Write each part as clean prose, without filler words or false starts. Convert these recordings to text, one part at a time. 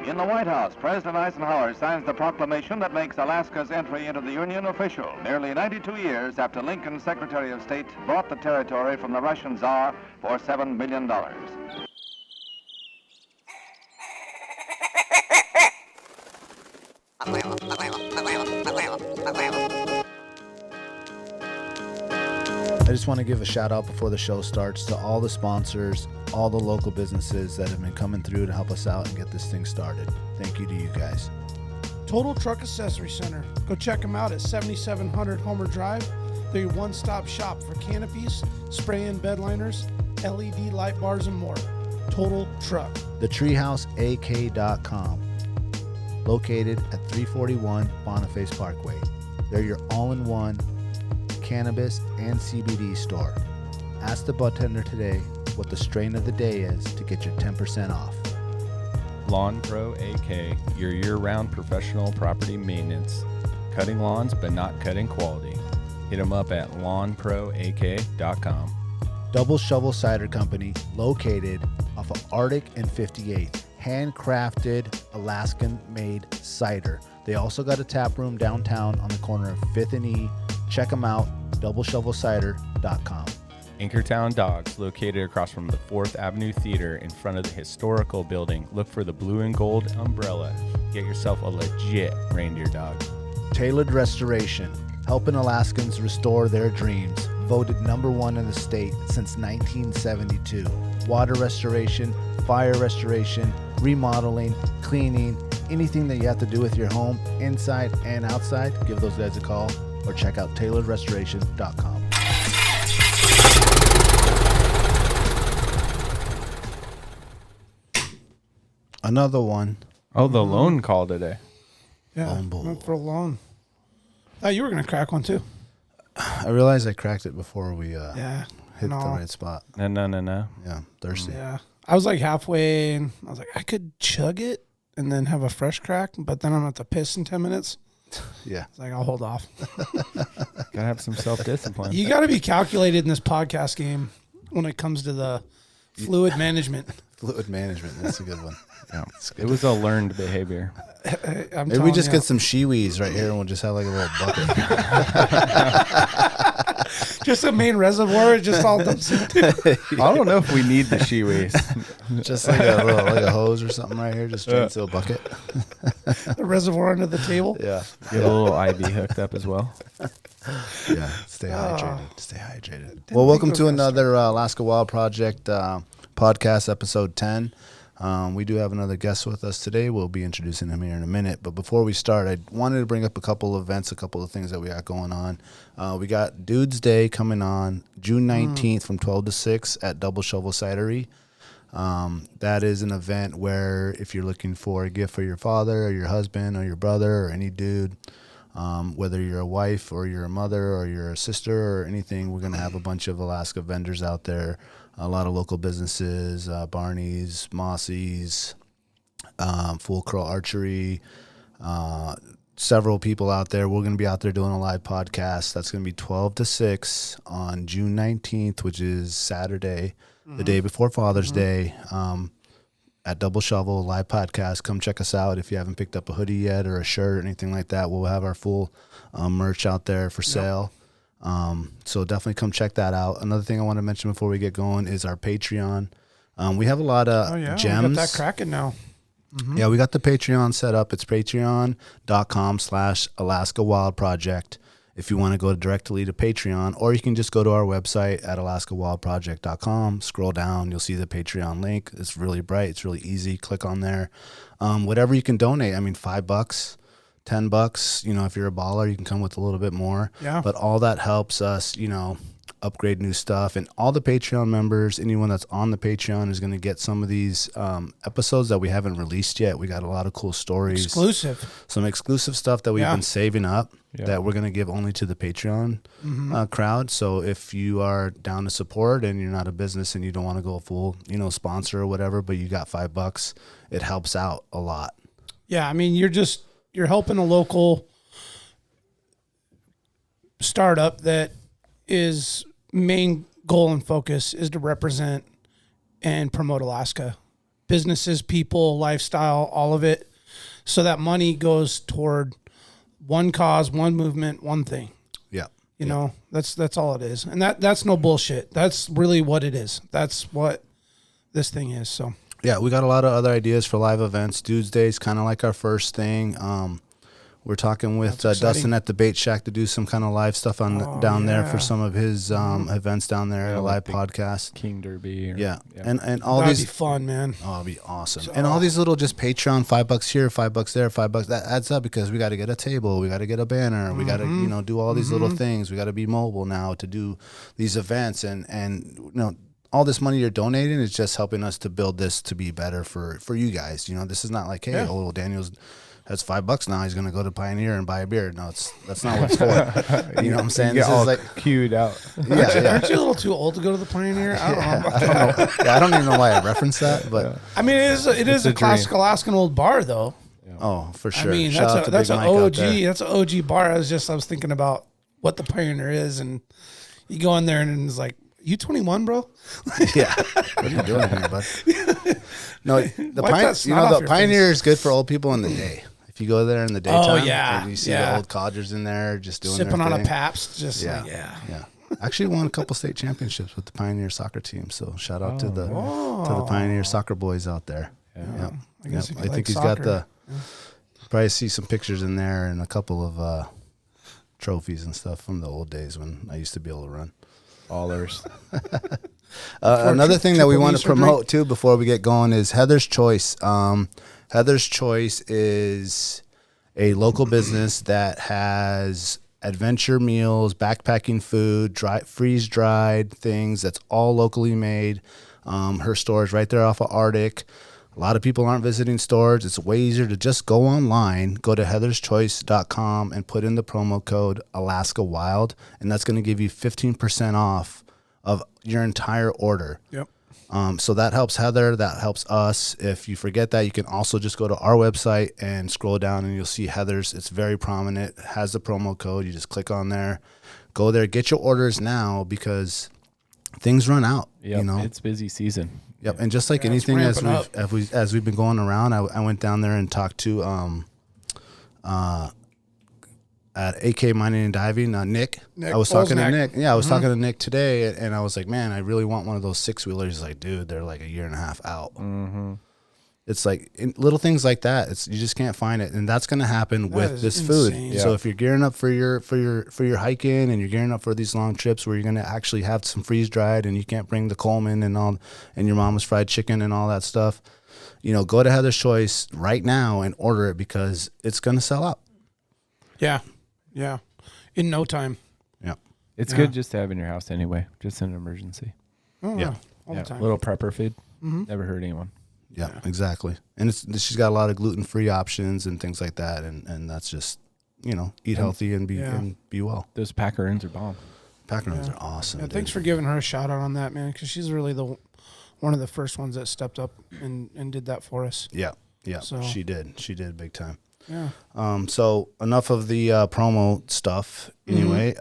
In the White House, President Eisenhower signs the proclamation that makes Alaska's entry into the Union official, nearly 92 years after Lincoln's Secretary of State bought the territory from the Russian Tsar for $7 million. I just want to give a shout out before the show starts to all the sponsors, all the local businesses that have been coming through to help us out and get this thing started. Thank you to you guys. Total Truck Accessory Center. Go check them out at 7700 Homer Drive. They're your one-stop shop for canopies, spray-in bed liners, LED light bars, and more. Total Truck. TheTreehouseAK.com. Located at 341 Boniface Parkway. They're your all-in-one cannabis and CBD store. Ask the bartender today what the strain of the day is to get your 10% off. Lawn Pro AK, your year-round professional property maintenance. Cutting lawns, but not cutting quality. Hit them up at lawnproak.com. Double Shovel Cider Company, located off of Arctic and 58th. Handcrafted, Alaskan-made cider. They also got a tap room downtown on the corner of 5th and E. Check them out, doubleshovelcider.com. Anchortown Dogs, located across from the 4th Avenue Theater in front of the historical building. Look for the blue and gold umbrella. Get yourself a legit reindeer dog. Tailored Restoration, helping Alaskans restore their dreams. Voted #1 in the state since 1972. Water restoration, fire restoration, remodeling, cleaning, anything that you have to do with your home, inside and outside, give those guys a call or check out tailoredrestoration.com. Another one. Oh, the loan call today. Yeah, went for a loan. Oh, you were going to crack one too. I realized I cracked it before we hit the No. right spot. No. Yeah, thirsty. Yeah. I was like halfway and I was like, I could chug it and then have a fresh crack, but then I'm going to have to piss in 10 minutes. Yeah. It's like, I'll hold off. Gotta have some self-discipline. You got to be calculated in this podcast game when it comes to the fluid management. Fluid management. That's a good one. Yeah. It was a learned behavior. Maybe we just get some shiwis right here and we'll just have like a little bucket. Just a main reservoir, just all dumps into. I don't know if we need the shiwis. Just like a little, like a hose or something right here, just straight into a bucket. The reservoir under the table. Yeah. Get a little IV hooked up as well. Yeah. Stay hydrated. Stay hydrated. Well, welcome to another Alaska Wild Project podcast, episode 10. We do have another guest with us today. We'll be introducing him here in a minute. But before we start, I wanted to bring up a couple of events, a couple of things that we got going on. We got Dude's Day coming on June 19th from 12 to 6 at Double Shovel Cidery. That is an event where if you're looking for a gift for your father or your husband or your brother or any dude, whether you're a wife or you're a mother or you're a sister or anything, we're going to have a bunch of Alaska vendors out there. A lot of local businesses, Barney's, Mossy's, Full Curl Archery, several people out there. We're going to be out there doing a live podcast. That's going to be 12 to 6 on June 19th, which is Saturday, the day before Father's Day, at Double Shovel, live podcast. Come check us out. If you haven't picked up a hoodie yet or a shirt or anything like that, we'll have our full merch out there for sale. So definitely come check that out. Another thing I want to mention before we get going is our Patreon. We have a lot of gems. We got that cracking now. Yeah, we got the Patreon set up. It's patreon.com/Alaska Wild Project. If you want to go directly to Patreon, or you can just go to our website at alaskawildproject.com, scroll down, you'll see the Patreon link. It's really bright. It's really easy. Click on there. Whatever you can donate. I mean, $5, $10, if you're a baller, you can come with a little bit more. Yeah. But all that helps us, upgrade new stuff. And all the Patreon members, anyone that's on the Patreon is going to get some of these episodes that we haven't released yet. We got a lot of cool stories. Some exclusive stuff that we've been saving up that we're going to give only to the Patreon crowd. So if you are down to support and you're not a business and you don't want to go full, sponsor or whatever, but you got $5, it helps out a lot. Yeah. I mean, you're helping a local startup that is main goal and focus is to represent and promote Alaska businesses, people, lifestyle, all of it. So that money goes toward one cause, one movement, one thing. Yeah. You know, that's all it is. And that's no bullshit. That's really what it is. That's what this thing is. So yeah, we got a lot of other ideas for live events. Dudes Day's kind of like our first thing. We're talking with Dustin at the Bait Shack to do some kind of live stuff down there for some of his events down there, a live podcast. King Derby. And all that'd these be fun, man. Oh, it'd be awesome. So, and all these little just Patreon, $5 here, $5 there, $5 that adds up because we got to get a table, we got to get a banner, we got to do all these little things. We got to be mobile now to do these events, and all this money you're donating is just helping us to build this to be better for you guys. This is not like, hey, little Daniel's has $5 now. He's going to go to Pioneer and buy a beer. No, that's not what it's for. You know what I'm saying? This is like queued out. Aren't you a little too old to go to the Pioneer? I don't know. I don't even know why I referenced that, but I mean, it is a classic Alaskan old bar, though. Oh, for sure. I mean, that's an OG. That's an OG bar. I was thinking about what the Pioneer is, and you go in there and it's like, you 21, bro? Yeah. What are you doing here, bud? No, the Pioneer is good for old people in the day. If you go there in the daytime, and you see the old codgers in there just doing sipping their on thing. a Pabst, Yeah. Actually won a couple state championships with the Pioneer soccer team. So shout out to the Pioneer soccer boys out there. Yeah. I think he's got the. Probably see some pictures in there and a couple of trophies and stuff from the old days when I used to be able to run. Ballers. Another thing that we want to promote too before we get going is Heather's Choice. Heather's Choice is a local business that has adventure meals, backpacking food, freeze-dried things that's all locally made. Her store is right there off of Arctic. A lot of people aren't visiting stores. It's way easier to just go online, go to heatherschoice.com and put in the promo code Alaska Wild, and that's going to give you 15% off of your entire order. Yep. So that helps Heather. That helps us. If you forget that, you can also just go to our website and scroll down and you'll see Heather's. It's very prominent. It has the promo code. You just click on there. Go there. Get your orders now because things run out. Yep, it's busy season. Yep, and just like anything as we've been going around, I went down there and talked to at AK Mining and Diving, Nick. I was talking to Nick. Yeah, I was talking to Nick today, and I was like, man, I really want one of those 6-wheelers. He's like, dude, they're like a year and a half out. Mm-hmm. It's like little things like that. You just can't find it, and that's going to happen with this food. Yeah. So if you're gearing up for your hiking and you're gearing up for these long trips where you're going to actually have some freeze dried and you can't bring the Coleman and your mama's fried chicken and all that stuff, go to Heather's Choice right now and order it because it's going to sell out. Yeah, yeah, in no time. Yeah, it's good just to have in your house anyway, just in an emergency. Oh, yeah, all the time. Little prepper food. Never hurt anyone. Yeah, exactly. And she's got a lot of gluten-free options and things like that, and that's just, eat healthy and be well. Those packarons are bomb. Packarons are awesome. Yeah, thanks for giving her a shout out on that, man, because she's really one of the first ones that stepped up and did that for us. Yeah, so. She did big time. Yeah. So enough of the promo stuff. Anyway,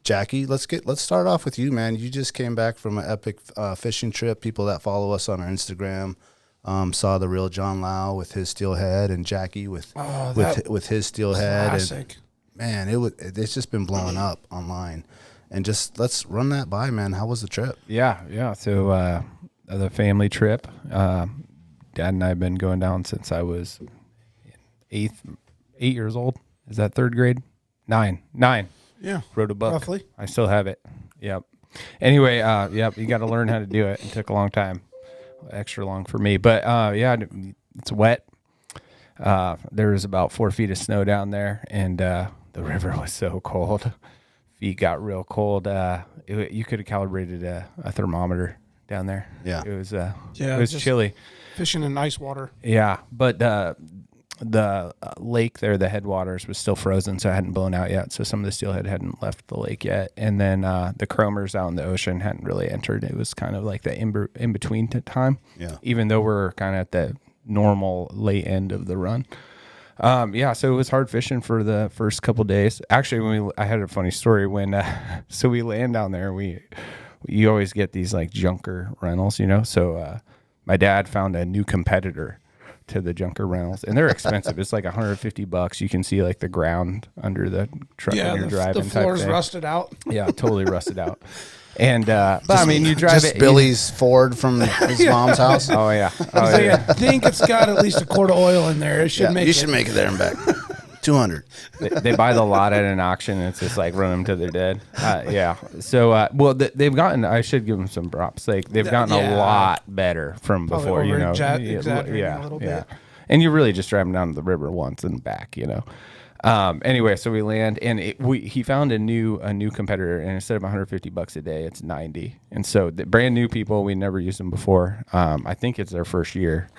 Jackie, let's start off with you, man. You just came back from an epic fishing trip. People that follow us on our Instagram saw the real John Lau with his steelhead and Jackie with his steelhead. Classic. And man, it's just been blowing up online. And just let's run that by, man. How was the trip? Yeah. So the family trip. Dad and I have been going down since I was 8 years old. Is that third grade? 9. Yeah. Wrote a book. Roughly. I still have it. Yep. Anyway, you got to learn how to do it. It took a long time. Extra long for me. But, it's wet. There was about 4 feet of snow down there, and the river was so cold. Feet got real cold. You could have calibrated a thermometer down there. Yeah. It was chilly. Fishing in ice water. Yeah, but the lake there, the headwaters was still frozen, so it hadn't blown out yet. So some of the steelhead hadn't left the lake yet. And then the chromers out in the ocean hadn't really entered. It was kind of like the in-between time. Yeah. Even though we're kind of at the normal late end of the run. So it was hard fishing for the first couple days. Actually, I had a funny story when we land down there. You always get these like junker rentals, So my dad found a new competitor to the junker rentals, and they're expensive. It's like $150. You can see like the ground under the truck when you're driving. The floor's rusted out. Yeah, totally rusted out. And but I mean, you drive just it. Billy's Ford from his mom's house. Oh yeah. I think it's got at least a quart of oil in there. It should make. You should make it there and back. 200. They buy the lot at an auction, and it's just like run them to their dead. Yeah. So, well, they've gotten. I should give them some props. Like they've gotten a lot better from Probably before. You know. exaggerating a little bit. And you really just drive them down to the river once and back. You know. Anyway, so we land, and he found a new competitor, and instead of $150 a day, it's $90. And so the brand new people, we never used them before. I think it's their first year.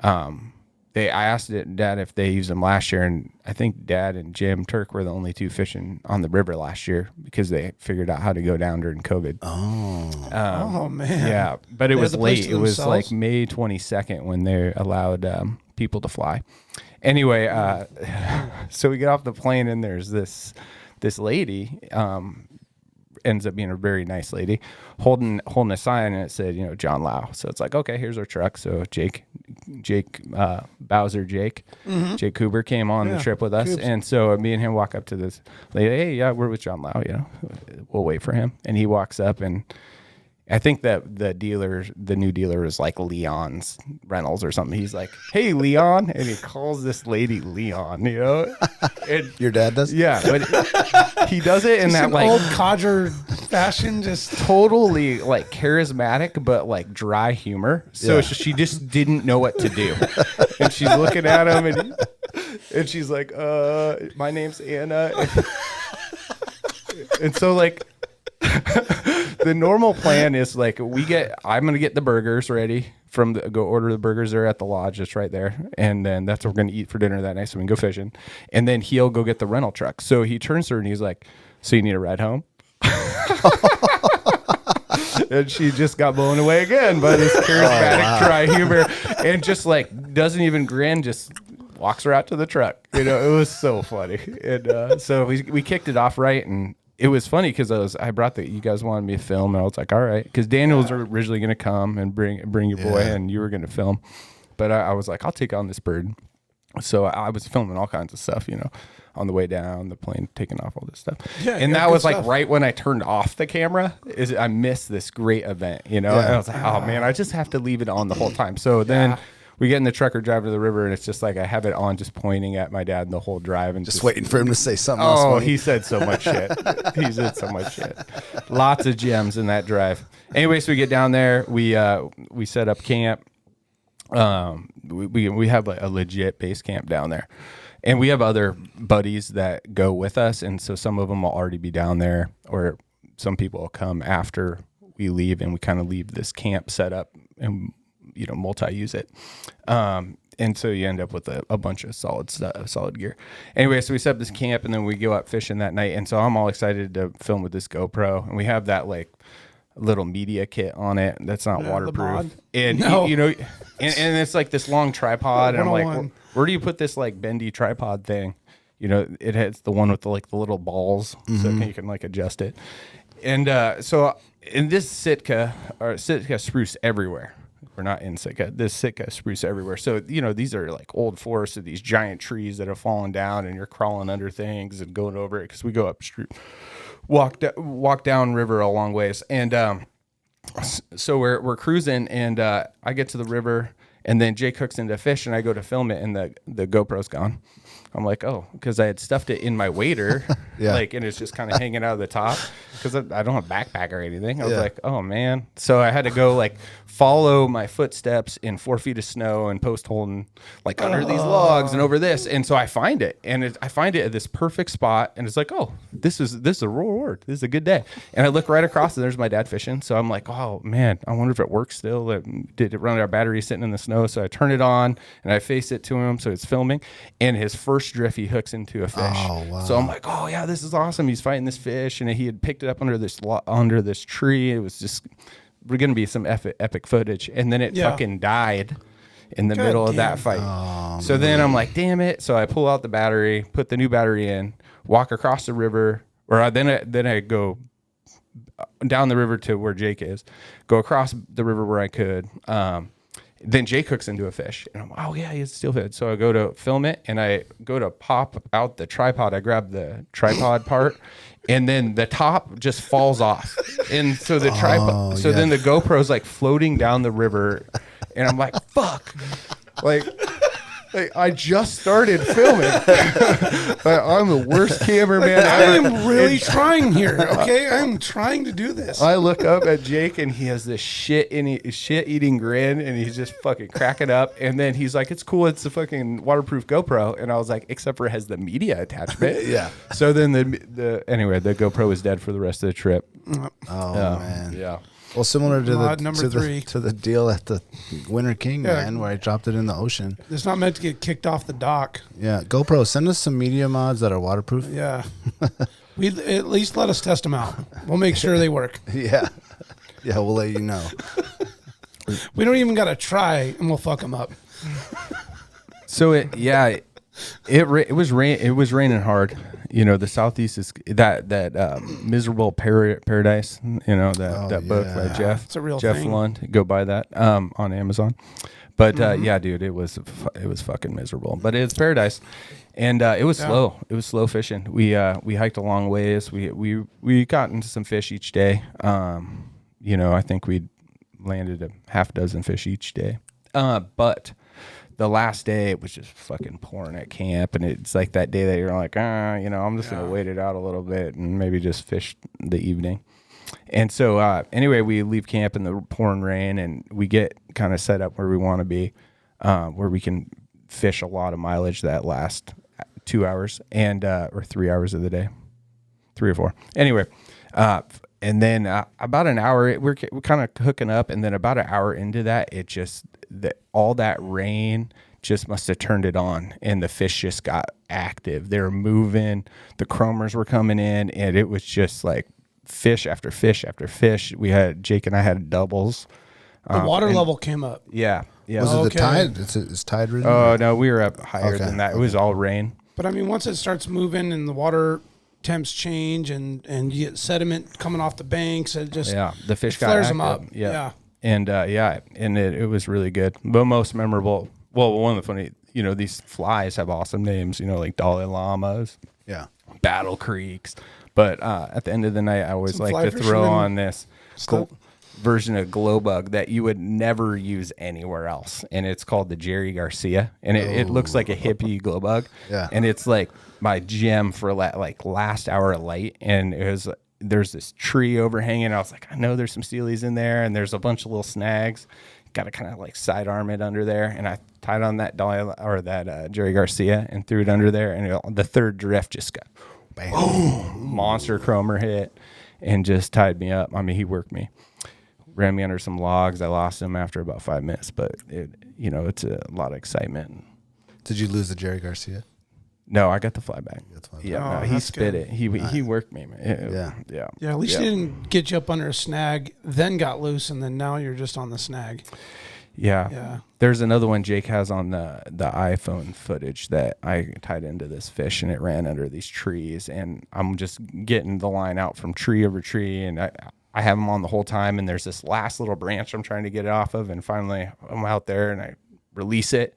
I asked Dad if they used them last year, and I think Dad and Jim Turk were the only two fishing on the river last year because they figured out how to go down during COVID. Oh man. Yeah, but it was late. It was like May 22nd when they allowed people to fly. Anyway, so we get off the plane, and there's this lady, ends up being a very nice lady, holding a sign, and it said, you know, John Lau. So it's like, okay, here's our truck. So Jake Bowser, Jake Cooper came on the trip with us. Coops. And so me and him walk up to this lady. Hey, yeah, we're with John Lau, you know, we'll wait for him. And he walks up, and I think that the new dealer is like Leon's Rentals or something. He's like, hey, Leon. And he calls this lady Leon, you know? And, your dad does? Yeah. But he does it in that like old codger fashion, just totally like charismatic, but like dry humor. So she just didn't know what to do. And she's looking at him, and she's like, my name's Anna. And so like, the normal plan is like I'm gonna get the burgers ready go order the burgers. They're at the lodge just right there, and then that's what we're gonna eat for dinner that night, so we can go fishing. And then he'll go get the rental truck. So he turns to her and he's like, so you need a ride home? And she just got blown away again by this charismatic dry humor, and just like doesn't even grin, just walks her out to the truck. You know, it was so funny. And so we kicked it off right, and it was funny because I brought you guys wanted me to film, and I was like, all right, because Daniel was originally going to come and bring your boy, and you were going to film, but I was like, I'll take on this bird. So I was filming all kinds of stuff, you know, on the way down, the plane taking off, all this stuff. Yeah, and that was like right when I turned off the camera, I missed this great event, you know, and I was like, oh man, I just have to leave it on the whole time. So then we get in the truck or drive to the river, and it's just like I have it on, just pointing at my dad the whole drive, and just waiting for him to say something else. Oh, he said so much shit. He said so much shit. Lots of gems in that drive. Anyway, so we get down there, we set up camp. We have a legit base camp down there, and we have other buddies that go with us, and so some of them will already be down there, or some people will come after we leave, and we kind of leave this camp set up and, you know, multi-use it. And so you end up with a bunch of solid gear. Anyway, so we set up this camp, and then we go out fishing that night. And so I'm all excited to film with this GoPro, and we have that like little media kit on it that's not waterproof. And you know, and it's like this long tripod, and I'm like, where do you put this like bendy tripod thing? You know, it has the one with the little balls, so you can like adjust it. And so in this Sitka spruce everywhere. We're not in Sitka. This Sitka spruce everywhere. So, you know, these are like old forests of these giant trees that have fallen down, and you're crawling under things and going over it, because we go up walk down river a long ways. And so we're cruising, and I get to the river, and then Jake hooks into fish, and I go to film it, and the GoPro's gone. I'm like, oh, because I had stuffed it in my wader, and it's just kind of hanging out of the top, because I don't have a backpack or anything. I was like, oh man. So I had to go like follow my footsteps in 4 feet of snow and post holding like under these logs and over this. And so I find it, and I find it at this perfect spot, and it's like, oh, this is a reward. This is a good day. And I look right across, and there's my dad fishing. So I'm like, oh man, I wonder if it works still. Did it run out of battery sitting in the snow? So I turn it on, and I face it to him, so it's filming. And his first drift, he hooks into a fish. Oh, wow. So I'm like, oh yeah, this is awesome. He's fighting this fish, and he had picked it up under this tree. It was just, we're gonna be some epic footage. And then it fucking died in the middle of that fight. Oh, so then I'm like, damn it. So I pull out the battery, put the new battery in, walk across the river, or then I go down the river to where Jake is, go across the river where I could, Then Jake hooks into a fish, and I'm, oh yeah, he's steelhead. So I go to film it, and I go to pop out the tripod. I grab the tripod part, and then the top just falls off, and so the tripod. So then the GoPro's like floating down the river, and I'm like, fuck, like I just started filming. I'm the worst cameraman ever. I am really trying here. Okay, I'm trying to do this. I look up at Jake and he has this shit eating grin and he's just fucking cracking up. And then he's like, "It's cool. It's a fucking waterproof GoPro." And I was like, "Except for it has the media attachment." Yeah. So then the GoPro was dead for the rest of the trip. Oh man. Yeah. Well, similar to Mod the number to three. the deal at the Winter King, man, where I dropped it in the ocean. It's not meant to get kicked off the dock. Yeah, GoPro, send us some media mods that are waterproof. Yeah. We at least let us test them out. We'll make sure they work. Yeah, yeah, we'll let you know. We don't even got to try, and we'll fuck them up. So it was raining hard. You know, the Southeast is that miserable paradise. You know that book by Jeff. It's a real Jeff thing. Lund. Go buy that on Amazon. But yeah, dude, it was fucking miserable. But it's paradise, and it was slow. It was slow fishing. We hiked a long ways. We got into some fish each day. You know, I think we landed a half dozen fish each day. But the last day it was just fucking pouring at camp, and it's like that day that you're like, you know, I'm just gonna wait it out a little bit and maybe just fish the evening. And so anyway, we leave camp in the pouring rain, and we get kind of set up where we want to be, where we can fish a lot of mileage that last 2 hours and or 3 hours of the day, 3 or 4. Anyway, and then about an hour, we're kind of hooking up, and then about an hour into that, it just all that rain just must have turned it on, and the fish just got active. They were moving, the chromers were coming in, and it was just like fish after fish after fish. Jake and I had doubles. The water level came up. Yeah. Was it the tide? It's tide ridden? Oh no, we were up higher than that. It was all rain. But I mean, once it starts moving and the water temps change and you get sediment coming off the banks, it just the fish flares got them up. active. Yeah. And and it was really good. But most memorable, well, one of the funny, you know, these flies have awesome names, you know, like Dalai Llamas, Battle Creeks. But at the end of the night, I always like to throw on this version of glow bug that you would never use anywhere else, and it's called the Jerry Garcia, and it looks like a hippie glow bug, and it's like my gem for like last hour of light, and there's this tree overhanging, and I was like, I know there's some Stealies in there, and there's a bunch of little snags, got to kind of like sidearm it under there, and I tied on that Jerry Garcia and threw it under there, and the third drift just got monster chromer hit and just tied me up. I mean, he worked me, ran me under some logs. I lost him after about 5 minutes, but it's a lot of excitement. Did you lose the Jerry Garcia? No, I got the fly back. Yeah, he spit it. He worked me, man. Yeah. At least he didn't get you up under a snag, then got loose, and then now you're just on the snag. Yeah. There's another one Jake has on the iPhone footage that I tied into this fish, and it ran under these trees, and I'm just getting the line out from tree over tree, and I have them on the whole time, and there's this last little branch I'm trying to get it off of, and finally I'm out there and I release it,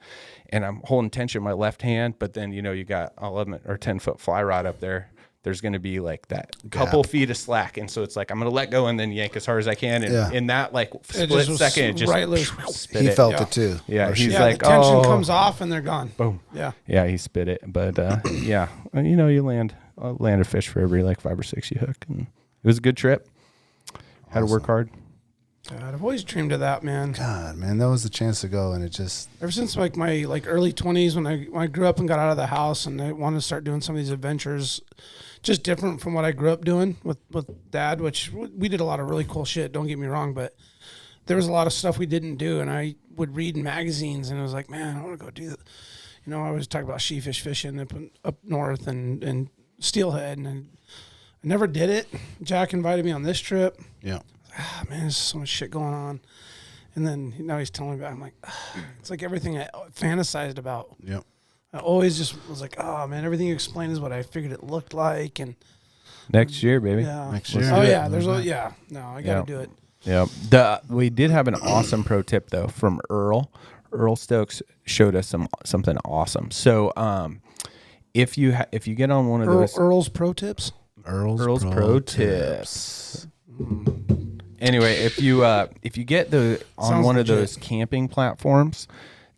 and I'm holding tension in my left hand, but then you got 11 or 10 foot fly rod up there. There's going to be like that couple feet of slack, and so it's like I'm going to let go and then yank as hard as I can, and in that like split second, it just right loose. He felt it too. Yeah, he's like, the tension comes off and they're gone. Boom. Yeah, he spit it, but you land a fish for every like 5 or 6 you hook, and it was a good trip. Had to work hard. God, I've always dreamed of that, man. God, man, that was the chance to go, and it just ever since like my early 20s when I grew up and got out of the house and I wanted to start doing some of these adventures, just different from what I grew up doing with Dad, which we did a lot of really cool shit. Don't get me wrong, but there was a lot of stuff we didn't do, and I would read in magazines, and I was like, man, I want to go do that. I always talk about sheefish fishing up north and steelhead, and I never did it. Jack invited me on this trip. Yeah. Man, there's so much shit going on. And then now he's telling me about it. I'm like, it's like everything I fantasized about. Yep. I always just was like, oh, man, everything you explained is what I figured it looked like. And next year, baby. Yeah. Next year. Oh, yeah. I got to do it. Yep. We did have an awesome pro tip though from Earl. Earl Stokes showed us something awesome. So if you get on one of those Earl's pro tips. Earl's pro tips. Anyway, if you get on one of those camping platforms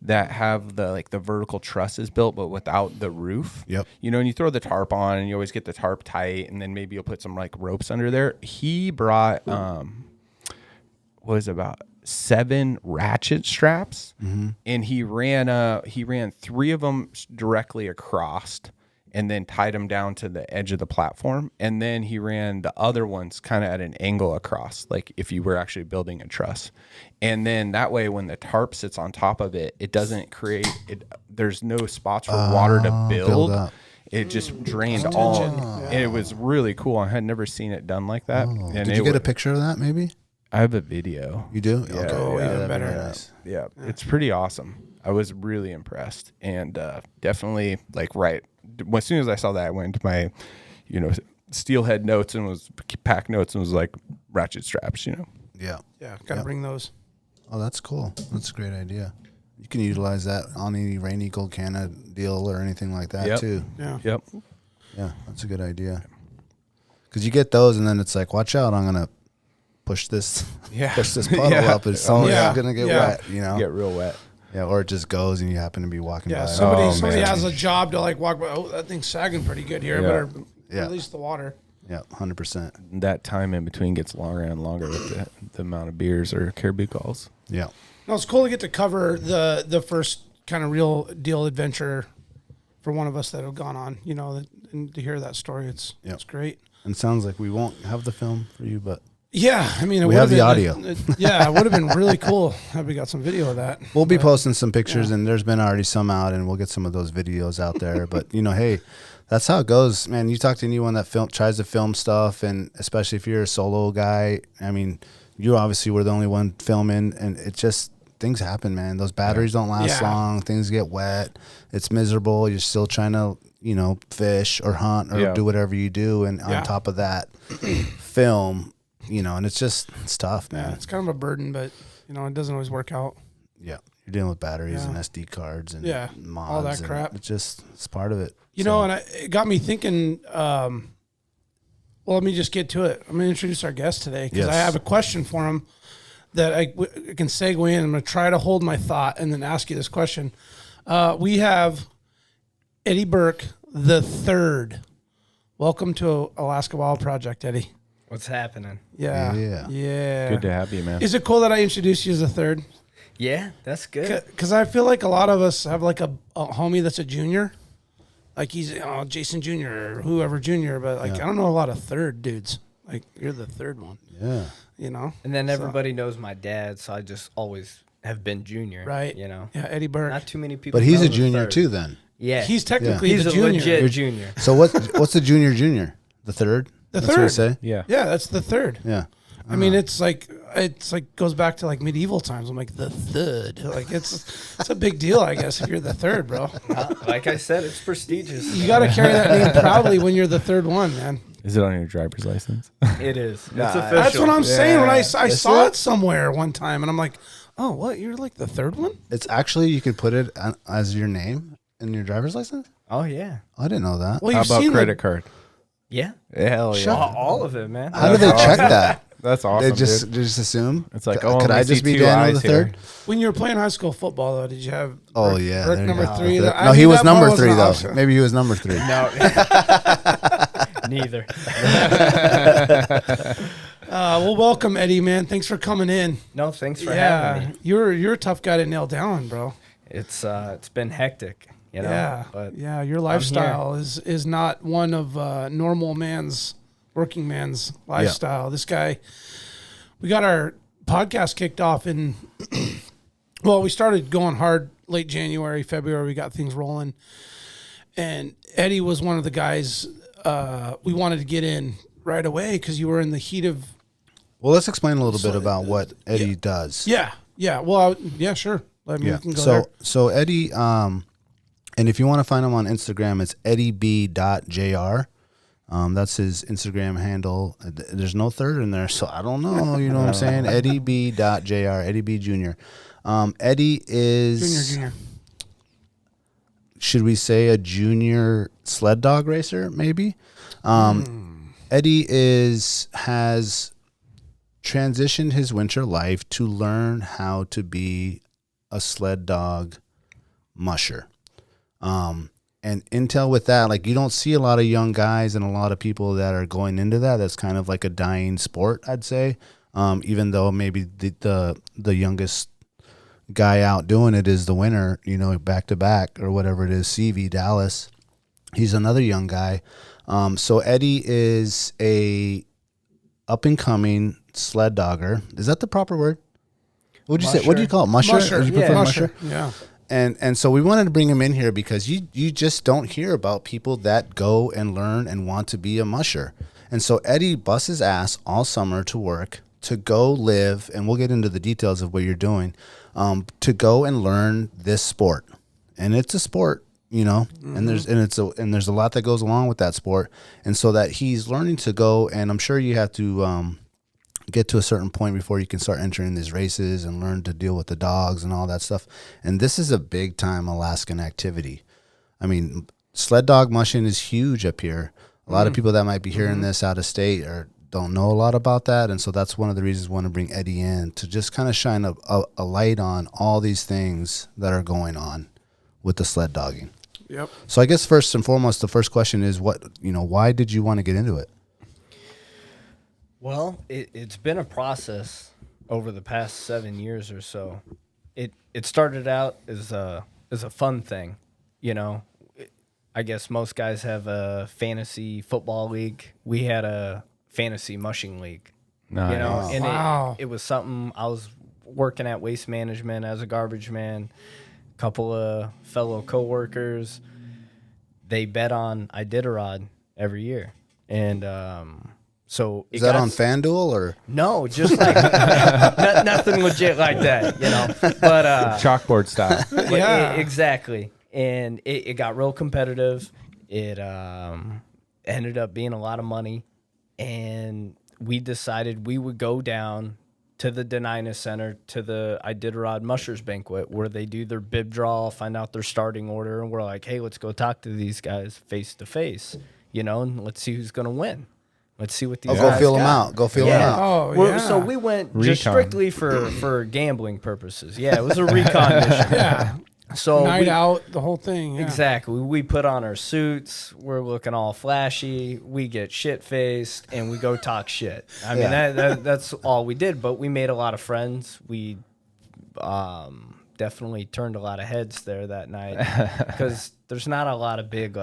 that have the vertical trusses built but without the roof. Yep. You know, and you throw the tarp on and you always get the tarp tight, and then maybe you'll put some like ropes under there. He brought about 7 ratchet straps, and he ran 3 of them directly across and then tied them down to the edge of the platform, and then he ran the other ones kind of at an angle across, like if you were actually building a truss. And then that way when the tarp sits on top of it, it doesn't create it. There's no spots for water to build up. It just drained all, and it was really cool. I had never seen it done like that. And did you get a picture of that maybe? I have a video. You do? Yeah, Okay. Even better. Nice. Yeah, it's pretty awesome. I was really impressed, and definitely as soon as I saw that, I went into my, steelhead notes and was pack notes and was like ratchet straps, Yeah. Yeah, gotta bring those. Oh, that's cool. That's a great idea. You can utilize that on any Rain Eagle Canna deal or anything like that too. Yeah. Yep. Yeah, that's a good idea. Because you get those, and then it's like, watch out, I'm gonna push this puddle up, and someone's gonna get wet. Get real wet. Yeah, or it just goes, and you happen to be walking by. Somebody has a job to walk by. Oh, that thing's sagging pretty good here. Better release the water. Yeah, 100%. That time in between gets longer and longer with the amount of beers or caribou calls. Yeah. No, it's cool to get to cover the first kind of real deal adventure for one of us that have gone on, and to hear that story, it's great. And it sounds like we won't have the film for you, but yeah, I mean, we have the audio. It would have been really cool had we got some video of that. We'll be posting some pictures, and there's been already some out, and we'll get some of those videos out there. But hey, that's how it goes, man. You talk to anyone that tries to film stuff, and especially if you're a solo guy. I mean, you obviously were the only one filming, and it just things happen, man. Those batteries don't last long. Things get wet. It's miserable. You're still trying to fish or hunt or do whatever you do, and on top of that, film. And it's tough, man. Yeah, it's kind of a burden, but it doesn't always work out. Yeah, you're dealing with batteries and SD cards and mods, all that crap. It's part of it. And it got me thinking. Well, let me just get to it. I'm going to introduce our guest today because I have a question for him that I can segue in. I'm going to try to hold my thought and then ask you this question. We have Eddie Burke the third. Welcome to Alaska Wild Project, Eddie. What's happening? Yeah. Good to have you, man. Is it cool that I introduced you as a third? Yeah, that's good. Because I feel like a lot of us have like a homie that's a junior. Like he's Jason Jr. or whoever Jr. But I don't know a lot of third dudes. Like you're the third one. Yeah. And then everybody knows my dad, so I just always have been junior. Right. Yeah, Eddie Burke. Not too many people. But he's know a the junior third. too, then. Yeah. He's technically He's the a junior. legit junior. So what's the junior? The third? The That's third. what you say? Yeah. Yeah, that's the third. Yeah. I mean, it's like goes back to like medieval times. I'm like the third. Like it's a big deal, I guess, if you're the third, bro. Like I said, it's prestigious. You got to carry that name proudly when you're the third one, man. Is it on your driver's license? It is. It's Nah, official. That's what I'm saying. When I saw it somewhere one time, and I'm like, oh, what? You're like the third one? It's actually, you could put it as your name in your driver's license? Oh yeah. I didn't know that. Well, How you've about seen credit card? Yeah. Hell yeah. All of it, man. How do they check that? That's awesome. They just dude. assume? It's like, could I just be Daniel the third? When you were playing high school football, though, did you have Oh, Burke, yeah. Burke there you number go. 3? No, he was number 3, though. Maybe he was number 3. No. Neither. Well, welcome, Eddie, man. Thanks for coming in. No, thanks for having me. You're a tough guy to nail down, bro. It's been hectic, But your lifestyle is not one of normal working man's lifestyle. Yeah. This guy, we got our podcast kicked off in, well, we started going hard late January, February. We got things rolling, and Eddie was one of the guys we wanted to get in right away because you were in the heat of. Well, let's explain a little bit about what Eddie does. Yeah. Well, sure. We can go there. So Eddie, and if you want to find him on Instagram, it's eddieb.jr. That's his Instagram handle. There's no third in there, so I don't know. You know what I'm saying? Eddie B.jr. Eddie B. Jr. Eddie is Junior. should we say a junior sled dog racer? Maybe. Eddie has transitioned his winter life to learn how to be a sled dog musher. And intel with that, like you don't see a lot of young guys and a lot of people that are going into that. That's kind of like a dying sport, I'd say. Even though maybe the youngest guy out doing it is the winner, back to back or whatever it is, CV Dallas. He's another young guy. So Eddie is a up and coming sled dogger. Is that the proper word? What would you say? What do you call it? Musher? Musher. Would you prefer Musher. musher? Yeah. And so we wanted to bring him in here because you just don't hear about people that go and learn and want to be a musher. And so Eddie busts his ass all summer to work, to go live, and we'll get into the details of what you're doing, to go and learn this sport. And it's a sport, and there's a lot that goes along with that sport. And so that he's learning to go, and I'm sure you have to get to a certain point before you can start entering these races and learn to deal with the dogs and all that stuff. And this is a big time Alaskan activity. I mean, sled dog mushing is huge up here. A lot of people that might be hearing this out of state or don't know a lot about that. And so that's one of the reasons I want to bring Eddie in to just kind of shine a light on all these things that are going on with the sled dogging. Yep. So I guess first and foremost, the first question is why did you want to get into it? Well, it's been a process over the past 7 years or so. It started out as a fun thing, I guess most guys have a fantasy football league. We had a fantasy mushing league. Nice. And Wow. it was something. I was working at Waste Management as a garbage man. A couple of fellow coworkers, they bet on Iditarod every year, and so Is that on FanDuel or? No, just like nothing legit like that, But Chalkboard style. Yeah. Exactly. And it got real competitive. It ended up being a lot of money, and we decided we would go down to the Denina Center to the Iditarod Mushers banquet where they do their bib draw, find out their starting order, and we're like, hey, let's go talk to these guys face to face, and let's see who's gonna win. Let's see what these guys go feel got. them out. Go feel them out. Oh, yeah. So we went just Recon. strictly for gambling purposes. Yeah, it was a recon mission. Yeah. So Night out, the whole thing. Yeah. Exactly. We put on our suits. We're looking all flashy. We get shit-faced, and we go talk shit. I mean, that's all we did, but we made a lot of friends. We definitely turned a lot of heads there that night because there's not a lot of big,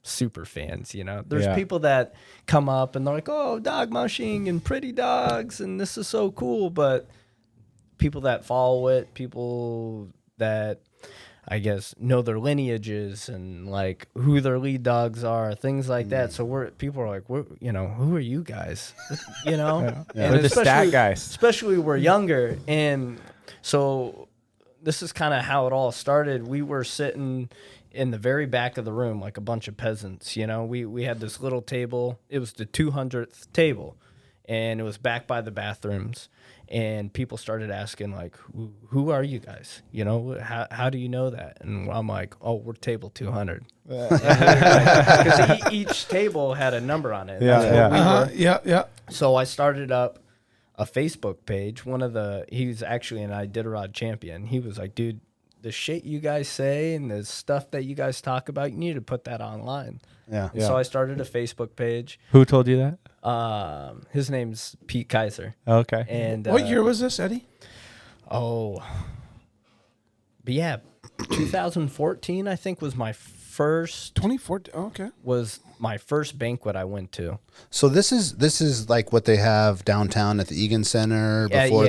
super fans, There's people that come up, and they're like, oh, dog mushing and pretty dogs, and this is so cool, but people that follow it, people that I guess know their lineages and like who their lead dogs are, things like that. So people are like, who are you guys? And We're the stat guys. Especially we're younger, and so this is kind of how it all started. We were sitting in the very back of the room like a bunch of peasants. We had this little table. It was the 200th table, and it was back by the bathrooms. And people started asking, like, who are you guys? How do you know that? And I'm like, oh, we're table 200. Because each table had a number on it. Yeah. So I started up a Facebook page. He's actually an Iditarod champion. He was like, dude, the shit you guys say and the stuff that you guys talk about, you need to put that online. Yeah. So I started a Facebook page. Who told you that? His name's Pete Kaiser. Okay. And What year was this, Eddie? but yeah, 2014 I think was my first 2014. Oh, okay. banquet I went to. So this is like what they have downtown at the Egan Center before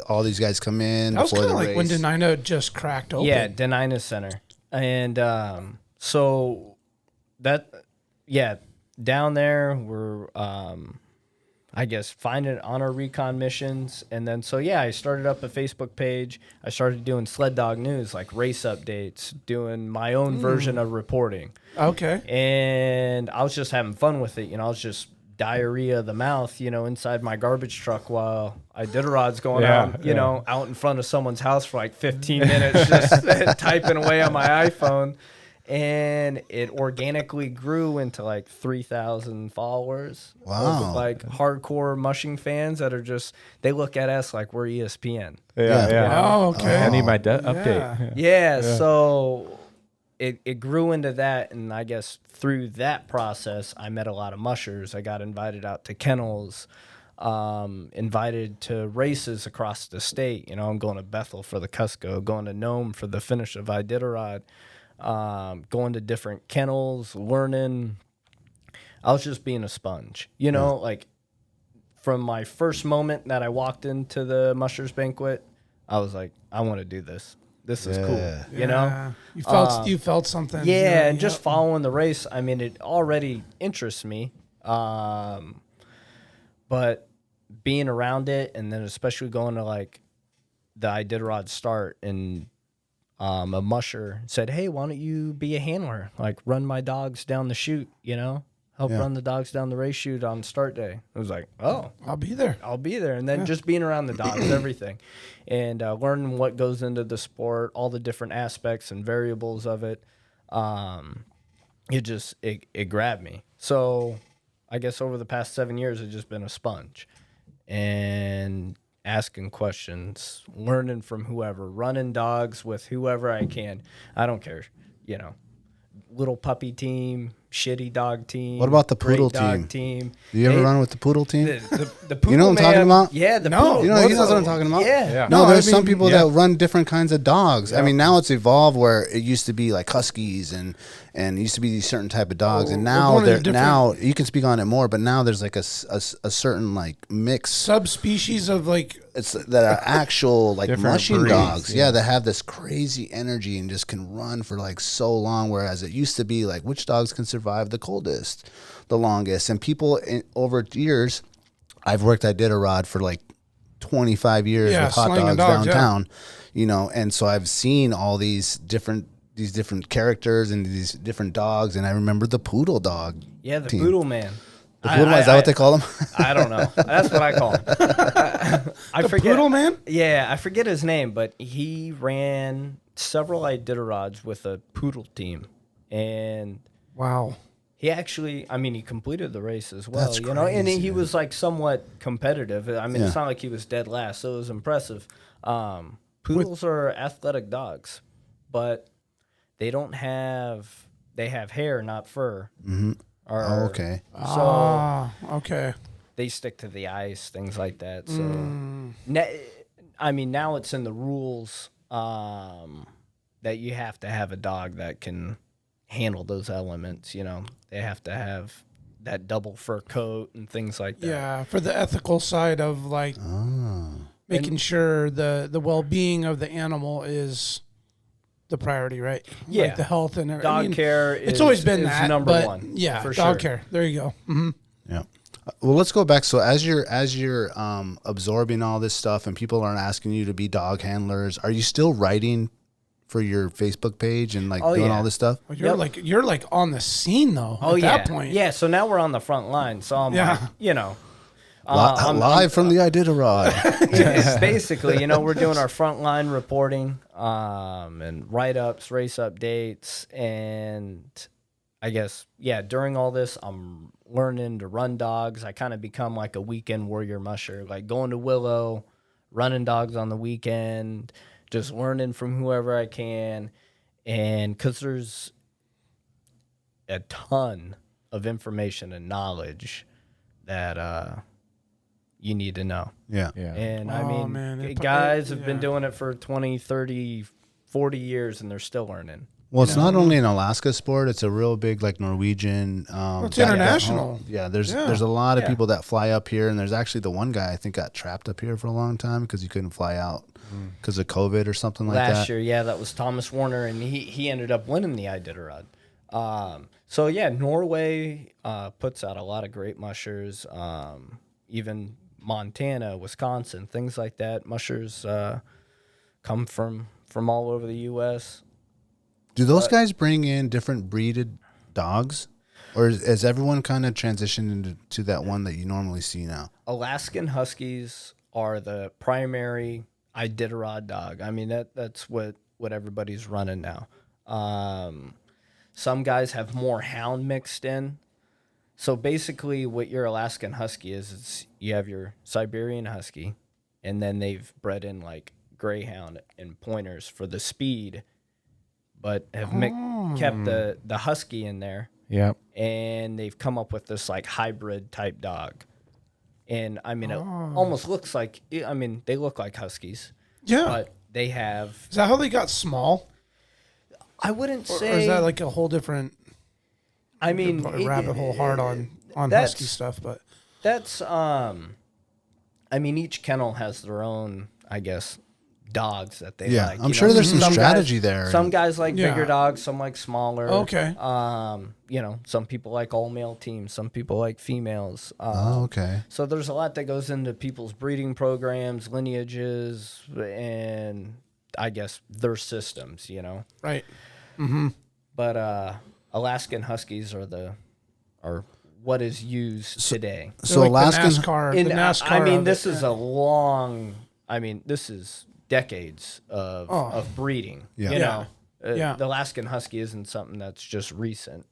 all these guys come in. That was before kind of the like when race. Denina just cracked open. Yeah, Denina Center. And so that, down there we're I guess find it on our recon missions. And then, so yeah, I started up a Facebook page. I started doing sled dog news, like race updates, doing my own version of reporting. Okay. And I was just having fun with it. You know, I was just diarrhea of the mouth, you know, inside my garbage truck while Iditarod's going on, you know, out in front of someone's house for like 15 minutes, just typing away on my iPhone. And it organically grew into like 3,000 followers. Wow. Of, like hardcore mushing fans that are just, they look at us like we're ESPN. Oh, okay. I need my update. Yeah, so it grew into that, and I guess through that process, I met a lot of mushers. I got invited out to kennels, invited to races across the state. You know, I'm going to Bethel for the Cusco, going to Nome for the finish of Iditarod, going to different kennels, learning. I was just being a sponge, you know, like from my first moment that I walked into the Mushers banquet, I was like, I want to do this. This is cool, you know? You felt something. Yeah, and just following the race, I mean, it already interests me. But being around it, and then especially going to, like, the Iditarod start, and a musher said, hey, why don't you be a handler? Like, run my dogs down the chute, you know? Help run the dogs down the race chute on start day. I was like, oh. I'll be there. And then just being around the dogs, everything. And learning what goes into the sport, all the different aspects and variables of it. It grabbed me. So I guess over the past 7 years, it's just been a sponge. And asking questions, learning from whoever, running dogs with whoever I can. I don't care, you know. Little puppy team, shitty dog team. What about the poodle dog team? Do you ever run with the poodle team? The poodle, you know what I'm talking about? Yeah, poodle. You know what I'm talking about? Yeah. No, there's some people that run different kinds of dogs. I mean, now it's evolved where it used to be like huskies and it used to be these certain type of dogs, and now you can speak on it more. But now there's like a certain like mix subspecies of like that are actual like mushing breeds, dogs. Yeah, that have this crazy energy and just can run for like so long. Whereas it used to be like which dogs can survive the coldest, the longest, and people over years. I've worked at Iditarod for like 25 years with hot dogs downtown, you know, and so I've seen all these different characters and these different dogs, and I remember the poodle dog. Yeah, the team. Poodle Man. The poodle man, is that what they call him? I don't know. That's what I call him. I forget. Poodle Man? Yeah, I forget his name, but he ran several Iditarods with a poodle team, and wow. He actually, I mean, he completed the race as well, That's you know, and he crazy. was like somewhat competitive. I mean, it's not like he was dead last, so it was impressive. Poodles are athletic dogs, but they have hair, not fur. Mm-hmm. Okay. So okay. they stick to the ice, things like that. So, I mean, now it's in the rules that you have to have a dog that can handle those elements, you know. They have to have that double fur coat and things like that. Yeah, for the ethical side of like making sure the well-being of the animal is the priority, right? Yeah, like the health and everything. Dog care. It's always been that number one. Yeah, for dog sure. care. There you go. Mm-hmm. Yeah. Well, let's go back. So as you're absorbing all this stuff and people aren't asking you to be dog handlers, are you still writing for your Facebook page and like doing all this stuff? Well, you're like on the scene though. At that point. Yeah. So now we're on the front line. So I'm like, you know, I'm live from the Iditarod. Basically, you know, we're doing our frontline reporting and write-ups, race updates, and I guess, during all this, I'm learning to run dogs. I kind of become like a weekend warrior musher, like going to Willow, running dogs on the weekend, just learning from whoever I can, and because there's a ton of information and knowledge that you need to know. Yeah. And I mean, guys have been doing it for 20, 30, 40 years, and they're still learning. Well, it's not only an Alaska sport; it's a real big like Norwegian. It's international. There's a lot of people that fly up here, and there's actually the one guy I think got trapped up here for a long time because he couldn't fly out because of COVID or something like that. Last year, that was Thomas Warner, and he ended up winning the Iditarod. So Norway puts out a lot of great mushers. even Montana, Wisconsin, things like that. Mushers come from all over the U.S. Do those guys bring in different breeded dogs? Or has everyone kind of transitioned into that one that you normally see now? Alaskan Huskies are the primary Iditarod dog. I mean, that's what everybody's running now. Some guys have more hound mixed in. So basically what your Alaskan Husky is you have your Siberian Husky, and then they've bred in like Greyhound and Pointers for the speed, but have kept the Husky in there. Yeah. And they've come up with this like hybrid type dog. And I mean, it almost looks like, I mean, they look like Huskies. Yeah. But they have. Is that how they got small? I wouldn't say. Or is that like a whole different. I mean. Rabbit hole hard on Husky stuff, but. That's, I mean, each kennel has their own, I guess, dogs that they like. I'm sure there's some strategy there. Some guys like bigger dogs, some like smaller. Okay. Some people like all male teams, some people like females. Okay. So there's a lot that goes into people's breeding programs, lineages, and I guess their systems, Right. Mm-hmm. But Alaskan Huskies are what is used today. So like Alaskan the NASCAR. I mean, this is this is decades of breeding. Yeah. The Alaskan Husky isn't something that's just recent.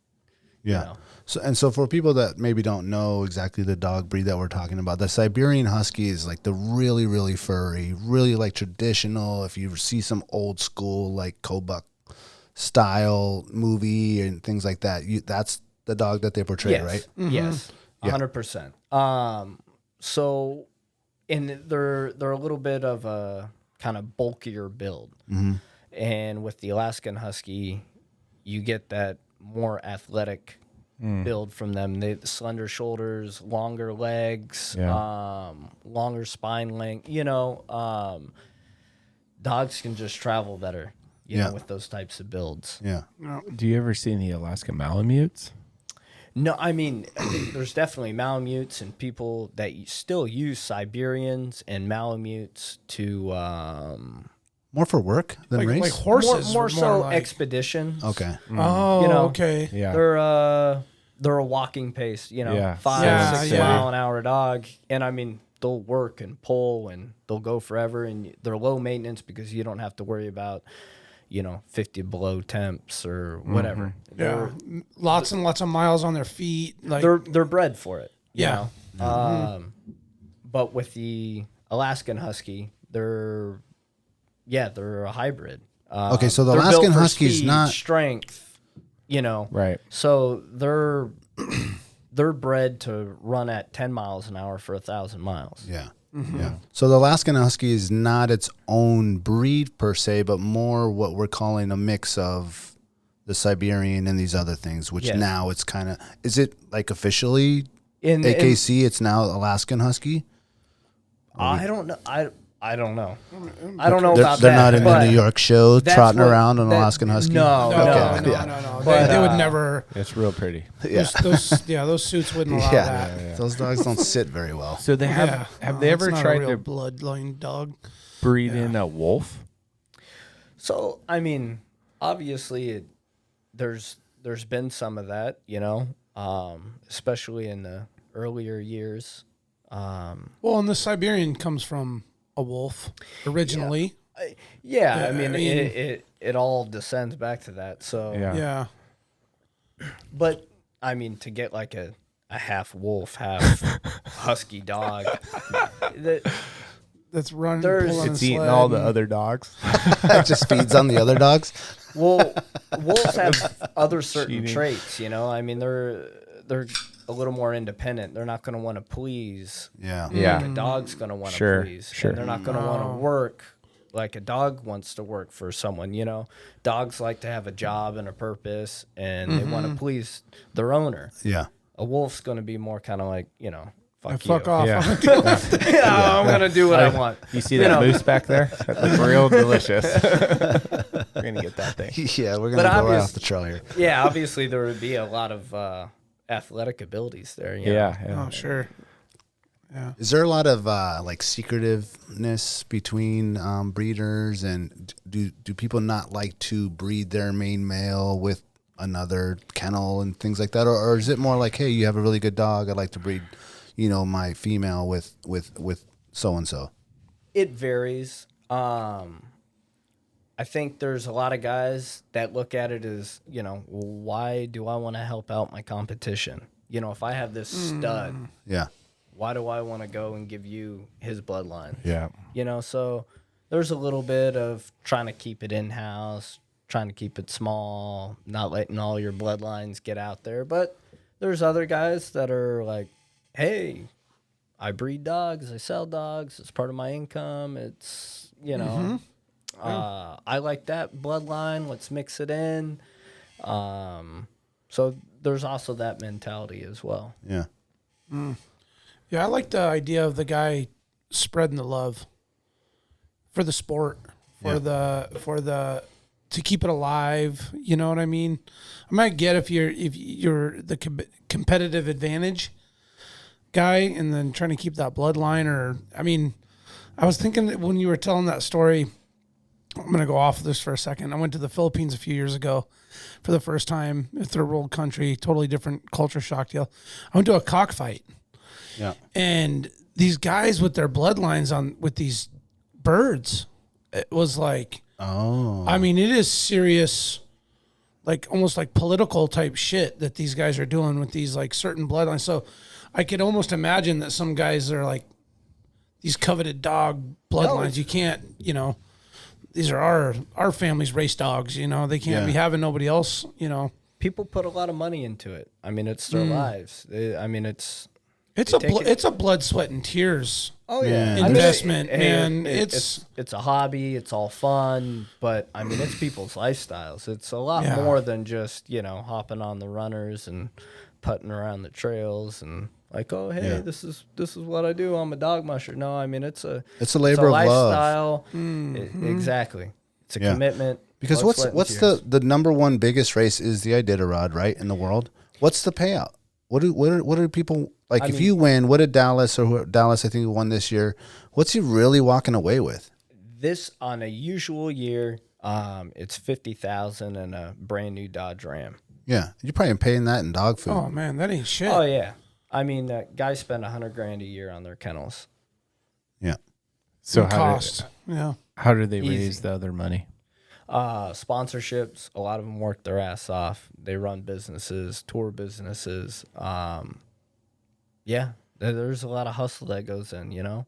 Yeah. So for people that maybe don't know exactly the dog breed that we're talking about, the Siberian Husky is like the really, really furry, really like traditional. If you see some old school like Kobuk style movie and things like that, that's the dog that they portray, right? Mm-hmm. Yes, 100%. So, and they're a little bit of a kind of bulkier build, and with the Alaskan Husky, you get that more athletic build from them. The slender shoulders, longer legs, longer spine length. Dogs can just travel better, with those types of builds. Yeah. Do you ever see any Alaska Malamutes? No, I mean, there's definitely Malamutes and people that still use Siberians and Malamutes to more for work than race. Like horses, more so like... expedition. Okay. Oh, okay. Yeah. They're a walking pace. 5-6 mile an hour dog, and I mean they'll work and pull and they'll go forever, and they're low maintenance because you don't have to worry about 50 below temps or whatever. Yeah, lots and lots of miles on their feet. Like they're bred for it. Yeah. But with the Alaskan Husky, they're a hybrid. Okay, so the they're Alaskan built for Husky is speed, not strength. Right. So they're bred to run at 10 miles an hour for 1,000 miles. Yeah. Yeah. So the Alaskan Husky is not its own breed per se, but more what we're calling a mix of the Siberian and these other things, which now it's kind of, is it like officially AKC? It's now Alaskan Husky? I don't know. I don't know. I don't know about that. They're not in the New York show trotting around an Alaskan Husky? No. But they would never. It's real pretty. Those suits wouldn't allow that. Yeah. Those dogs don't sit very well. So they have they ever tried to bloodline dog breed in a wolf? So I mean, obviously, there's been some of that, especially in the earlier years. Well, and the Siberian comes from a wolf originally. I mean, it all descends back to that. So yeah. But I mean, to get like a half wolf, half husky dog, that's running. It's eating all the other dogs. It just feeds on the other dogs. Well, wolves have other certain traits. I mean, they're a little more independent. They're not going to want to please. Yeah. Like a dog's going to want to please. Sure. And they're not going to want to work like a dog wants to work for someone. Dogs like to have a job and a purpose, and they want to please their owner. Yeah. A wolf's going to be more kind of like, fuck you. Off. Yeah. I'm going to do what I want. You see that moose back there? That looks real delicious. We're going to get that thing. Yeah, we're going to go right off the trail here. Yeah, obviously there would be a lot of athletic abilities there. Yeah. Oh, sure. Yeah. Is there a lot of like secretiveness between breeders, and do people not like to breed their main male with another kennel and things like that, or is it more like, hey, you have a really good dog, I'd like to breed, my female with so and so? It varies. I think there's a lot of guys that look at it as, why do I want to help out my competition? If I have this stud, Yeah. why do I want to go and give you his bloodline? Yeah. So there's a little bit of trying to keep it in-house, trying to keep it small, not letting all your bloodlines get out there. But there's other guys that are like, hey, I breed dogs, I sell dogs, it's part of my income. It's, I like that bloodline, let's mix it in. So there's also that mentality as well. Yeah. Yeah, I like the idea of the guy spreading the love for the sport, for the to keep it alive. You know what I mean? I might get if you're the competitive advantage guy, and then trying to keep that bloodline. Or I was thinking that when you were telling that story, I'm going to go off of this for a second. I went to the Philippines a few years ago for the first time. It's third world country, totally different culture shock deal. I went to a cockfight. Yeah. And these guys with their bloodlines with these birds, it was like, it is serious, like almost like political type shit that these guys are doing with these like certain bloodlines. So I could almost imagine that some guys are like these coveted dog bloodlines. You can't, these are our family's race dogs, they can't be having nobody else, People put a lot of money into it. It's their lives. It's a blood, sweat, and tears. Oh yeah, investment, man. It's a hobby. It's all fun, but it's people's lifestyles. It's a lot more than just hopping on the runners and putting around the trails and like, oh hey, this is what I do. I'm a dog musher. No, it's a labor of lifestyle. love. Exactly. It's a commitment. Because what's the number one biggest race is the Iditarod, right, in the world? What's the payout? What do people like? If you win, what did Dallas I think who won this year? What's he really walking away with? This on a usual year, it's $50,000 and a brand new Dodge Ram. Yeah, you're probably paying that in dog food. Oh man, that ain't shit. Oh yeah, guys spend $100,000 a year on their kennels. Yeah. So how do they raise the other money? Sponsorships. A lot of them work their ass off. They run businesses, tour businesses. There's a lot of hustle that goes in,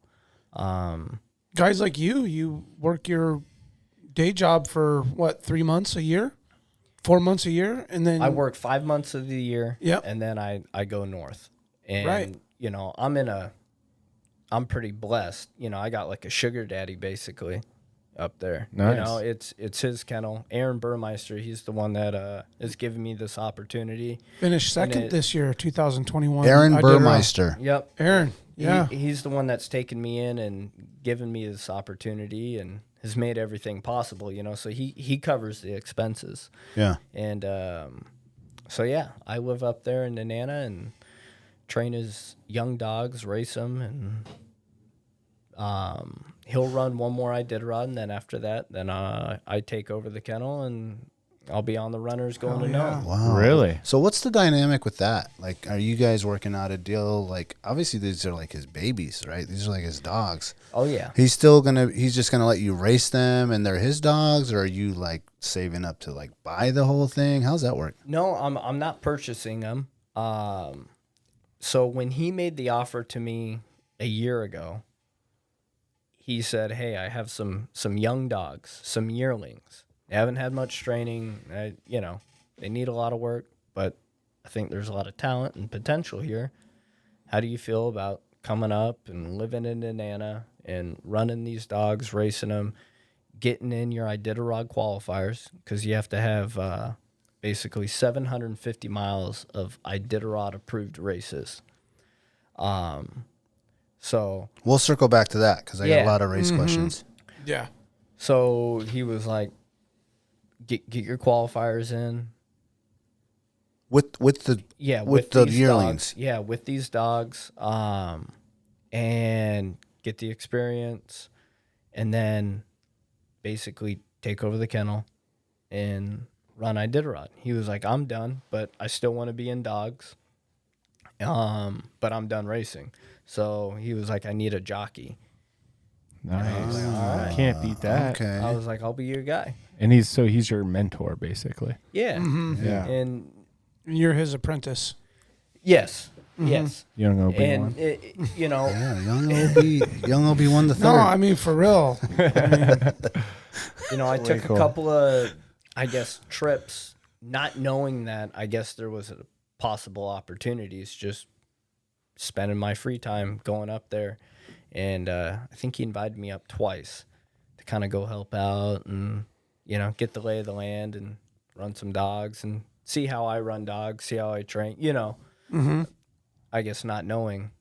Guys like you work your day job for what, 3 months a year, 4 months a year, and then I work 5 months of the year. Yep. And then I go north. And right. I'm pretty blessed. I got like a sugar daddy basically up there. Nice. It's his kennel. Aaron Burmeister, he's the one that has given me this opportunity. Finished second this year, 2021. Aaron Burmeister. Yep. Aaron. Yeah. He's the one that's taken me in and given me this opportunity and has made everything possible, so he covers the expenses. Yeah. And I live up there in Nenana and train his young dogs, race them, and he'll run one more Iditarod, and then after that, I take over the kennel, and I'll be on the runners going to know. Wow. Really? So what's the dynamic with that? Like, are you guys working out a deal? Like, obviously these are like his babies, right? These are like his dogs. Oh, yeah. He's just going to let you race them and they're his dogs, or are you like saving up to like buy the whole thing? How's that work? No, I'm not purchasing them. So when he made the offer to me a year ago, he said, hey, I have some young dogs, some yearlings. They haven't had much training. They need a lot of work, but I think there's a lot of talent and potential here. How do you feel about coming up and living in Nenana and running these dogs, racing them, getting in your Iditarod qualifiers? Because you have to have basically 750 miles of Iditarod approved races. So we'll circle back to that because I got a lot of race questions. Yeah. So he was like, get your qualifiers in. With the yearlings. Dogs. Yeah, with these dogs. and get the experience, and then basically take over the kennel and run Iditarod. He was like, I'm done, but I still want to be in dogs. But I'm done racing. So he was like, I need a jockey. Nice. Like, all right. Can't beat that. Okay. I was like, I'll be your guy. And he's your mentor, basically. Yeah. Yeah. And You're his apprentice. yes. Yes. Young Obi-Wan. And, you know, Yeah, young Obi-Wan the third. No, I mean, for real. you know, I took cool. a couple of, I guess, trips, not knowing that I guess there was a possible opportunities, just spending my free time going up there. And I think he invited me up twice to kind of go help out and, you know, get the lay of the land and run some dogs and see how I run dogs, see how I train, you know. I guess not knowing.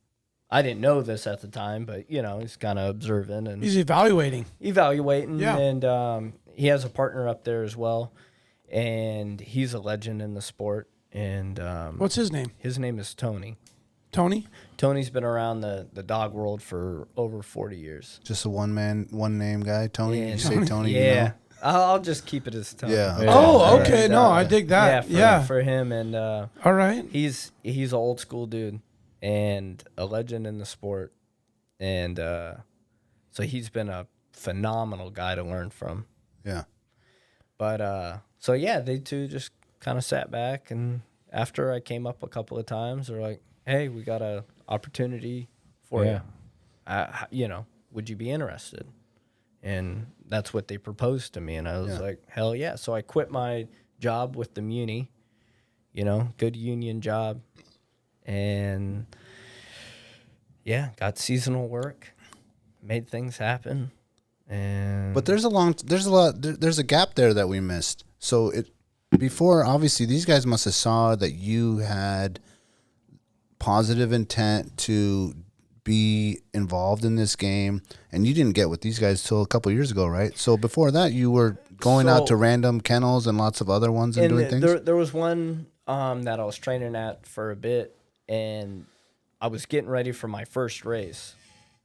I didn't know this at the time, but, you know, he's kind of observing and He's evaluating. evaluating. Yeah. And he has a partner up there as well. And he's a legend in the sport. And What's his name? his name is Tony. Tony? Tony's been around the dog world for over 40 years. Just a one name guy, Tony. And- You say Tony. Yeah. I'll just keep it as Tony. Yeah. Oh, okay. And, No, I dig that. Yeah. For him. And All right. he's an old school dude and a legend in the sport. And so he's been a phenomenal guy to learn from. Yeah. But so yeah, they two just kind of sat back, and after I came up a couple of times, they're like, "Hey, we got a opportunity for you. You know, would you be interested?" And that's what they proposed to me, and I was like, "Hell yeah!" So I quit my job with the Muni, you know, good union job, and yeah, got seasonal work, made things happen. And But there's a gap there that we missed. So before, obviously, these guys must have saw that you had positive intent to be involved in this game, and you didn't get with these guys till a couple of years ago, right? So before that, you were going out to random kennels and lots of other ones and doing things. There was one that I was training at for a bit, and I was getting ready for my first race.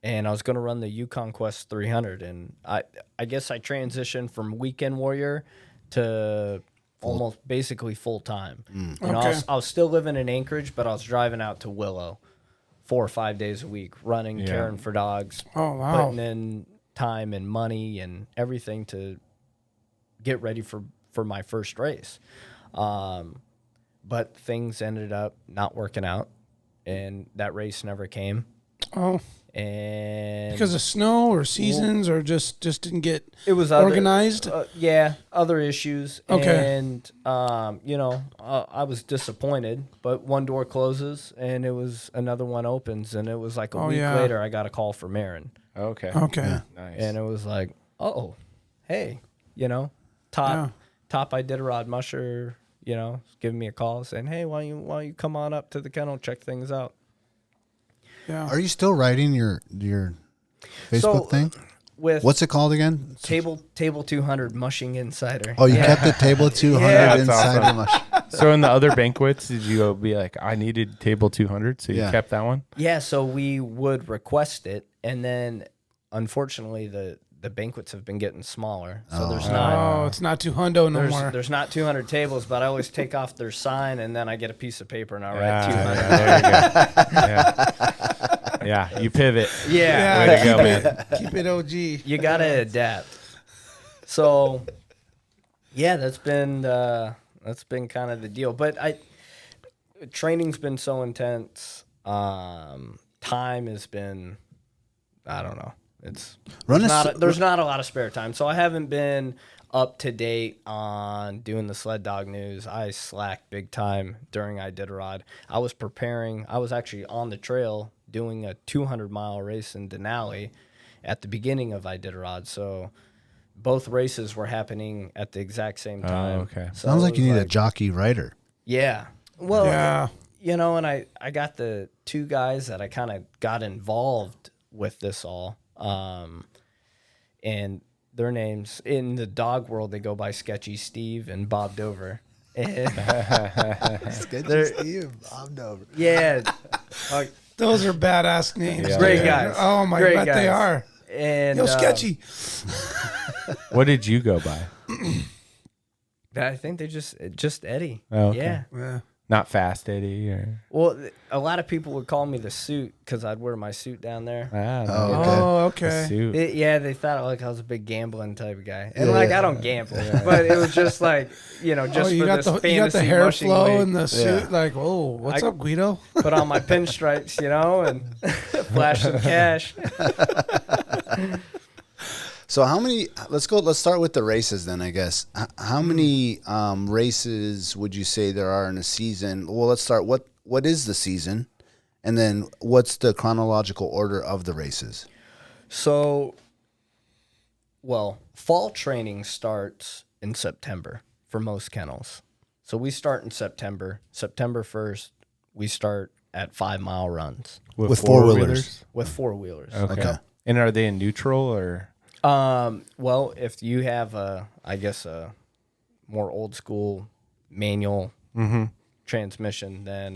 And I was going to run the Yukon Quest 300, and I guess I transitioned from weekend warrior to almost basically full time. You know, I was still living in Anchorage, but I was driving out to Willow 4 or 5 days a week, running, caring for dogs, putting in time and money and everything to get ready for my first race. But things ended up not working out, and that race never came. Oh. And Because of snow or seasons or just didn't get it was organized? Other issues. Okay. And, you know, I was disappointed, but one door closes and it was another one opens. And it was like a week later, I got a call from Aaron. Okay. Okay. Nice. And it was like, oh, hey, you know, top Iditarod Musher, you know, giving me a call saying, hey, why don't you come on up to the kennel, check things out. Yeah. Are you still writing your Facebook thing? What's it called again? Table 200 Mushing Insider. Oh, you kept the table 200 Yeah. inside That's the mush. So in the other banquets, did you be like, I needed table 200, so you kept that one? Yeah, so we would request it, and then unfortunately the banquets have been getting smaller. So there's not Oh, it's not too hundo no more. there's not 200 tables, but I always take off their sign and then I get a piece of paper and I write 200. There you go. Yeah, you pivot. Yeah. Way to go, man. Keep it OG. You got to adapt. So yeah, that's been kind of the deal. But training's been so intense. Time has been, I don't know. There's not a lot of spare time, so I haven't been up to date on doing the sled dog news. I slacked big time during Iditarod. I was preparing. I was actually on the trail doing a 200-mile race in Denali at the beginning of Iditarod. So both races were happening at the exact same time. Oh, okay. So Sounds it like you was need a jockey writer. Yeah. Well, Yeah. you know, and I got the two guys that I kind of got involved with this all. And their names in the dog world, they go by Sketchy Steve and Bob Dover. And Sketchy Steve, I'm over. yeah, Those are badass names. Yeah. Great dude. guys. Oh my Great god, they guys. are. And Yo, sketchy. What did you go by? I think they just Eddie. Oh, okay. Yeah. Yeah. Not Fast Eddie or. Well, a lot of people would call me the suit because I'd wear my suit down there. Oh, nice. okay. Oh, The okay. suit. Yeah, they thought like I was a big gambling type of guy, and Yeah, like yeah. I don't gamble, but it was just like just You for got this the you got the fantasy hair mushing flow league. and the suit. Yeah. Like, whoa, what's I- up, Guido? Put on my pinstripes, and flash some cash. So how many? Let's start with the races then. I guess. How many races would you say there are in a season? Well, let's start. What is the season, and then what's the chronological order of the races? So, well, fall training starts in September for most kennels. So we start in September. September 1st, we start at 5 mile runs With four-wheelers? with 4-wheelers. Okay. And are they in neutral or? Well, if you have a more old school manual transmission, then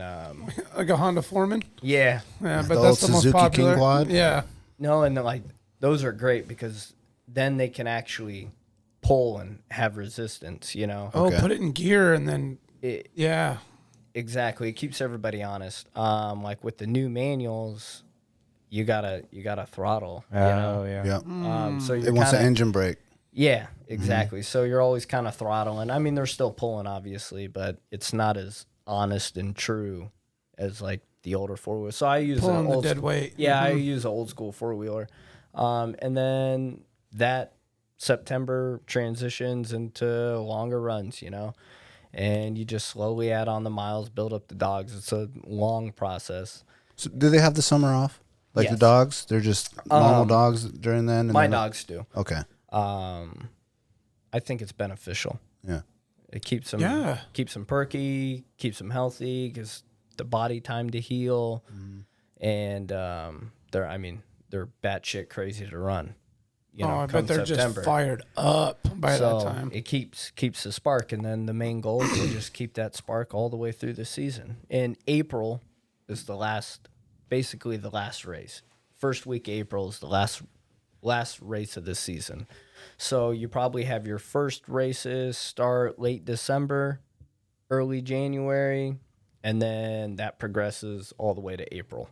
Like a Honda Foreman. yeah, Yeah, The but old that's the most Suzuki popular. King Quad? Yeah. no, and like those are great because then they can actually pull and have resistance. Oh, Okay. put it in gear and then It, yeah. exactly, it keeps everybody honest. Like with the new manuals, you gotta throttle. Oh, yeah. Yeah. So It you're wants an kinda, engine brake. yeah, exactly. So you're always kind of throttling. I mean, they're still pulling, obviously, but it's not as honest and true as like the older 4-wheeler. So I use Pulling an the old dead school, weight. yeah, I use an old school 4-wheeler, and then that September transitions into longer runs, and you just slowly add on the miles, build up the dogs. It's a long process. So do they have the summer off? Like the Yes. dogs? They're just normal dogs during then? And My then- dogs do. Okay. I think it's beneficial. Yeah. It keeps them Yeah. keeps them perky, keeps them healthy, gives the body time to heal, and they're batshit crazy to run. I come bet they're September. just fired up by So that time. it keeps the spark, and then the main goal is to just keep that spark all the way through the season. And April is basically the last race. First week of April is the last race of the season. So you probably have your first races start late December, early January, and then that progresses all the way to April.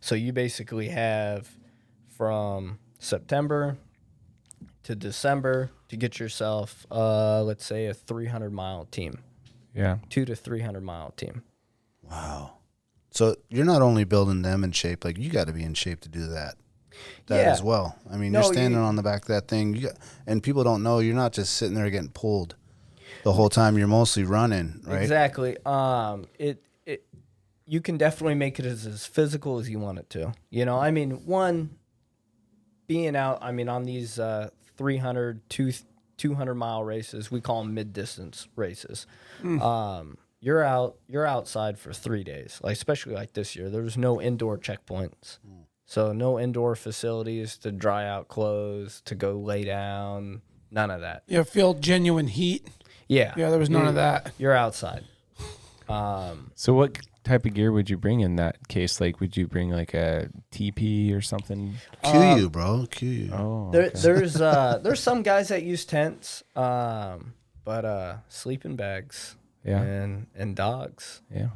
So you basically have from September to December to get yourself, let's say, a 300-mile team, Yeah. 200 to 300-mile team. Wow. So you're not only building them in shape, like you got to be in shape to do that Yeah. as well. I mean, No, you're standing on the back of that thing, and people don't know you're not just sitting there getting pulled the whole time. You're mostly running, right? Exactly. You can definitely make it as physical as you want it to. I mean, being out, on these 300, 200-mile races, we call them mid-distance races. You're outside for 3 days, like especially like this year. There was no indoor checkpoints, so no indoor facilities to dry out clothes, to go lay down, none of that. You feel genuine heat. Yeah, Yeah, there was none of that. You're outside. So what type of gear would you bring in that case? Like, would you bring like a TP or something? Cue you, bro. Cue you. Oh, There's some guys that use tents, but sleeping bags yeah. and dogs. Yeah.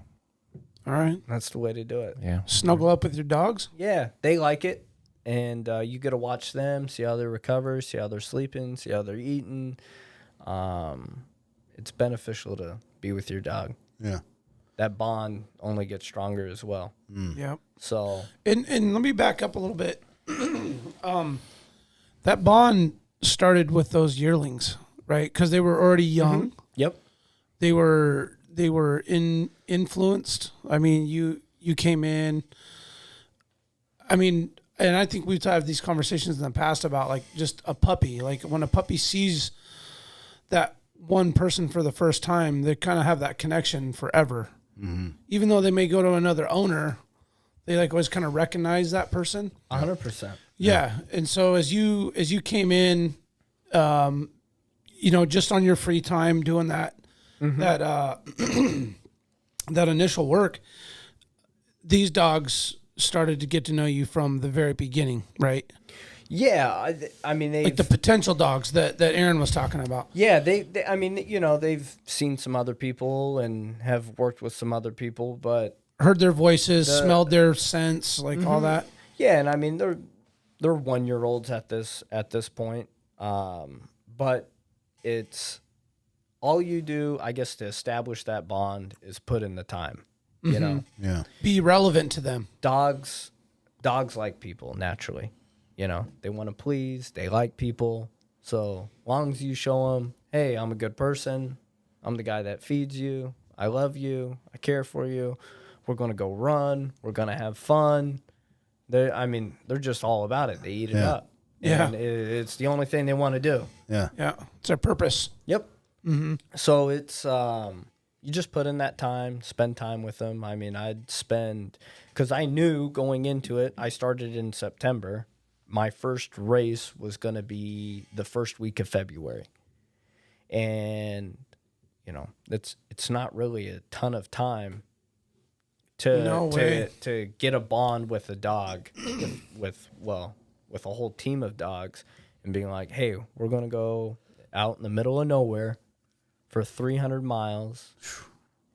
All right. That's the way to do it. Yeah. Snuggle up with your dogs. Yeah, they like it, and you get to watch them, see how they recover, see how they're sleeping, see how they're eating. It's beneficial to be with your dog. Yeah. That bond only gets stronger as well. Yep. So And let me back up a little bit. That bond started with those yearlings, right? Because they were already young. yep, They were influenced. I mean, you came in. I mean, and I think we've had these conversations in the past about like just a puppy. Like when a puppy sees that one person for the first time, they kind of have that connection forever. Even though they may go to another owner, they like always kind of recognize that person. 100%. Yeah. And so as you came in, just on your free time doing that, that initial work, these dogs started to get to know you from the very beginning, right? Yeah, I mean, like the potential dogs that Aaron was talking about. Yeah, they I mean, you know, they've seen some other people and have worked with some other people, but heard their voices, smelled their scents, like all that. Yeah, and I mean, they're 1-year-olds at this point, but it's all you do, I guess, to establish that bond is put in the time. You know, be relevant to them. Dogs like people naturally. You know, they want to please. They like people. So long as you show them, hey, I'm a good person. I'm the guy that feeds you. I love you. I care for you. We're going to go run. We're going to have fun. They're just all about it. They eat it up. Yeah. And it's the only thing they want to do. Yeah. Yeah. It's their purpose. Yep. Mm-hmm. So it's, you just put in that time, spend time with them. I mean, because I knew going into it, I started in September. My first race was going to be the first week of February. And, you know, it's not really a ton of time to get a bond with a dog, with a whole team of dogs, and being like, hey, we're going to go out in the middle of nowhere for 300 miles,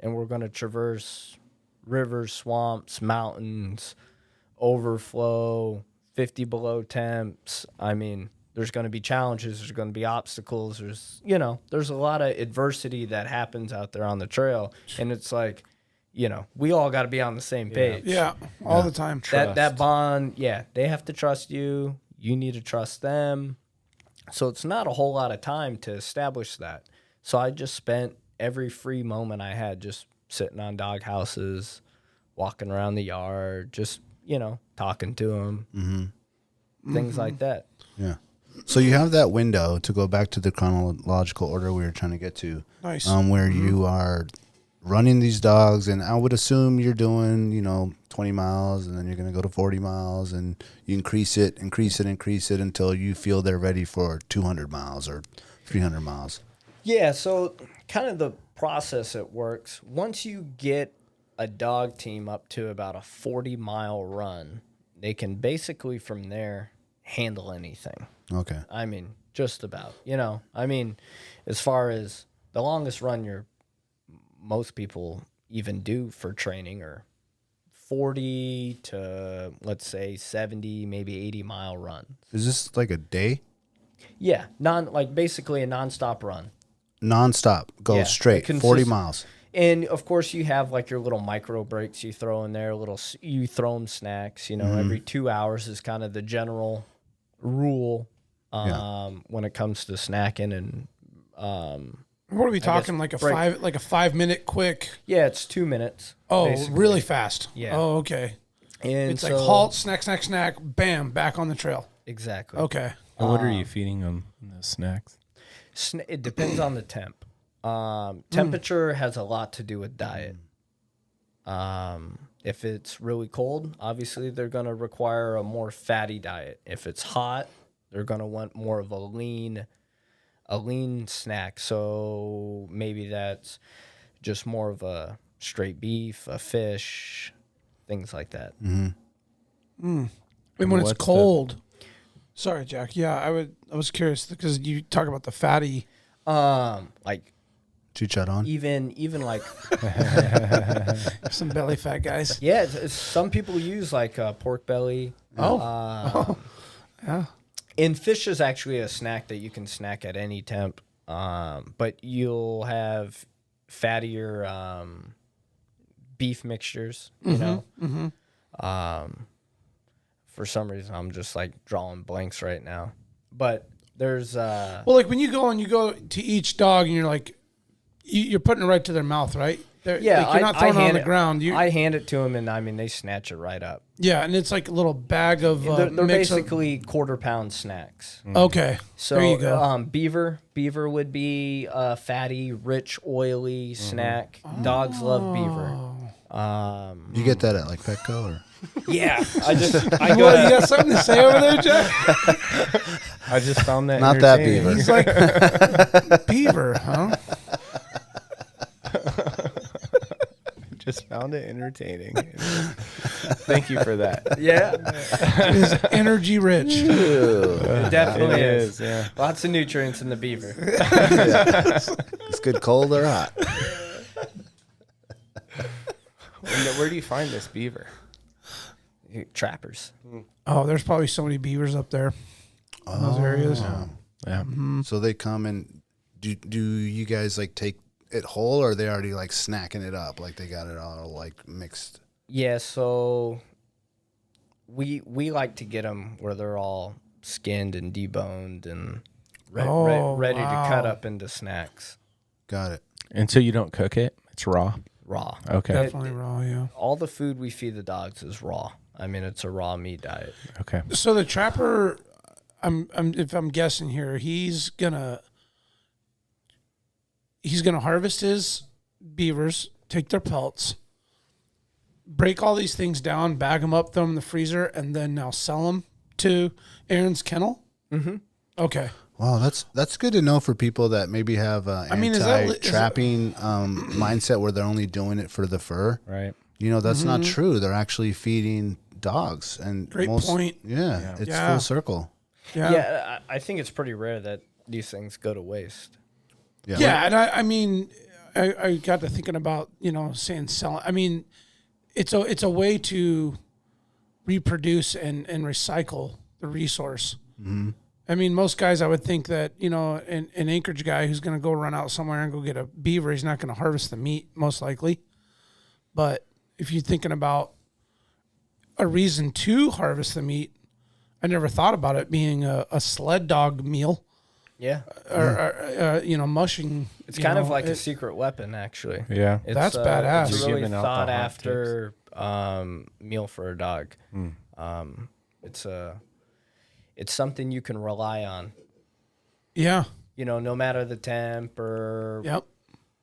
and we're going to traverse rivers, swamps, mountains, overflow, 50 below temps. I mean, there's going to be challenges. There's going to be obstacles. There's a lot of adversity that happens out there on the trail. And it's like, you know, we all got to be on the same page. Yeah, all the time. That bond, they have to trust you. You need to trust them. So it's not a whole lot of time to establish that. So I just spent every free moment I had just sitting on dog houses, walking around the yard, just, you know, talking to them, things like that. Yeah. So you have that window, to go back to the chronological order we were trying to get to. Nice. Where you are running these dogs, and I would assume you're doing, 20 miles, and then you're going to go to 40 miles, and you increase it until you feel they're ready for 200 miles or 300 miles. Yeah, so kind of the process it works. Once you get a dog team up to about a 40-mile run, they can basically from there handle anything. Okay. I mean, just about. I mean, as far as the longest run most people even do for training are 40 to, let's say, 70, maybe 80-mile runs. Is this like a day? Yeah, basically a nonstop run. Nonstop, go straight, 40 miles. And of course, you have like your little micro breaks you throw in there. You throw them snacks. Every 2 hours is kind of the general rule when it comes to snacking and. What are we talking? Like a 5-minute quick? Yeah, it's 2 minutes. Oh, basically. really fast. Yeah. Oh, okay. And it's like halt, snack, bam, back on the trail. Exactly. Okay. What are you feeding them in the snacks? It depends on the temp. Temperature has a lot to do with diet. If it's really cold, obviously they're going to require a more fatty diet. If it's hot, they're going to want more of a lean snack. So maybe that's just more of a straight beef, a fish, things like that. Mm-hmm. And when it's cold, sorry, Jack. Yeah, I was curious because you talk about the fatty, like Chicharron. Even like some belly fat guys. Yeah, some people use like pork belly. Yeah. And fish is actually a snack that you can snack at any temp, but you'll have fattier beef mixtures. For some reason, I'm just like drawing blanks right now. But there's well, like when you go to each dog and you're like, you're putting it right to their mouth, right? Like you're not throwing it on the ground. I hand it to them, and I mean they snatch it right up. Yeah, and it's like a little bag of. They're basically quarter-pound snacks. Okay, so there you go. Beaver would be a fatty, rich, oily snack. Dogs love beaver. You get that at like Petco or? Yeah, you got something to say over there, Jack? I just found that. Not that beaver. He's like beaver, huh? just found it entertaining. Thank you for that. Yeah, It is energy rich. it definitely It is. yeah. Lots of nutrients in the beaver. It's good cold or hot. Where do you find this beaver? Trappers. Oh, there's probably so many beavers up there in those areas. Yeah. So they come and do you guys like take it whole, or are they already like snacking it up, like they got it all like mixed? Yeah, so we like to get them where they're all skinned and deboned and ready to cut up into snacks. Got it. And so you don't cook it? It's raw? Raw. Okay. Definitely raw, yeah. All the food we feed the dogs is raw. I mean, it's a raw meat diet. Okay. So the trapper, if I'm guessing here, he's gonna harvest his beavers, take their pelts, break all these things down, bag them up, throw them in the freezer, and then now sell them to Aaron's kennel. Mm-hmm. Okay. Wow, that's good to know for people that maybe have is that trapping mindset where they're only doing it for the fur. Right. You know, that's not true. They're actually feeding dogs, and Great point. Yeah, it's Yeah. full circle. Yeah, I think it's pretty rare that these things go to waste. Yeah, and I mean, I got to thinking about, saying selling. I mean, it's a way to reproduce and recycle the resource. Mm-hmm. I mean, most guys, I would think that, an Anchorage guy who's going to go run out somewhere and go get a beaver, he's not going to harvest the meat, most likely. But if you're thinking about a reason to harvest the meat, I never thought about it being a sled dog meal. Yeah. Or mushing. It's kind of like a secret weapon, actually. Yeah. It's, That's badass. It's a really Giving out the thought hot after meal for a dog. It's something you can rely on. Yeah. No matter the temp or Yep.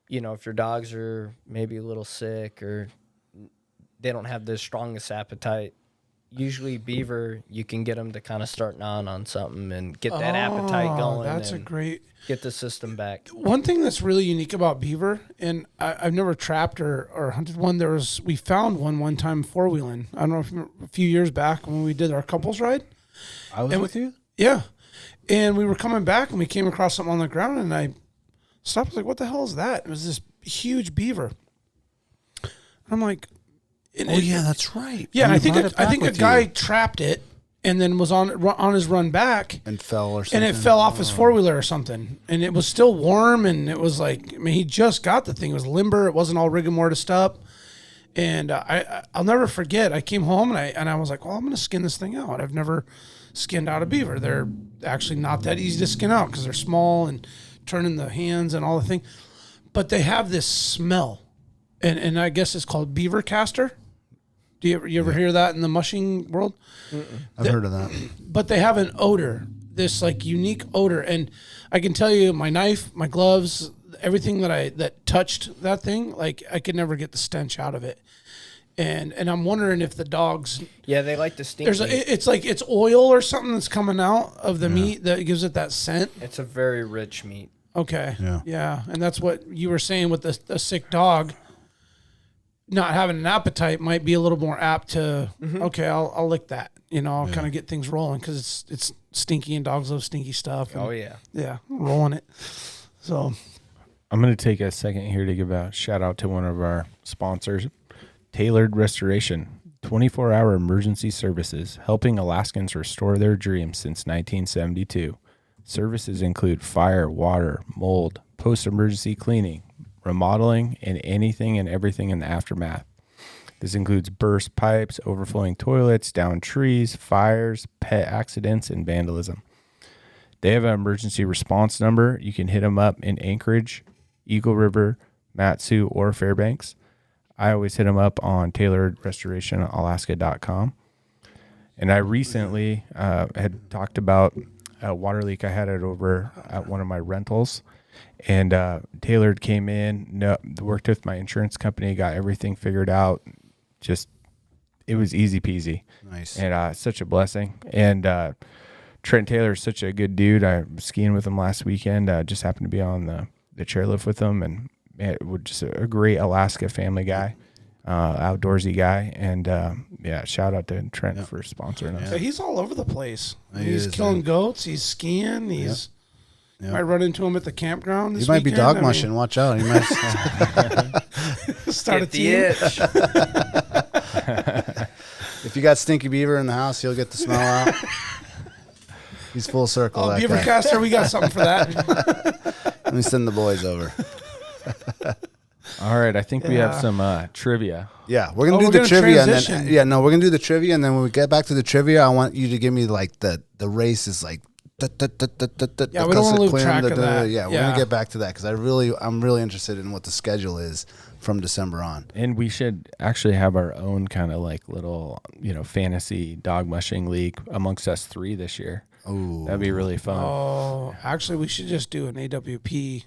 If your dogs are maybe a little sick or they don't have the strongest appetite. Usually beaver, you can get them to kind of start gnawing on something and get that appetite going. That's a and great. get the system back. One thing that's really unique about beaver, and I've never trapped or hunted one. We found one time four-wheeling. I don't know if a few years back when we did our couples ride. I was with you? Yeah. And we were coming back and we came across something on the ground and I stopped. I was like, what the hell is that? It was this huge beaver. I'm like, yeah, that's right. yeah. And I You think brought it I back think a with guy you. trapped it and then was on his run back And fell or something. and it fell off his four-wheeler or something. And it was still warm and it was like, I mean, he just got the thing. It was limber. It wasn't all rigor mortised up. And I'll never forget. I came home and I was like, well, I'm going to skin this thing out. I've never skinned out a beaver. They're actually not that easy to skin out because they're small and turning the hands and all the thing. But they have this smell. And I guess it's called beaver castor. Do you ever hear that in the mushing world? I've heard of that. But they have an odor, this like unique odor. And I can tell you my knife, my gloves, everything that touched that thing, like I could never get the stench out of it. And I'm wondering if the dogs, Yeah, they like to stink. it's like it's oil or something that's coming out of the meat that gives it that scent. It's a very rich meat. Okay. Yeah. And that's what you were saying with the sick dog. Not having an appetite might be a little more apt to, okay, I'll lick that. I'll kind of get things rolling because it's stinky and dogs love stinky stuff. And, Oh, yeah. Yeah, rolling it. So, I'm going to take a second here to give a shout out to one of our sponsors, Tailored Restoration, 24-hour emergency services, helping Alaskans restore their dreams since 1972. Services include fire, water, mold, post-emergency cleaning, remodeling, and anything and everything in the aftermath. This includes burst pipes, overflowing toilets, downed trees, fires, pet accidents, and vandalism. They have an emergency response number. You can hit them up in Anchorage, Eagle River, Matsu, or Fairbanks. I always hit them up on tailoredrestorationalaska.com. And I recently had talked about a water leak I had over at one of my rentals. And Tailored came in, worked with my insurance company, got everything figured out. Just, it was easy peasy. Nice. And such a blessing. And Trent Taylor is such a good dude. I was skiing with him last weekend. Just happened to be on the chairlift with him. And it was just a great Alaska family guy. outdoorsy guy. And shout out to Trent for sponsoring us. Yeah, he's all over the place. He He's is, killing man. goats. He's skiing. He's might run into him at the campground. This You might be weekend. dog mushing. Watch out. You might Start a Get the team. itch. If you got Stinky Beaver in the house, he'll get the smell out. He's full circle. Oh, that guy. Beavercaster, we got something for that. Let me send the boys over. All right, I think we have some trivia. Yeah, we're gonna Oh, do we're the gonna trivia, transition. and then we're gonna do the trivia, and then when we get back to the trivia, I want you to give me like the race is like. Yeah, we don't want to lose track of that. Yeah, we're gonna get back to that because I'm really interested in what the schedule is from December on. And we should actually have our own kind of like little, fantasy dog mushing league amongst us 3 this year. Oh, That'd be really fun. Oh, actually, we should just do an AWP.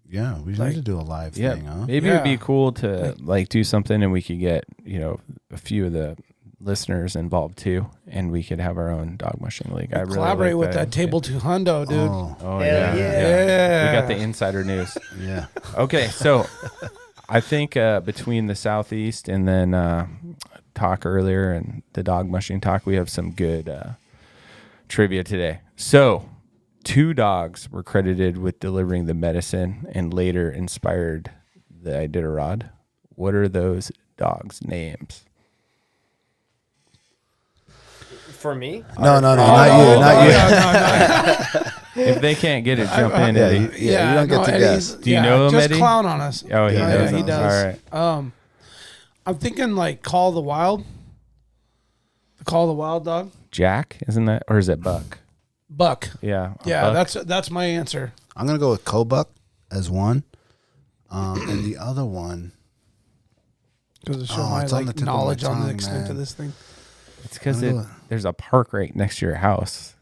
yeah, we need to do a live thing, huh? Maybe it'd be cool to like do something and we could get, a few of the listeners involved too, and we could have our own dog mushing league. I really Collaborate like with that Table 2 Hundo, dude. Oh, yeah. yeah. We got the insider news. yeah. Okay, so I think between the Southeast and then talk earlier and the dog mushing talk, we have some good trivia today. So 2 dogs were credited with delivering the medicine and later inspired the Iditarod. What are those dogs' names? For me? No, not you. If they can't get it, jump in, Yeah, Eddie. you don't get to Eddie's- guess. Do you know him, just Eddie? clown on us. Oh, he knows he them. does. All right. I'm thinking like Call of the Wild. The Call of the Wild dog. Jack, isn't that? Or is it Buck? Buck. Yeah. Yeah, Buck. that's my answer. I'm gonna go with Kobuck as one, and the other one. Because it shows Oh, my it's on the tip of my knowledge on the tongue, extent man. of this thing. It's because I'm gonna- there's a park right next to your house.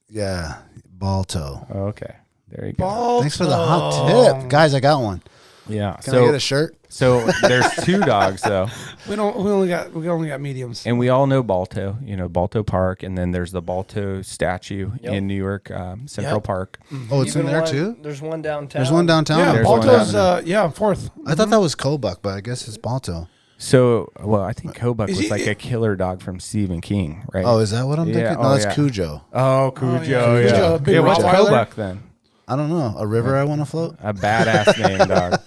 Yeah, Balto. Oh, okay. There you go. Balto. Thanks for the hot tip, guys. I got one. Yeah. Can I get a shirt? So there's 2 dogs though, We only got mediums. and we all know Balto. Balto Park, and then there's the Balto statue in New York Central Yep. Park. Oh, it's in Even there one- too. There's one downtown. There's one downtown. Yeah, There's one Balto's down fourth. I thought that was Kobuck, but I guess it's Balto. So, well, I think Kobuck Is was he- like a killer dog from Stephen King, right? Oh, is that what I'm Yeah, thinking? No, that's yeah. Cujo. Oh, Cujo. yeah. Cujo, big Yeah, what's Rottweiler? Kobuck then? I don't know. A river I want to float. A badass name dog.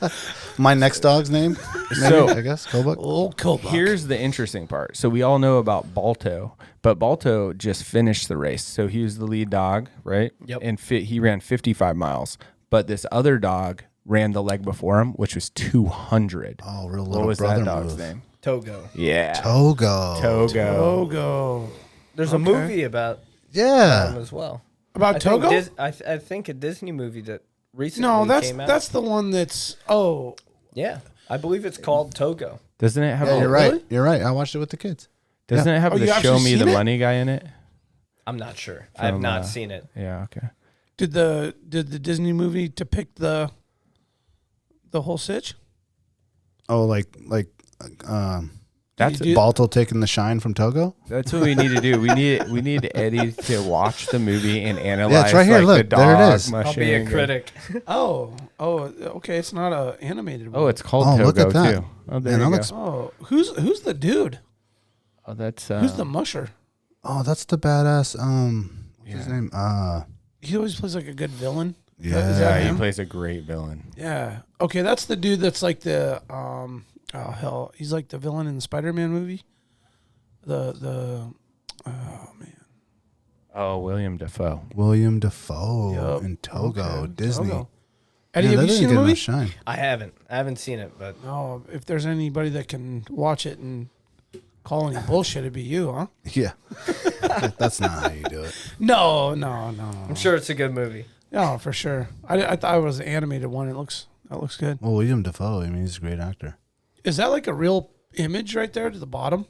My next dog's name. Maybe, So- I guess Kobuck. Old Kobuck. Here's the interesting part. So we all know about Balto, but Balto just finished the race. So he was the lead dog, right? Yep. And he ran 55 miles. But this other dog ran the leg before him, which was 200. Oh, real What little was brother that dog's move. name? Togo. Yeah. Togo. Togo. Togo. There's a movie about Yeah. him as well. About I think Togo? I think a Disney movie that recently No, came out. that's the one that's Yeah, I believe it's called Togo. Doesn't it have Yeah, a, you're right. really? You're right. I watched it with the kids. Doesn't it have Oh, you the actually Show Me the seen it? Money guy in it? I'm not sure. I have From, not seen it. Yeah, okay. did the Disney movie depict the whole sitch? Oh, like That's you do- Balto taking the shine from Togo. That's what we need to do. We need Eddie to watch the movie and analyze. it's right here. like, Look, the there it dog is. I'll be a mushing and- critic. Oh, okay. It's not a animated one. Oh, it's called Oh, Togo look at that. too. Oh, there Man, that you looks- go. Oh, who's the dude? Oh, that's Who's the musher? Oh, that's the badass. What's his name? He always plays like a good villain. Yeah. Is yeah. that He him? plays a great villain. Yeah. Okay, that's the dude that's like the oh hell, he's like the villain in the Spider-Man movie. The oh man. Oh, William Dafoe. William Dafoe Yup. in Togo, Okay, Disney. Togo. Eddie, Yeah, have that you didn't seen the get movie? enough shine. I haven't seen it, but No. If there's anybody that can watch it and call any bullshit, it'd be you, huh? Yeah, that's not how you do it. No. I'm sure it's a good movie. Yeah, for sure. I thought it was an animated one. That looks good. Well, William Dafoe. I mean, he's a great actor. Is that like a real image right there to the bottom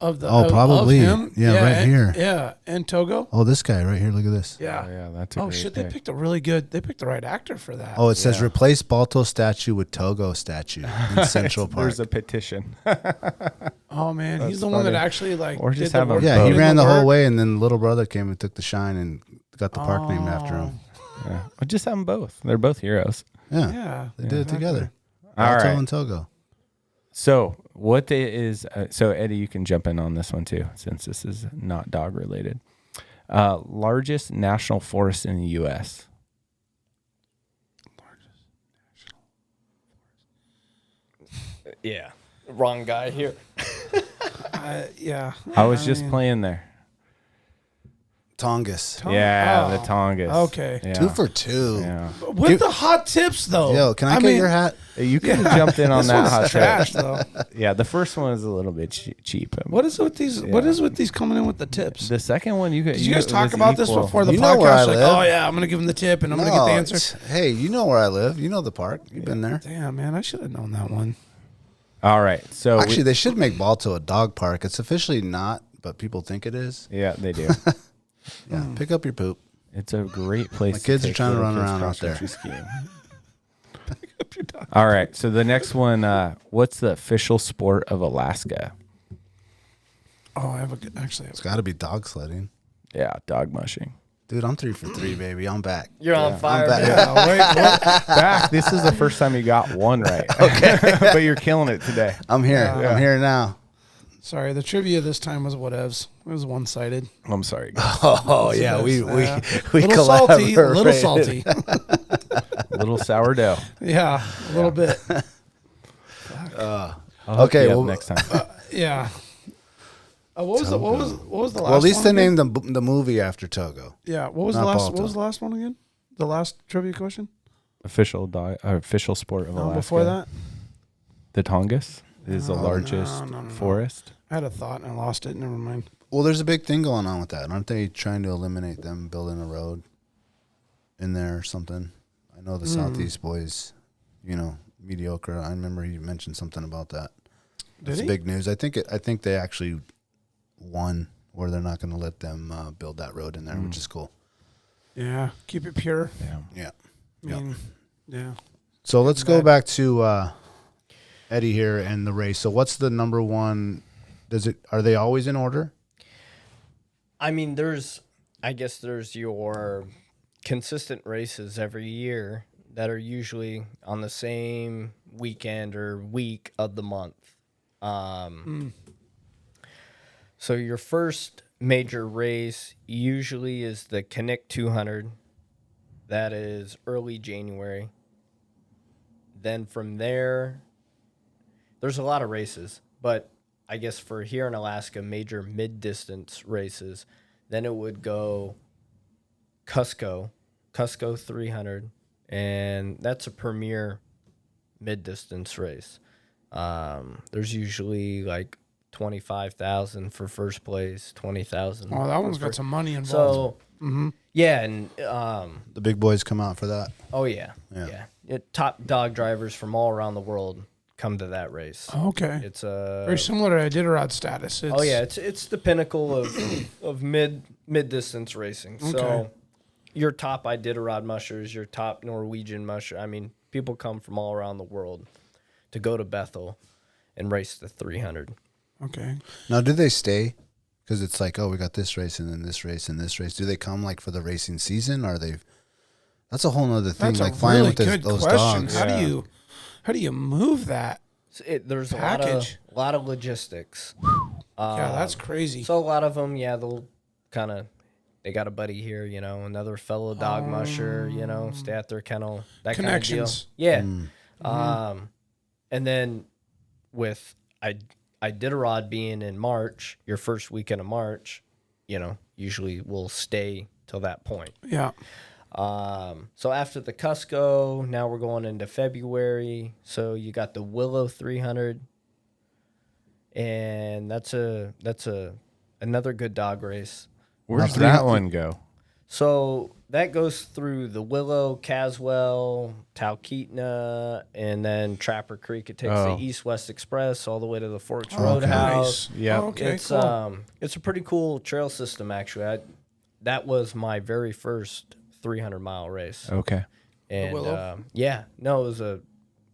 of the? Oh, of probably. him? Yeah, right and- here. Yeah, and Togo. Oh, this guy right here. Look at this. Yeah. Oh, yeah, that's a Oh great shit! pick. They picked a really good. They picked the right actor for that. Oh, it says replace Balto statue with Togo statue in Central Park. There's a petition. Oh man, That's he's the one that funny. actually like. Or did just the have him work- Yeah, Oh. he did ran the whole work. way, and then little brother came and took the shine and got the park named after him. Oh, Yeah. Well, just have them both. They're both heroes. Yeah, Yeah, they did it together. All Balto right. and Togo. So what is so Eddie, you can jump in on this one too, since this is not dog related. Largest national forest in the U.S. Yeah, wrong guy here. Yeah. I was just playing there. Tongass. The Tongass. Okay. Yeah. 2 for 2. Yeah. With the hot tips, though. Yo, can I get your hat? You could have jumped in on that hot trash, trash. though. Yeah, the first one is a little bit cheap. What is with these? What is with these coming in with the tips? The second one, Did you guys talk about this before the You know where I podcast? Like, live. oh yeah, I'm gonna give him the tip, and I'm gonna get the answer. Hey, you know where I live. You know the park. You've been there. Damn, man, I should have known that one. All right. So Actually, they should make Balto a dog park. It's officially not, but people think it is. yeah, they do. Yeah, pick up your poop. It's a great place. My kids are take trying to little run kids around out there. cross-country skiing. All right. So the next one, what's the official sport of Alaska? Oh, I have a good. Actually, It's got to be dog sledding. Yeah, dog mushing. Dude, I'm 3 for 3, baby. I'm back. You're on fire. I'm back. man. wait, what? Back. This is the first time you got one right. Okay. But you're killing it today. I'm here. I'm here now. Sorry, the trivia this time was whatevs. It was one-sided. I'm sorry, guys. Oh, yeah. We Little salty, a little salty. Little sourdough. Yeah, a little bit. I'll hook Okay, you up well, next time. Yeah. What was the last? Well, at least one they again? named the movie after Togo. Yeah. What was Not the last? Balto. What was the last one again? The last trivia question. Official sport of Alaska. Before that, The Tongass is the largest no. forest. I had a thought and I lost it. Never mind. Well, there's a big thing going on with that. Aren't they trying to eliminate them building a road in there or something? I know the Southeast boys, mediocre. I remember he mentioned something about that. Did It's he? big news. I think they actually won where they're not going to let them build that road in there, which is cool. Yeah. Keep it pure. Yeah. Yeah. I mean, yeah. So let's go back to Eddie here and the race. So what's the number one? Are they always in order? I mean, I guess there's your consistent races every year that are usually on the same weekend or week of the month. So your first major race usually is the Connect 200. That is early January. Then from there's a lot of races, but I guess for here in Alaska, major mid-distance races, then it would go Cusco 300, and that's a premier mid-distance race. There's usually like 25,000 for first place, 20,000. Oh, that one's got some money involved. So, yeah, and The big boys come out for that. oh yeah. Top dog drivers from all around the world come to that race. Okay. It's a Very similar to Iditarod status. it's the pinnacle of mid distance racing. So Okay. your top Iditarod mushers, your top Norwegian musher. I mean, people come from all around the world to go to Bethel and race the 300. Okay. Now, do they stay? Because it's like, oh, we got this race and then this race and this race. Do they come like for the racing season? Or they? That's a whole nother thing. That's like a flying really with good those question. dogs. How do you move that? So there's Package. a lot of logistics. Yeah, that's crazy. So a lot of them, they'll kind of, they got a buddy here, another fellow dog musher, stay at their kennel, that Connections. kind of deal. Yeah. And then with Iditarod being in March, your first weekend of March, usually we'll stay till that point. Yeah. So after the Cusco, now we're going into February. So you got the Willow 300, and that's another good dog race. Where's that one go? So that goes through the Willow, Caswell, Talkeetna, and then Trapper Creek. It takes the East-West Express all the way to the Forks Roadhouse. Nice. Yeah. Oh, okay. It's Cool. it's a pretty cool trail system actually. That was my very first 300-mile race. Okay. And Willow? it was a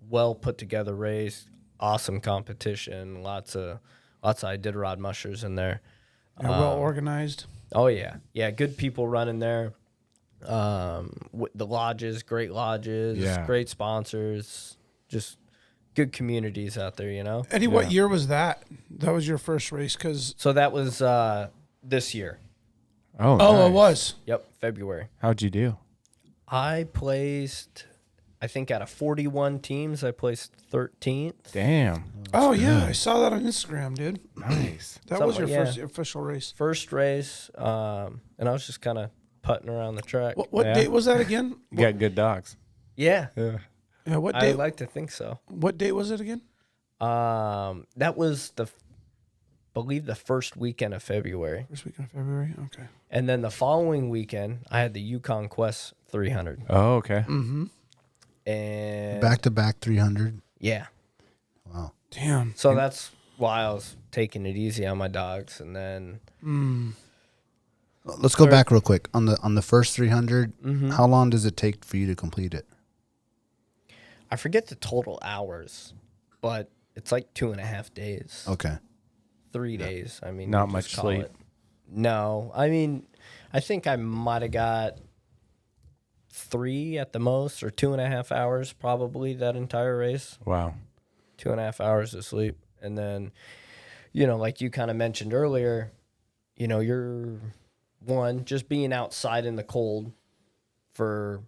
well put together race, awesome competition, lots of Iditarod mushers in there. Well organized. Oh yeah, good people running there. The lodges, great lodges, Yeah. great sponsors, just good communities out there, Eddie, what year was that? That was your first race? So that was this year. Oh, Oh, nice. it was. Yep, February. How'd you do? I placed, I think out of 41 teams, I placed 13th. Damn. Oh, yeah. I saw that on Instagram, dude. Nice. That was Something your like- first official race. First race, and I was just kind of putting around the track. What Yeah. date was that again? You got good dogs. Yeah, Yeah. Yeah, what I date? like to think so. What date was it again? That was believe the first weekend of February. First weekend of February. Okay. And then the following weekend, I had the Yukon Quest 300. Oh, okay. Mm-hmm. And Back-to-back 300. yeah. Wow. Damn. So that's why I was taking it easy on my dogs. And then Let's go back real quick. On the first 300, how long does it take for you to complete it? I forget the total hours, but it's like 2.5 days. Okay. 3 days. I mean, Not you much just call sleep. it. No. I mean, I think I might have got 3 at the most, or 2.5 hours probably that entire race. Wow. 2.5 hours of sleep. And then, like you kind of mentioned earlier, you're just being outside in the cold for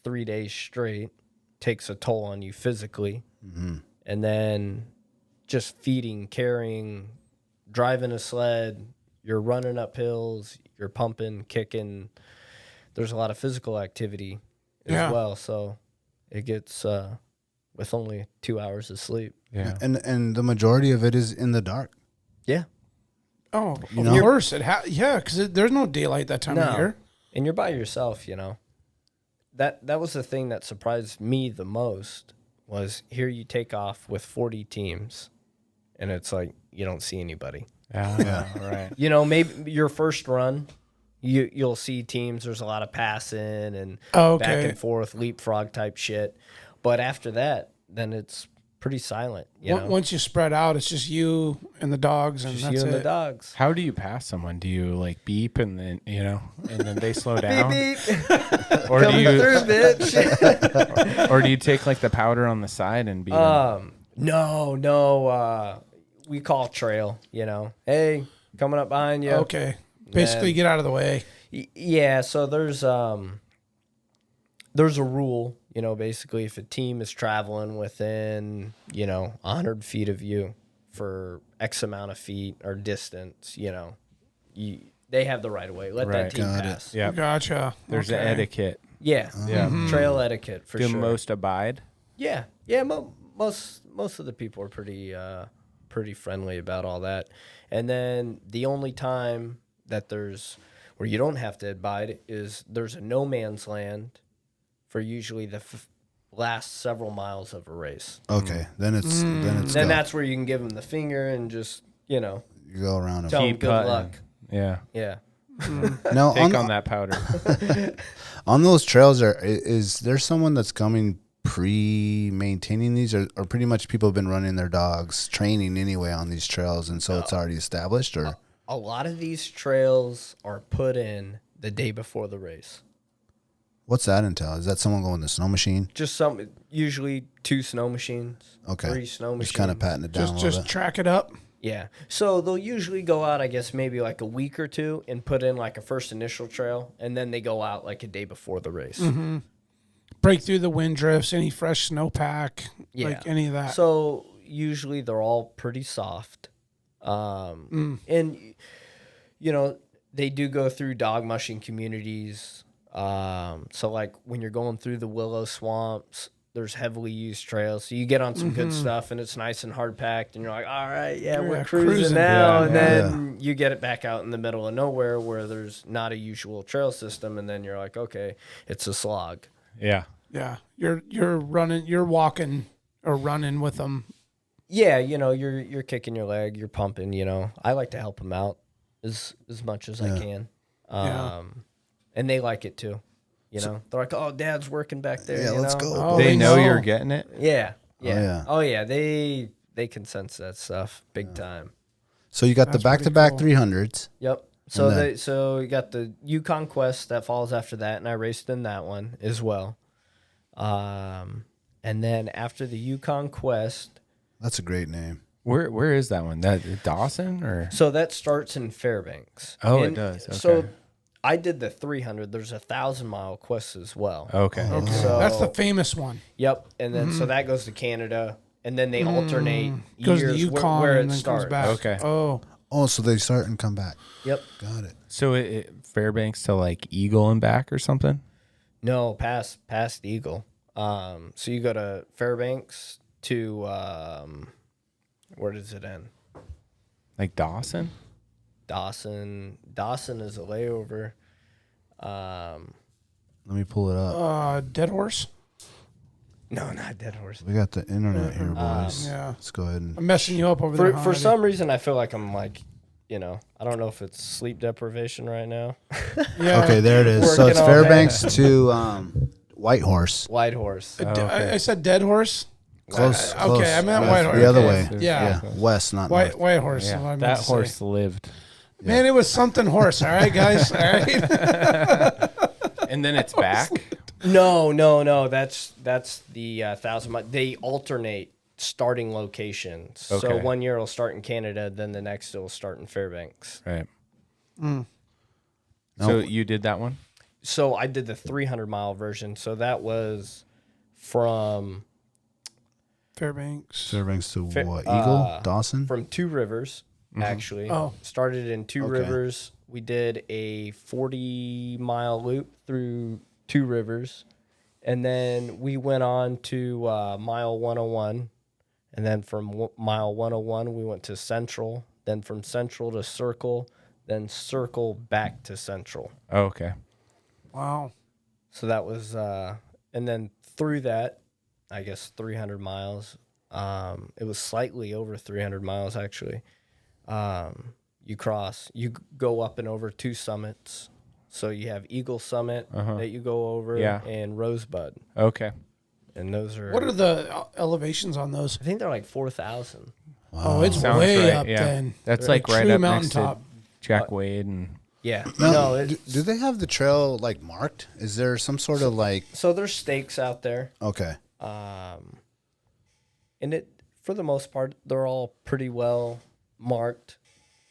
3 days straight takes a toll on you physically. Mm-hmm. And then just feeding, carrying, driving a sled, you're running up hills, you're pumping, kicking. There's a lot of physical activity as well. So it gets with only 2 hours of sleep. Yeah. And the majority of it is in the dark. Yeah. Oh, You of know? course. Because there's no daylight that time of year. And you're by yourself, That was the thing that surprised me the most was here you take off with 40 teams, and it's like you don't see anybody. Yeah. Right. Maybe your first run, you'll see teams. There's a lot of passing and Oh, back okay. and forth, leapfrog type shit. But after that, then it's pretty silent. Once you spread out, it's just you and the dogs, and Just that's you and it. the dogs. How do you pass someone? Do you like beep and then and then they slow down, Beep, beep. or do Coming you through, bitch. or do you take like the powder on the side and beat 'em? No. We call trail. Hey, coming up behind you. Okay. Basically, get out of the way. Yeah, so there's a rule, basically if a team is traveling within, 100 feet of you for X amount of feet or distance, they have the right of way. Let that Right. team Got it. pass. Yeah. Gotcha. There's okay. an etiquette. Yeah. Yeah. Trail etiquette for Do sure. most abide? Yeah. Most of the people are pretty friendly about all that. And then the only time that where you don't have to abide is there's a no man's land for usually the last several miles of a race. Okay. Then it's Then go. that's where you can give them the finger and just, You go around them. tell them Keep good putting. luck. Yeah. Yeah. Now Take on that powder. on those trails, is there someone that's coming pre-maintaining these, or pretty much people have been running their dogs, training anyway on these trails, and so it's already established? Or A lot of these trails are put in the day before the race. what's that entail? Is that someone going the snow machine? Just usually 2 snow machines. Okay. 3 snow machines. Just kind of patting it down a little Just bit. track it up. Yeah. So they'll usually go out, I guess, maybe like a week or two and put in like a first initial trail, and then they go out like a day before the race. Break through the wind drifts, any fresh snowpack, Yeah. like any of that. So usually they're all pretty soft. And, they do go through dog mushing communities. So like when you're going through the willow swamps, there's heavily used trails. So you get on some good stuff and it's nice and hard packed and you're like, all right, yeah, we're Yeah, cruising cruising. now. Yeah, and yeah. then you get it back out in the middle of nowhere where there's not a usual trail system. And then you're like, okay, it's a slog. Yeah. Yeah, you're running, you're walking or running with them. Yeah, you're kicking your leg, you're pumping, I like to help them out as much as I can. Yeah. And they like it too. They're like, "Oh, Dad's working back there." Yeah, let's go. Oh, They know know. you're getting it. Yeah, yeah. Oh yeah, they can sense that stuff big time. So you got That's the back-to-back pretty 300s. Yep. So And then- so you got the Yukon Quest that falls after that, and I raced in that one as well. And then after the Yukon Quest, That's a great name. Where is that one? That Dawson or? so that starts in Fairbanks. Oh, And it does. Okay. So I did the 300. There's 1,000-mile quest as well. Okay. And so, That's the famous one. Yep. And then so that goes to Canada, and then they alternate Goes to the years Yukon where and it then starts. comes back. Okay. Oh, Oh, so they start and come back. Yep. Got it. So Fairbanks to like Eagle and back or something? No, past Eagle. So you go to Fairbanks to where does it end? Like Dawson? Dawson. Dawson is a layover. Let me pull it up. Dead Horse. No, not Dead Horse. We got the internet here, boys. Yeah. Let's go ahead and. I'm messing you up over there. For some reason, I feel like I'm like, I don't know if it's sleep deprivation right now. Yeah. Okay, there it is. So Working it's all Fairbanks to Whitehorse. White Horse. I said Dead Horse. Close. Okay, close. I meant West. Whitehorse. The other Okay. way. Yeah. West, not White north. Horse. is what I meant That to say. horse lived. Man, it was something horse. All right, guys. All right. And then it's back? No. That's the 1,000 mile. They alternate starting locations. So Okay. 1 year it'll start in Canada, then the next it'll start in Fairbanks. Right. No. So you did that one? So I did the 300-mile version. So that was from Fairbanks. Fairbanks to what? Eagle? Dawson? from Two Rivers, actually. Oh. Started in Two Okay. Rivers. We did a 40-mile loop through Two Rivers. And then we went on to mile 101. And then from mile 101, we went to Central. Then from Central to Circle. Then Circle back to Central. Oh, okay. Wow. So that was, and then through that, I guess 300 miles. It was slightly over 300 miles, actually. You go up and over two summits. So you have Eagle Summit that you go over and Rosebud. Okay. And those are, What are the elevations on those? I think they're like 4,000. Oh, it's Sounds way right. up Yeah. then. That's They're like a right true up next mountaintop. to Jack Wade and Yeah. No, No, it, do they have the trail like marked? Is there some sort of like? so there's stakes out there. Okay. And it, for the most part, they're all pretty well marked.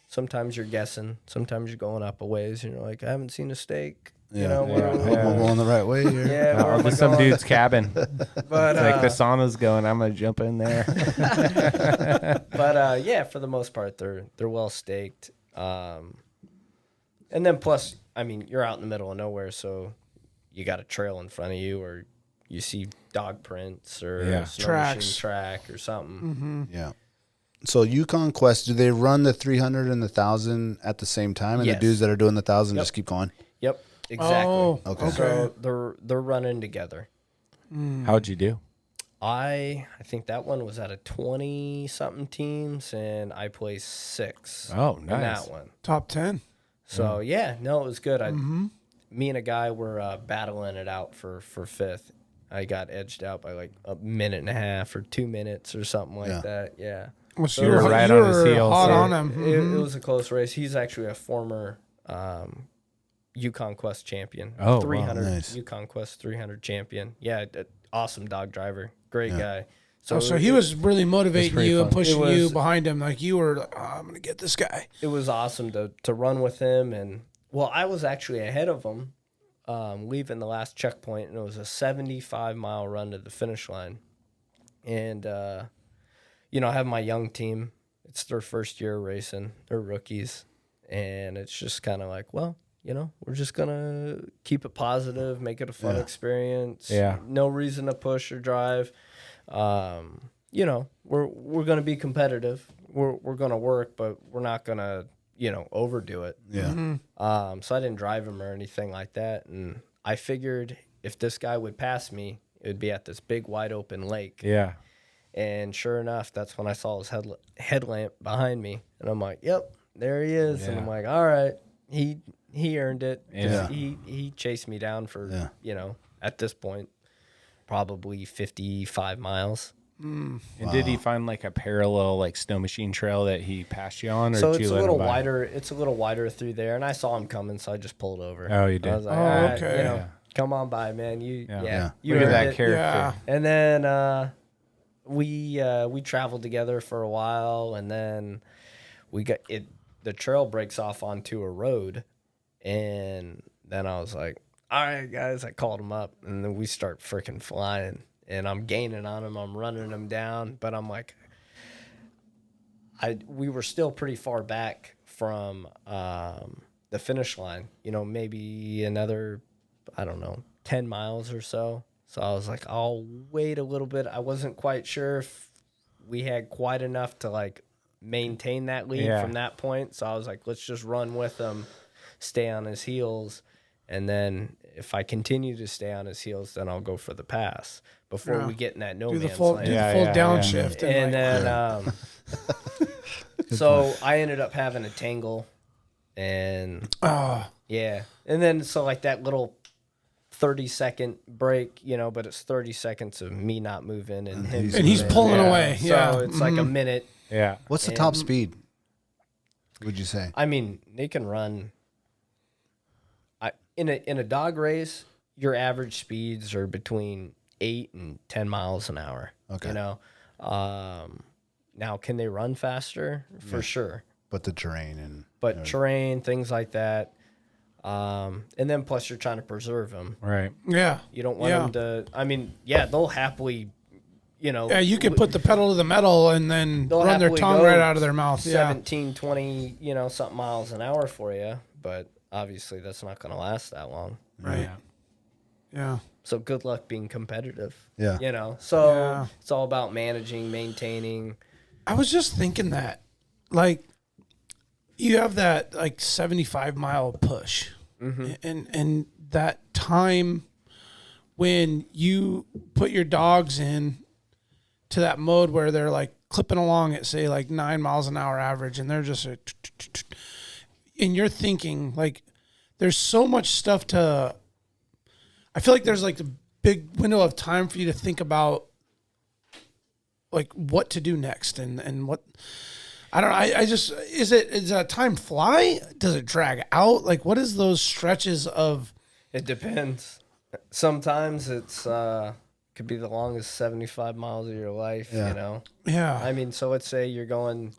Sometimes you're guessing. Sometimes you're going up a ways and you're like, I haven't seen a stake. Yeah. You know, We're going the right way here. yeah, where am I to some going? dude's cabin. But Like the sauna's going, I'm gonna jump in there. but yeah, for the most part, they're well staked. And then plus, I mean, you're out in the middle of nowhere, so you got a trail in front of you, or you see dog prints or Yeah. snow Tracks. machine track or something. Yeah. So Yukon Quest, do they run the 300 and the 1,000 at the same time, and Yes. the dudes that are doing the 1,000 Yep. just keep going? Yep, exactly. Oh, Okay. So they're running together. How'd you do? I think that one was out of 20-something teams, and I placed 6 Oh, in nice. that one. top 10. So yeah, no, it was good. Me and a guy were battling it out for 5th. I got edged out by like a minute and a half or 2 minutes or something like Yeah. that. Yeah, Well, So so you were right you on his were heels. hot So on him. it was a close race. He's actually a former Yukon Quest champion. Oh, wow, 300 nice. Yukon Quest 300 champion. Yeah, awesome dog driver, great guy. So he was really motivating pretty you and fun. pushing It you was- behind him. Like you were like, oh, I'm going to get this guy. It was awesome to run with him, and well, I was actually ahead of him, leaving the last checkpoint, and it was a 75-mile run to the finish line. And I have my young team. It's their first year racing. They're rookies, and it's just kind of like, well, we're just gonna keep it positive, make it a fun experience. Yeah. No reason to push or drive. We're gonna be competitive. We're gonna work, but we're not gonna overdo it. Yeah. So I didn't drive him or anything like that, and I figured if this guy would pass me, it would be at this big wide open lake. Yeah. And sure enough, that's when I saw his headlamp behind me, and I'm like, "Yep, there he is." And Yeah. I'm like, "All right, he earned it." 'Cause Yeah. he chased me down for Yeah. at this point, probably 55 miles. And did he find like a parallel like snow machine trail that he passed you on, or So did it's you a let little him by? wider. It's a little wider through there, and I saw him coming, so I just pulled over. Oh, you did. I was like, Oh, "All right," okay. come on by, man. You Yeah. Yeah. you Look at earned that it. character. Yeah. And then we traveled together for a while, and then we got it. The trail breaks off onto a road, and then I was like, "All right, guys," I called him up, and then we start freaking flying, and I'm gaining on him, I'm running him down, but I'm like, we were still pretty far back from the finish line, maybe another, I don't know, 10 miles or so. So I was like, I'll wait a little bit. I wasn't quite sure if we had quite enough to like maintain that lead from that point. So I was like, let's just run with him, stay on his heels. And then if I continue to stay on his heels, then I'll go for the pass before we get in that no Do the man's full, land. do the full downshift. And like, then, so I ended up having a tangle, and and then so like that little 30-second break, but it's 30 seconds of me not moving and him, and he's pulling away. So it's like a minute. Yeah. What's the top speed? Would you say? I mean, they can run. In a dog race, your average speeds are between 8 and 10 miles an hour. Okay. Now, can they run faster? For sure. But the terrain and terrain, things like that. And then plus you're trying to preserve them. Right. yeah. You don't want them to. I mean, they'll happily, Yeah, you can put the pedal to the metal and then they'll run their happily tongue go right out of their mouth. 17, 20, something miles an hour for you. But obviously that's not going to last that long. Right. Yeah. So good luck being competitive. Yeah. So it's all about managing, maintaining. I was just thinking that, like, you have that like 75-mile push, and that time when you put your dogs in to that mode where they're like clipping along at say like 9 miles an hour average, and they're just and you're thinking like there's so much stuff to. I feel like there's like a big window of time for you to think about like what to do next and what. I don't know. I just is that time fly? Does it drag out? Like, what is those stretches of? It depends. Sometimes it's could be the longest 75 miles of your life. Yeah. Yeah. I mean, so let's say you're going,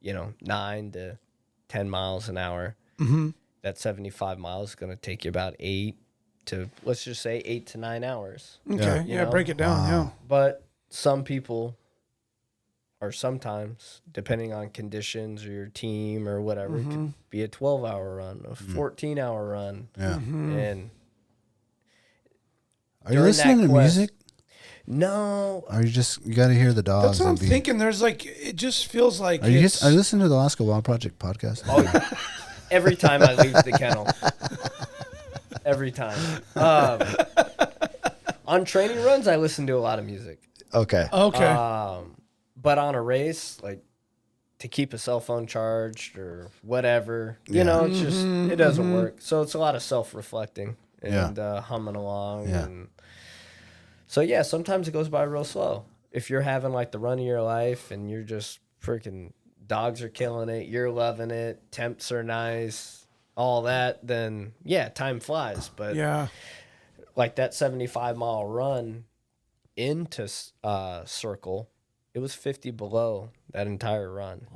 9 to 10 miles an hour. Mm-hmm. That 75 miles is going to take you about 8 to 9 hours. Okay. Yeah. Break it down. Yeah. But some people. Or sometimes, depending on conditions or your team or whatever, it could be a 12-hour run, a 14-hour run. Yeah. And Are you listening to music? No. Or you got to hear the dogs? That's what I'm thinking. There's like, it just feels like. Are you listening to the Alaska Wild Project podcast? Oh, yeah. Every time I leave the kennel. Every time. On training runs, I listen to a lot of music. Okay. But on a race, like to keep a cell phone charged or whatever, it's just, it doesn't work. So it's a lot of self-reflecting and humming along. Yeah. And so, sometimes it goes by real slow. If you're having like the run of your life and you're just freaking dogs are killing it, you're loving it, temps are nice, all that, then time flies. But like that 75-mile run into Circle, it was 50 below that entire run.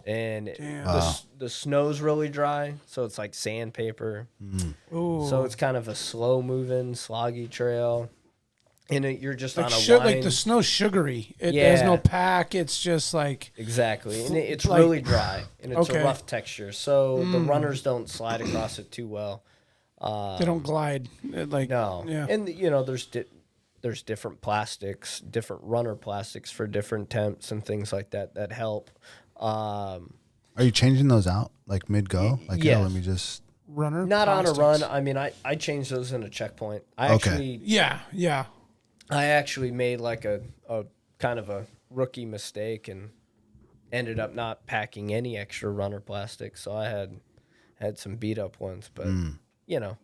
And the snow's really dry, so it's like sandpaper. So it's kind of a slow-moving, sloggy trail. And you're just like on a line. Like the snow's sugary. It has no pack. It's just like... Exactly. And it's like, really dry. And it's a rough texture. So the runners don't slide across it too well. They don't glide. No. Yeah. And, there's different plastics, different runner plastics for different temps and things like that help. Are you changing those out like mid-go? Like, let me just... Runner Not plastics. on a run. I mean, I changed those in a checkpoint. I actually made like a kind of a rookie mistake and ended up not packing any extra runner plastic. So I had some beat up ones, but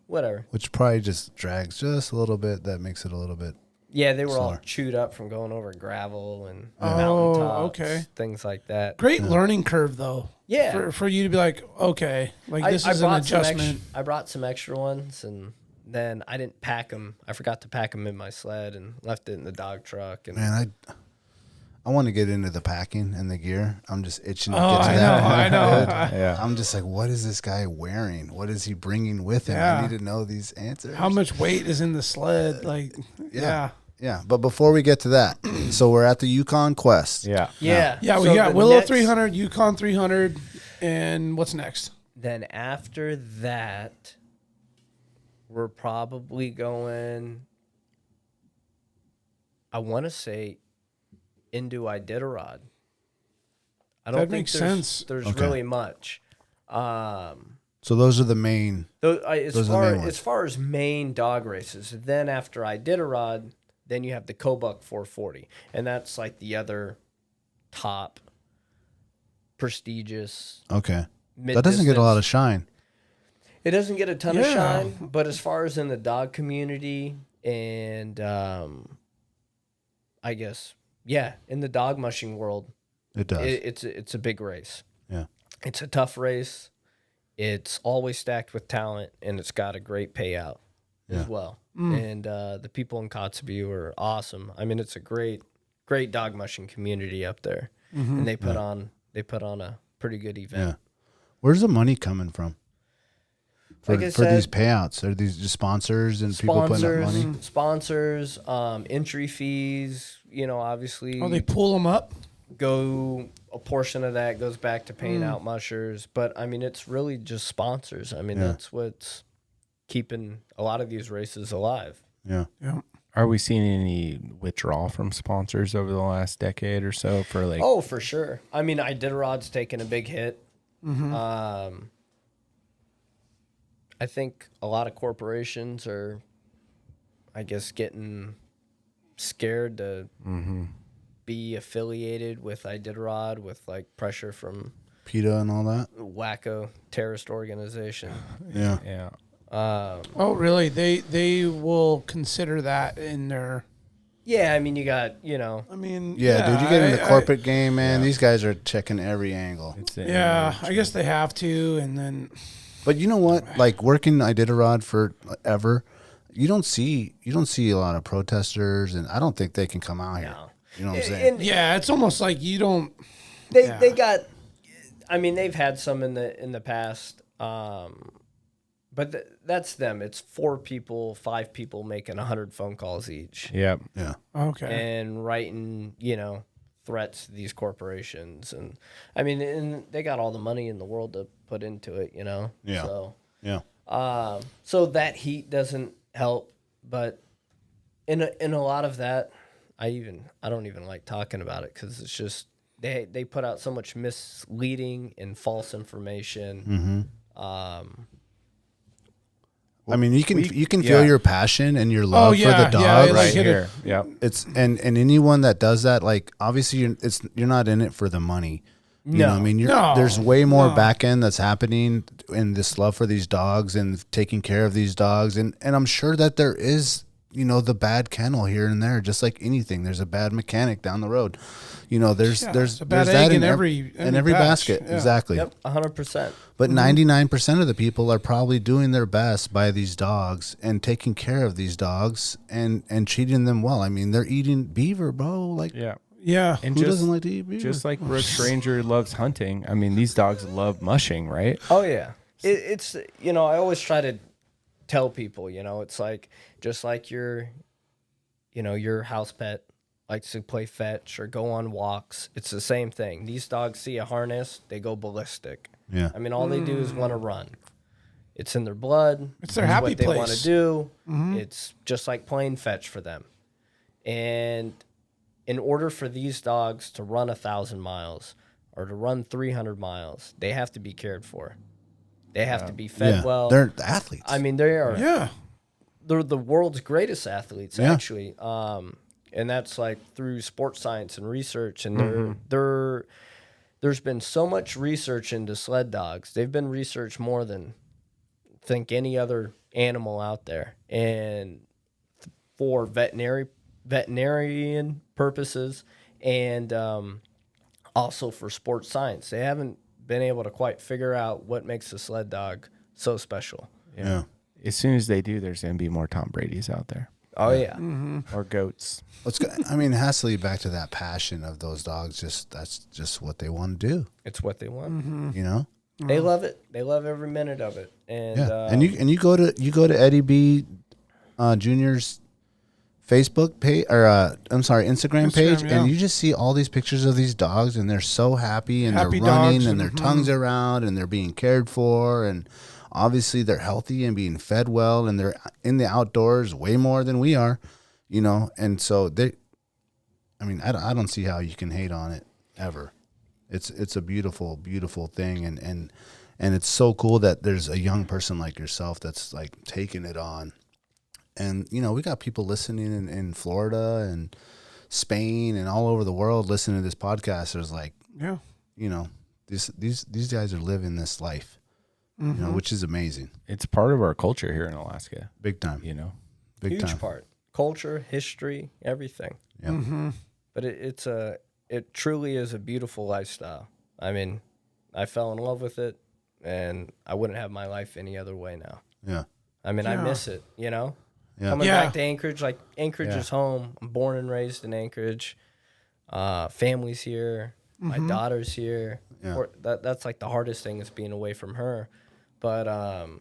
whatever. Which probably just drags just a little bit. That makes it a little bit. Yeah, they were all slower. chewed up from going over gravel and mountaintops, things like that. Great learning curve, though. Yeah. For you to be like, okay, like this is an adjustment. I brought some extra ones, and Then I didn't pack them. I forgot to pack them in my sled and left it in the dog truck. And Man, I want to get into the packing and the gear. I'm just itching to Oh, get to I that know, point. I know. dude. Yeah. I'm just like, what is this guy wearing? What is he bringing with him? Yeah. I need to know these answers. How much weight is in the sled? Like, yeah. Yeah, but before we get to that, so we're at the Yukon Quest. Yeah. yeah. Yeah, we So got the Willow next- 300, Yukon 300, and what's next? Then after that, we're probably going, I want to say, into Iditarod. I don't That think makes there's, sense. there's Okay. really much. So those are the main. As Those are the main ones. far as main dog races, then after Iditarod, then you have the Kobuk 440, and that's like the other top prestigious. Okay. That doesn't get a lot of shine. It doesn't get a ton of Yeah. shine, but as far as in the dog community and I guess in the dog mushing world, It does. it's a big race. Yeah. It's a tough race. It's always stacked with talent, and it's got a great payout as well. And the people in Kotzebue are awesome. I mean, it's a great dog mushing community up there, and they put on a pretty good event. Yeah. Where's the money coming from? For, Like I for said, these payouts? Are these just sponsors and people putting up money? Sponsors, entry fees. Obviously, Oh, they pull them up? go a portion of that goes back to paying out mushers, but I mean it's really just sponsors. I mean that's what's keeping a lot of these races alive. Yeah. Yeah. Are we seeing any withdrawal from sponsors over the last decade or so for like? Oh, for sure. I mean, Iditarod's taken a big hit. I think a lot of corporations are, I guess, getting scared to be affiliated with Iditarod with like pressure from PETA and all that? wacko terrorist organization. Yeah. Yeah. Oh, really? They will consider that in their. Yeah, I mean, you got, I mean, Yeah, dude, you get in the I- corporate game, man. These guys are checking every angle. It's Yeah, I guess they have to, and then But you know what? Like working Iditarod forever, you don't see a lot of protesters, and I don't think they can come out here. No. You know what I'm saying? yeah, it's almost like you don't. They got, I mean, they've had some in the past, but that's them. It's 4 people, 5 people making 100 phone calls each, Yeah. Yeah. Okay. and writing, threats to these corporations, and I mean, and they got all the money in the world to put into it, Yeah. So, Yeah. so that heat doesn't help, but in a lot of that, I don't even like talking about it because it's just they put out so much misleading and false information. I mean, you can feel your passion and your love for the dog. yeah, like Right hit here. Yep. It's and anyone that does that, like obviously you're not in it for the money. You know what I mean? There's way more back end that's happening in this love for these dogs and taking care of these dogs, and I'm sure that there is the bad kennel here and there, just like anything. There's a bad mechanic down the road. There's a bad there's egg that in every batch. basket. Yeah. Exactly. Yep, 100%. But 99% of the people are probably doing their best by these dogs and taking care of these dogs and treating them well. I mean, they're eating beaver, bro. Like, Yeah. Yeah. And who just, doesn't like to eat beaver? just like Brooks Ranger loves hunting, I mean, these dogs love mushing, right? Oh yeah, it's I always try to tell people, it's like just like your house pet likes to play fetch or go on walks. It's the same thing. These dogs see a harness, they go ballistic. Yeah. I mean, all they do is want to run. It's in their blood. It's their happy what they place. want to do. It's just like playing fetch for them. And in order for these dogs to run 1,000 miles or to run 300 miles, they have to be cared for. They have to be fed well. They're athletes. I mean, they are. Yeah. They're the world's greatest athletes, Yeah. actually. And that's like through sports science and research. And there's been so much research into sled dogs. They've been researched more than I think any other animal out there. And for veterinarian purposes and also for sports science, they haven't been able to quite figure out what makes a sled dog so special. yeah. as soon as they do, there's going to be more Tom Brady's out there. Oh yeah. Or goats. I mean, it has to lead back to that passion of those dogs. That's just what they want to do. It's what they want. You know, They love it. They love every minute of it. And and you go to Eddie B. Junior's Facebook page or Instagram page, yeah. and you just see all these pictures of these dogs, and they're so happy, and Happy they're running, dogs, and their tongues are out, and they're being cared for, and obviously they're healthy and being fed well, and they're in the outdoors way more than we are, you know, and so I don't see how you can hate on it ever. It's a beautiful, beautiful thing, and it's so cool that there's a young person like yourself that's like taking it on. And, you know, we got people listening in Florida and Spain and all over the world listening to this podcast. There's like, Yeah. you know, these guys are living this life, you know, which is amazing. It's part of our culture here in Alaska, Big time. you know. Big huge time. part. Culture, history, everything. Yeah. But it truly is a beautiful lifestyle. I mean, I fell in love with it, and I wouldn't have my life any other way now. Yeah. I mean, I Yeah. miss it, you know? Yeah. Coming Yeah. back to Anchorage, like Anchorage Yeah. is home. I'm born and raised in Anchorage. Family's here. My daughter's here. Yeah. That's like the hardest thing is being away from her. But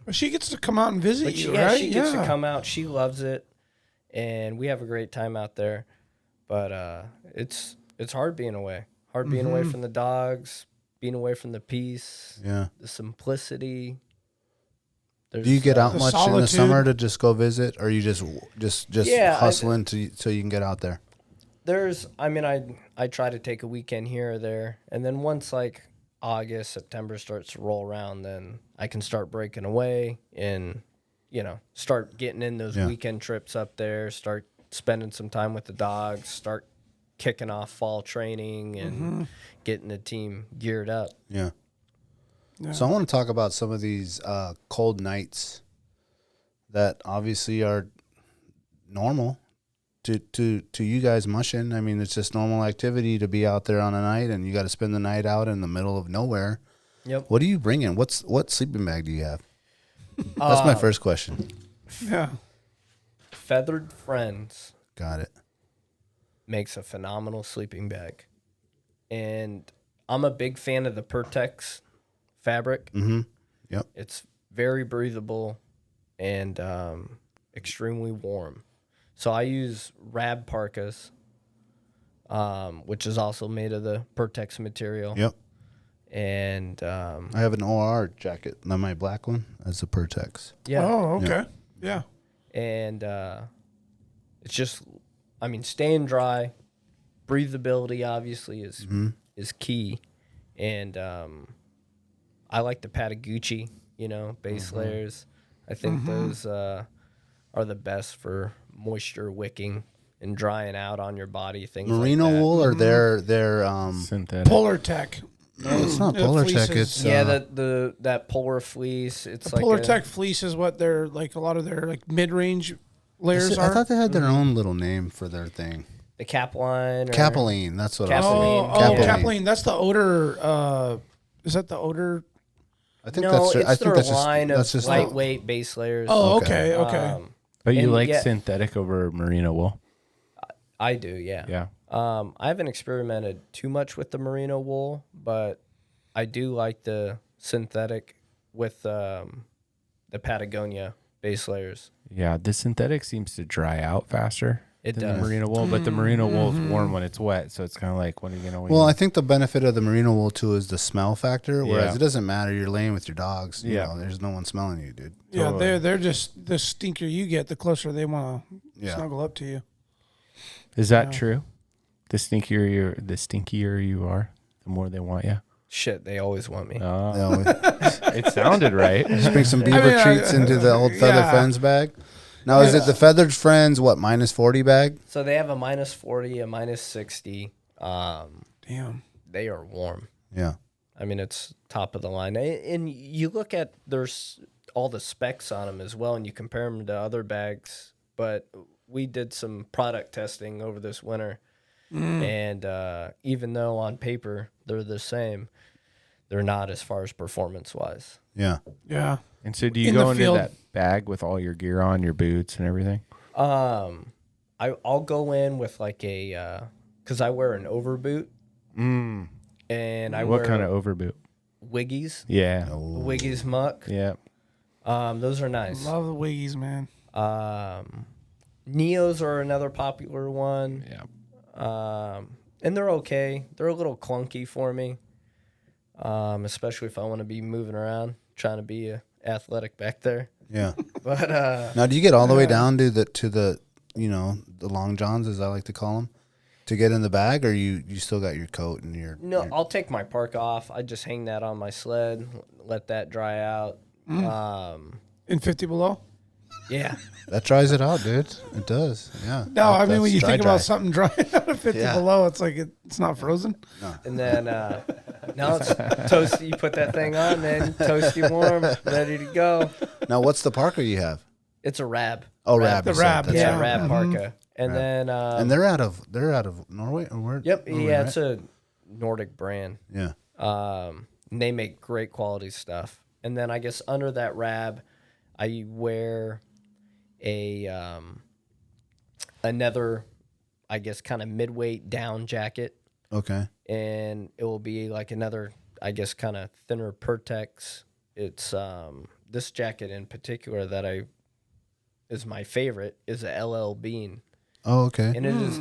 But she gets to come out and visit But you, yeah, right? she gets to come out. She loves it, and we have a great time out there. But it's hard being away. Hard being away from the dogs, being away from the peace, Yeah. the simplicity. Do you get out The much in the solitude. summer to just go visit, or you just Yeah, hustling so you can get out there? I try to take a weekend here or there, and then once like August, September starts to roll around, then I can start breaking away and, you know, start getting in those Yeah. weekend trips up there, start spending some time with the dogs, start kicking off fall training and getting the team geared up. Yeah. So I want to talk about some of these cold nights that obviously are normal to you guys mushing. I mean, it's just normal activity to be out there on a night, and you got to spend the night out in the middle of nowhere. Yep. What do you bring in? What sleeping bag do you have? That's my first question. Yeah. Feathered Friends Got it. makes a phenomenal sleeping bag. And I'm a big fan of the Pertex fabric. Mm-hmm. Yep. It's very breathable and extremely warm. So I use Rab parkas, which is also made of the Pertex material. Yep. And I have an OR jacket, not my black one, as a Pertex. yeah, Oh, okay. Yeah. and it's just, I mean, staying dry, breathability obviously is key, and I like the Patagucci, you know, base layers. I think those are the best for moisture wicking and drying out on your body. Things Merino like that. wool, or they're Synthetic. Polar Tech. it's not Yeah, Polar fleeces. Tech. It's Yeah, that polar fleece. It's The like Polar a, Tech fleece is what they're like. A lot of their like mid-range layers I are. thought they had their own little name for their thing. the Capline. Or, Capeline. That's what I was Capeline. saying. Oh, Capeline. Capline. That's the odor. Is that the odor? I think No, that's. it's I think their that's just. line That's of just. lightweight base layers. Oh, Okay. okay. But you And like yeah. synthetic over merino wool? I do, yeah. Yeah. I haven't experimented too much with the merino wool, but I do like the synthetic with the Patagonia base layers. Yeah, the synthetic seems to dry out faster It than does. the merino wool, but the merino wool is warm when it's wet, so it's kind of like, when are you going to Well, I think the benefit of the merino wool too is the smell factor. Whereas Yeah. it doesn't matter. You're laying with your dogs. You Yeah. know, there's no one smelling you, dude. Yeah, Totally. they're just the stinkier you get, the closer they want to Yeah. snuggle up to you. Is that true? The stinkier you are, the more they want you. Shit, they always want me. You know, It sounded right. just bring some beaver mean, treats into the old Feather yeah. Friends bag. Now, is it the Feathered Friends, minus 40 bag? So they have a minus 40, a minus 60. Damn. They are warm. Yeah. I mean, it's top of the line. And you look at there's all the specs on them as well, and you compare them to other bags. But we did some product testing over this winter, and even though on paper they're the same, they're not as far as performance-wise. Yeah. Yeah. And so do you in go the into field. that bag with all your gear on, your boots and everything? I'll go in with like a because I wear an overboot and I What wear kind of overboot? Wiggies. Yeah. Wiggies muck. Yeah. Those are nice. Love the Wiggies, man. Neos are another popular one. Yeah. And they're okay. They're a little clunky for me, especially if I want to be moving around, trying to be athletic back there. Yeah. But Now, do you get all the way down to the the long johns, as I like to call them, to get in the bag, or you still got your coat and your? no, I'll take my park off. I just hang that on my sled, let that dry out. In 50 below? Yeah. That dries it out, dude. It does. Yeah. No, I mean, when That's you dry, think dry. about something drying out of 50 Yeah. below, it's like it's not frozen. And then now it's toasty. You put that thing on, man. Toasty warm, ready to go. Now, what's the parka you have? It's a rab. Oh, Rab. The you said. Rab, That's Yeah, right. rab parka. And then And they're out of Norway, or where? yep, Norway, yeah, right? it's a Nordic brand. Yeah. And they make great quality stuff. And then I guess under that rab, I wear a another, I guess, kind of midweight down jacket, Okay. and it will be like another, I guess, kind of thinner Pertex. It's this jacket in particular that is my favorite is a LL Bean, Oh, okay. and it is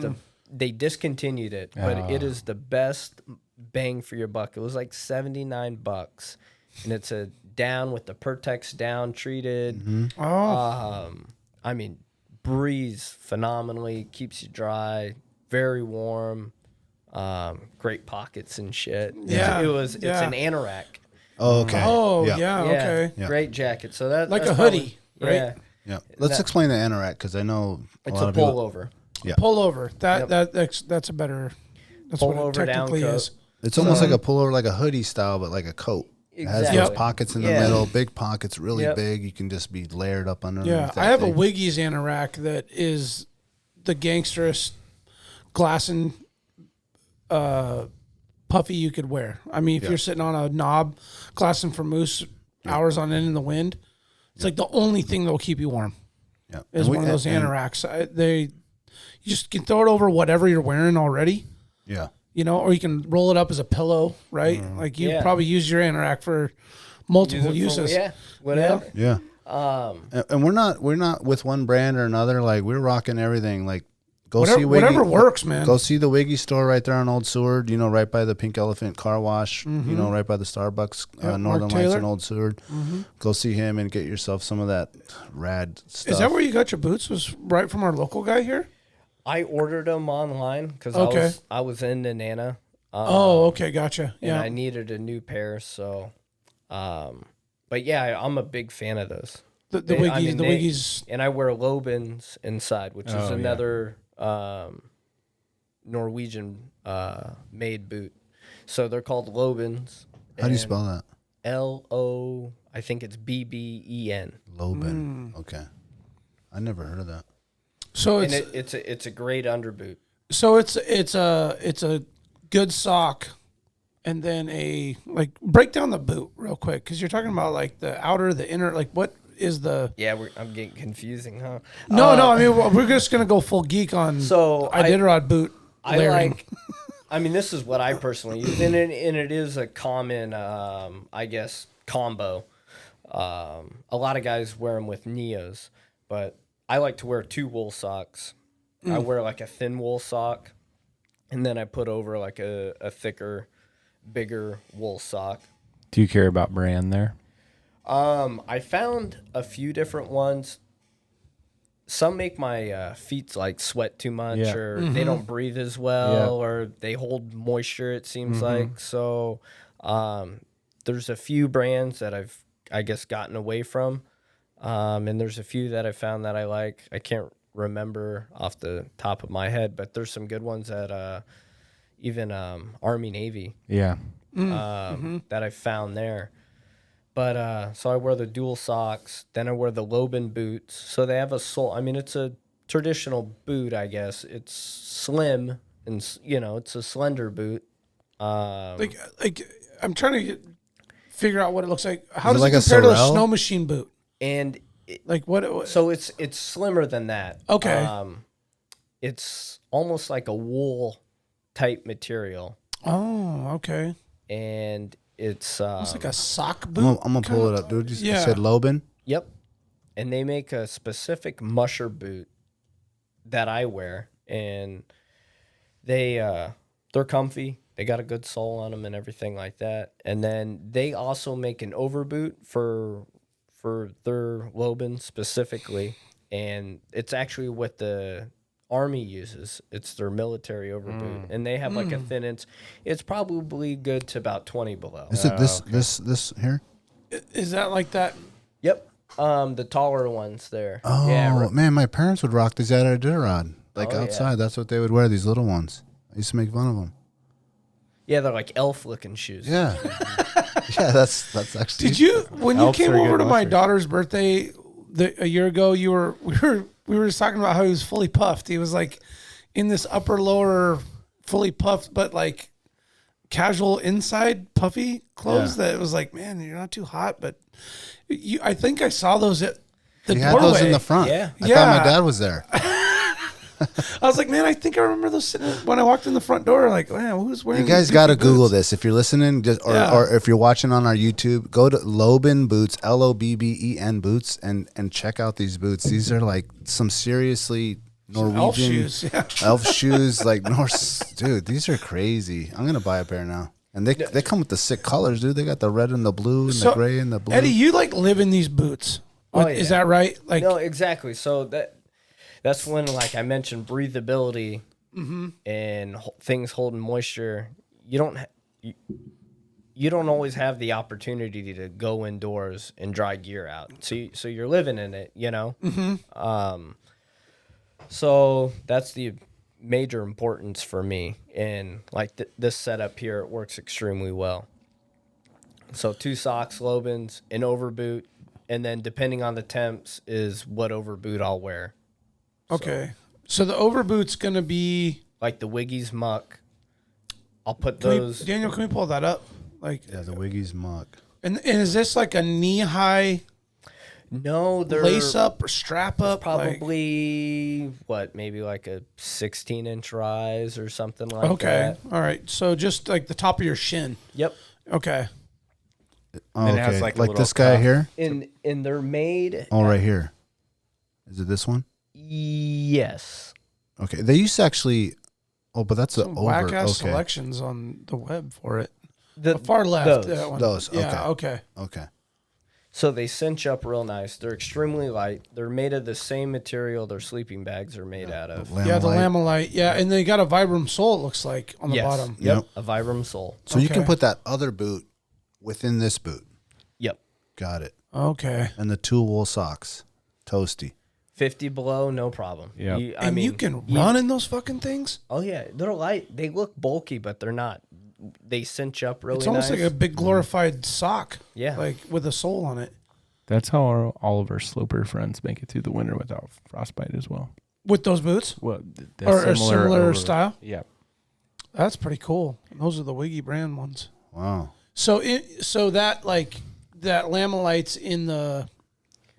they discontinued it, but it is the best bang for your buck. It was like $79, and it's a down with the Pertex down treated. Oh, I mean, breathes phenomenally, keeps you dry, very warm, great pockets and shit. Yeah, It's yeah. an anorak. Oh, okay. oh yeah. yeah, Yeah, okay. Yeah. great jacket. So that Like that's a hoodie, probably- right? Yeah. Let's That- explain the anorak, because I know It's lot a of people. pullover. Yeah. Pullover. Yep. That's a better. That's what Pullover it technically down coat. is. It's almost like a pullover, like a hoodie style, but like a coat. It has those Exactly. pockets in the Yeah. middle, big pockets, really Yep. big. You can just be layered up underneath. Yeah, that I have thing. a Wiggies anorak that is the gangsterest glassing puffy you could wear. I mean, if you're sitting on a knob glassing for moose hours on end in the wind, it's like the only thing that will keep you warm Yeah. is And we- one of those and- anoraks. You just can throw it over whatever you're wearing already, Yeah. or you can roll it up as a pillow, right? Like you Yeah. probably use your anorak for multiple Use it for- uses. yeah, whatever. Yeah. And we're not with one brand or another. Like, we're rocking everything. Like, go see Wiggy. Whatever works, man. Go see the Wiggy store right there on Old Seward, right by the Pink Elephant car wash, right by the Starbucks, Yep, Northern Mark Lights Taylor. and Old Seward. Go see him and get yourself some of that rad stuff. Is that where you got your boots? Was right from our local guy here? I ordered them online because Okay. I was in Nana. Oh, okay, gotcha. And Yeah. I needed a new pair, so. But yeah, I'm a big fan of those. The They- Wiggies, I mean, the they- Wiggies. And I wear Lobans inside, which is Oh, yeah. another Norwegian made boot. So they're called Lobans. How do you spell that? Lo, I think it's BBEN. Loban. Okay. I never heard of that. So And it's it's a great underboot. it's a good sock, and then break down the boot real quick, because you're talking about like the outer, the inner, like what is the? Yeah, I'm getting confusing, huh? No, I mean we're just gonna go full geek on So Iditarod boot I layering. like. I mean, this is what I personally use, and it is a common, I guess, combo. A lot of guys wear them with Neos, but I like to wear 2 wool socks. I wear like a thin wool sock, and then I put over like a thicker, bigger wool sock. Do you care about brand there? I found a few different ones. Some make my feet like sweat too much, Yeah. or they don't breathe as well, or they hold moisture. It seems like so. There's a few brands that I guess gotten away from, and there's a few that I found that I like. I can't remember off the top of my head, but there's some good ones at even Army Navy Yeah. that I found there. But so I wear the dual socks, then I wear the Loban boots. So they have a sole. I mean, it's a traditional boot, I guess. It's slim and it's a slender boot. like I'm trying to figure out what it looks like. How Is it does like it a compare to a Sorel? snow machine boot? And Like what? so it's slimmer than that. Okay. It's almost like a wool type material, Oh, okay. and it's It's like a sock boot. I'm gonna pull it up, dude. You Yeah. said Loban. Yep. And they make a specific Musher boot that I wear, and they're comfy. They got a good sole on them and everything like that. And then they also make an overboot for their Loban specifically, and it's actually what the Army uses. It's their military overboot, and they have like a thin. It's probably good to about 20 below. Is it this here? Is that like that? Yep. The taller ones there. Oh Yeah. man, my parents would rock these at Iditarod. Like Oh, yeah. outside, that's what they would wear. These little ones. I used to make fun of them. Yeah, they're like elf-looking shoes. Yeah, yeah. That's actually. Did you when you Elves came are over good to my mushers. daughter's birthday a year ago? We were just talking about how he was fully puffed. He was like in this upper lower fully puffed, but like casual inside puffy clothes. Yeah. That it was like, man, you're not too hot, but I think I saw those at the He doorway. had those in the front. Yeah. I thought my Yeah. dad was there. I was like, man, I think I remember those sitting when I walked in the front door. Like, man, who's wearing? You guys these got to goofy Google boots? this if you're listening, Yeah. or if you're watching on our YouTube. Go to Loban Boots, Lobben Boots, and check out these boots. These are like some seriously Norwegian Elf shoes. Yeah. elf shoes, like Norse. Dude, these are crazy. I'm gonna buy a pair now. And they come with the sick colors, dude. They got the red and the blue and the gray and the blue. Eddie, you like live in these boots? Oh, Is yeah. that right? Like, No, exactly. So that's when, like I mentioned, breathability and things holding moisture. You don't always have the opportunity to go indoors and dry gear out. So you're living in it, you know. So that's the major importance for me. And like this setup here, it works extremely well. So 2 socks, Lobans, an overboot, and then depending on the temps is what overboot I'll wear. okay. So the overboot's gonna be. Like the Wiggies muck. I'll put Can we, those. Daniel, can we pull that up? Like, Yeah, the Wiggies muck. and is this like a knee high No, they're lace up or strap up? probably maybe like a 16-inch rise or something like Like, okay. that. All right. So just like the top of your shin. Yep. Okay. Oh, And it has okay. like a Like little this guy cuff. here. And they're made. Oh, right here. Is it this one? Yes. Okay. They used to actually. Oh, but that's Some over. whack ass Okay. selections on the web for it. The Far left. those. That one. Those, Yeah. Okay. Okay. So they cinch up real nice. They're extremely light. They're made of the same material their sleeping bags are made out of. Yeah, the Lamellite. Lamellite. Yeah, and they got a Vibram sole. It looks like on the Yes. bottom. Yep. A Vibram sole. So you can Okay. put that other boot within this boot. Yep. Got it. Okay. And the 2 wool socks. Toasty. 50 below, no problem. Yep. You can run in those fucking things. Oh yeah, they're light. They look bulky, but they're not. They cinch up really It's almost nice. like a big glorified sock. Yeah. Like with a sole on it. That's how all of our sloper friends make it through the winter without frostbite as well. With those boots? Well, Or a similar over- style? Yeah. That's pretty cool. Those are the Wiggy brand ones. Wow. So that like that Lamellite's in the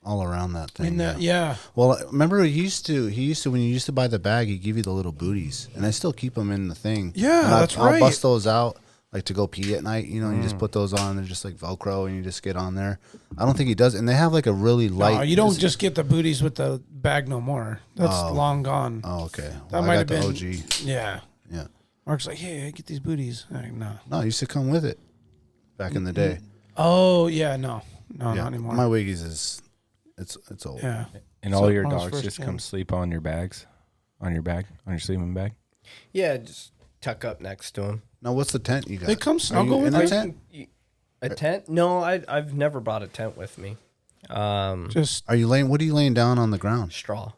All around that thing. yeah. Well, remember he used to when you used to buy the bag, he'd give you the little booties, and I still keep them in the thing. Yeah, And that's I'll right. bust those out like to go pee at night. You know, you just put those on. They're just like Velcro, and you just get on there. I don't think he does, and they have like a really light. No, you don't just get the booties with the bag no more. That's long gone. Oh, okay. That Well, might I have got been the OG. Yeah. Yeah. Mark's like, hey, I get these booties. I'm like, no. No, it used to come with it back in the day. Oh yeah, no, Yeah. not anymore. My Wiggies is it's old. yeah. And So all your when I was dogs first just in- come sleep on your bags, on your bag, on your sleeping bag. Yeah, just tuck up next to them. Now, what's the tent you got? They come Are snuggle you with in you? the tent? A tent? No, I've never brought a tent with me. Just Are you laying? What are you laying down on the ground? Straw.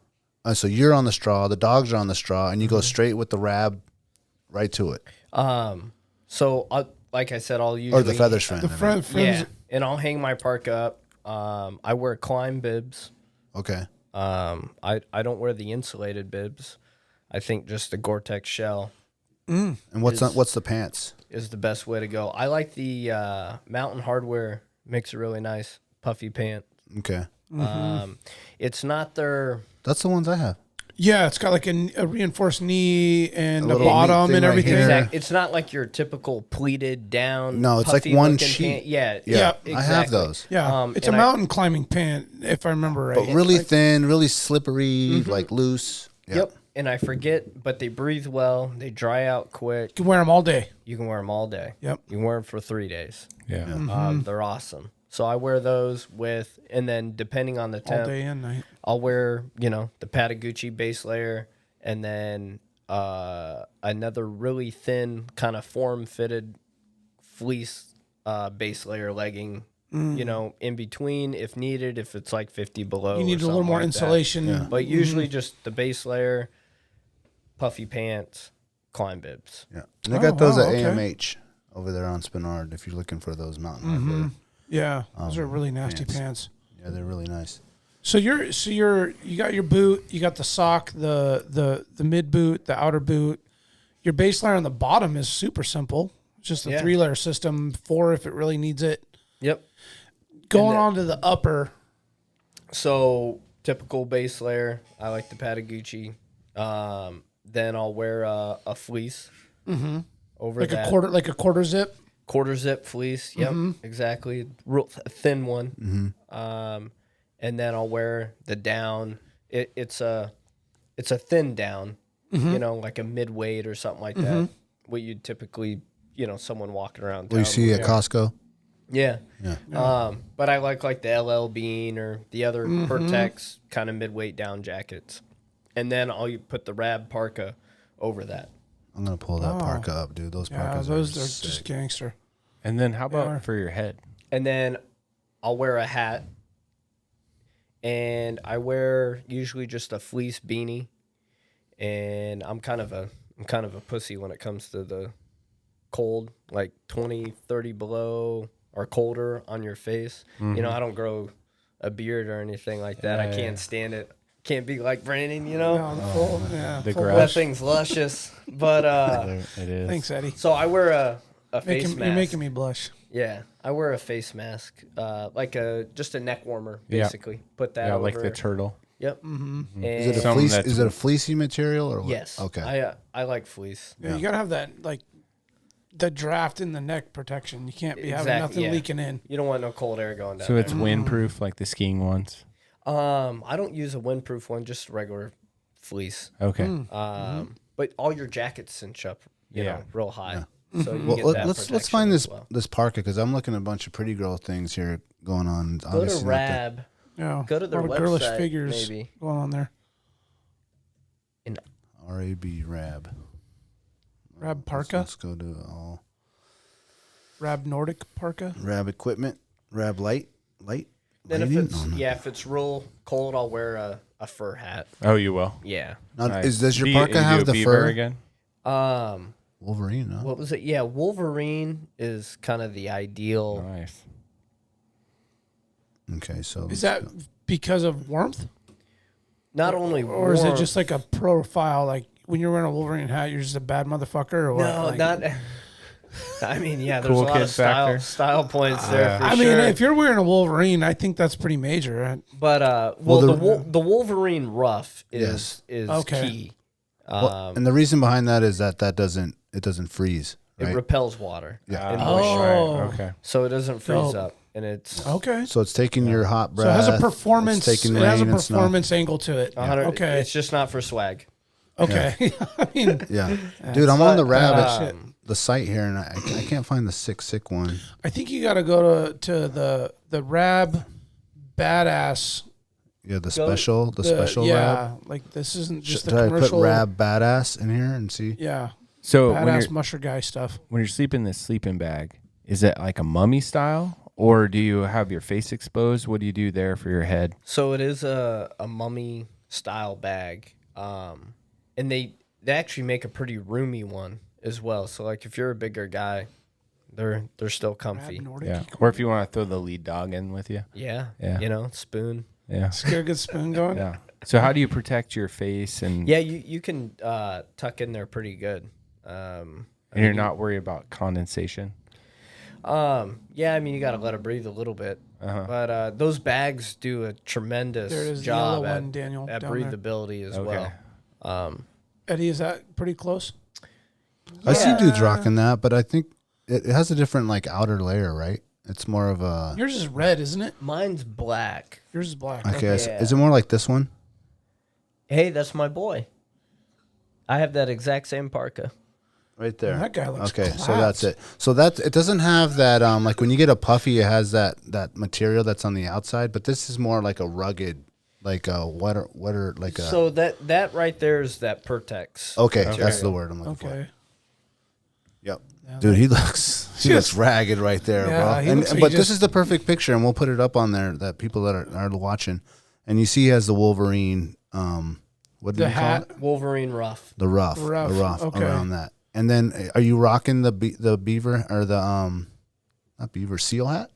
So you're on the straw. The dogs are on the straw, and you go straight with the rab, right to it, So like I said, I'll usually or the feathers fan. the front Yeah, and I'll hang my park up. I wear climb bibs. Okay. I don't wear the insulated bibs. I think just the Gore-Tex shell And what's the pants? is the best way to go. I like the Mountain Hardware, makes a really nice puffy pant. Okay. It's not their... That's the ones I have. Yeah, it's got like a reinforced knee and a little bottom knee and thing right everything. here. Exactly. It's not like your typical pleated down. No, it's like puffy one looking sheet. pant. Yeah, Yeah, exactly. I have those. Yeah, it's a and mountain climbing pant, if I remember right. But really thin, really slippery, like loose. Yeah. Yep. And I forget, but they breathe well. They dry out quick. You can wear them all day. You can wear them all day. Yep. You can wear them for 3 days. Yeah. They're awesome. So I wear those with, and then depending on the All temp, day and night. I'll wear, the Patagucci base layer, and then another really thin kind of form-fitted fleece base layer legging, in between if needed, if it's like 50 below. You need a or little more something like that. insulation. Yeah. But usually just the base layer, puffy pants, climb bibs. Yeah. And they got those at okay. AMH over there on Spinard if you're looking for those mountain hardware. Yeah, those are really nasty pants. pants. Yeah, they're really nice. So you got your boot, you got the sock, the mid boot, the outer boot. Your base layer on the bottom is super simple. It's just a 3-layer system, 4 if it really needs it. Yep. Going on to the upper. So typical base layer, I like the Patagucci. Then I'll wear a fleece over Like that. a quarter zip. Quarter zip fleece. Yep, exactly. Real thin one. And then I'll wear the down. It's a thin down. Like a mid-weight or something like that. What you'd typically, someone walking around. What you town see would at wear. Costco? Yeah. Yeah. But I like the LL Bean or the other Pertex kind of mid-weight down jackets. And then I'll put the Rab parka over that. I'm going to pull that parka up, dude. Those Yeah, parkas those are are sick. just gangster. And then how about for your head? And then I'll wear a hat. And I wear usually just a fleece beanie. And I'm kind of a pussy when it comes to the cold, like 20, 30 below or colder on your face. I don't grow a beard or anything like that. I can't stand it. Can't be like Brandon, No, the full, yeah. The full grass. That thing's luscious. But It is. Thanks, Eddie. so I wear a face mask. You're making me blush. Yeah, I wear a face mask, like just a neck warmer, Yeah. basically. Put that Yeah, over. like the turtle. Yep. Is And it a Something fleece? that's- Is it a fleecy material or what? yes. Okay. I like fleece. Yeah, you gotta have that the draft in the neck protection. You can't be having nothing yeah. leaking in. You don't want no cold air going down. So it's windproof like the skiing ones. I don't use a windproof one, just regular fleece. Okay. But all your jackets cinch up, you know, real high. So you Well, get that let's protection find as this well. this parka because I'm looking at a bunch of pretty girl things here going on. Go Obviously to not the- Rab. Yeah, Go to their a lot of girlish website, figures maybe. going on there. RAB Rab. Rab parka, Let's go to all Rab Nordic parka. Rab equipment. Rab light. Then if Lighting? it's No, no. if it's real cold, I'll wear a fur hat. Oh, you will. Yeah. Now, Nice. does your Do parka you have do the beaver fur? again? Wolverine, no? What was it? Yeah, Wolverine is kind of the ideal. Nice. Okay, so Is that because of warmth, Not only or is it warm- just like a profile? Like when you're wearing a Wolverine hat, you're just a bad motherfucker, or what? no, Like, not. I mean, yeah, there's Cool a lot kid of style factor. points there. For I mean, sure. if you're wearing a Wolverine, I think that's pretty major. Right? But Well, the Wolverine ruff is Okay. key. Well, and the reason behind that is that it doesn't freeze, It right? repels water. Yeah. and Oh. moisture, Right. Okay. so it doesn't freeze Dope. up, and it's Okay. So it's taking your hot So breath. it has a performance. It's taking It has a rain and snow. performance angle to it. 100. Okay. It's just not for swag. Okay. I mean, Yeah, dude, I'm on the rabbit shit. the site here, and I can't find the sick one. I think you got to go to the Rab Badass. Yeah, the special yeah, rab. like this isn't just Should the I put commercial. rab badass in here and see? Yeah, So when badass you're, musher guy stuff. when you're sleeping in this sleeping bag, is it like a mummy style, or do you have your face exposed? What do you do there for your head? So it is a mummy style bag, and they actually make a pretty roomy one as well. So like if you're a bigger guy, they're still comfy. Rab Nordic. Yeah. Or if you want to throw the lead dog in with you. Yeah, Yeah. spoon. Yeah. Let's get a good spoon going. Yeah. So how do you protect your face and? Yeah, you can tuck in there pretty good. I And you're not worried about condensation? Yeah, I mean, you got to let it breathe a little bit. But those bags do a tremendous job at breathability as well. Eddie, is that pretty close? I see dudes rocking that, but I think it has a different like outer layer, right? It's more of a... Yours is red, isn't it? Mine's black. Yours is black. Okay, is it more like this one? Hey, that's my boy. I have that exact same parka. Right there. That guy looks okay. class. So that's it. So it doesn't have that like when you get a puffy, it has that material that's on the outside, but this is more like a rugged, like a wetter like a. So that right there is that Pertex. Okay, that's the word I'm looking for. Okay. Yep. Dude, he looks ragged right there, bro. But this is the perfect picture, and we'll put it up on there that people that are watching, and you see he has the Wolverine. What do you call it? Wolverine ruff. The ruff Okay. around that. And then, are you rocking the beaver or the not beaver seal hat?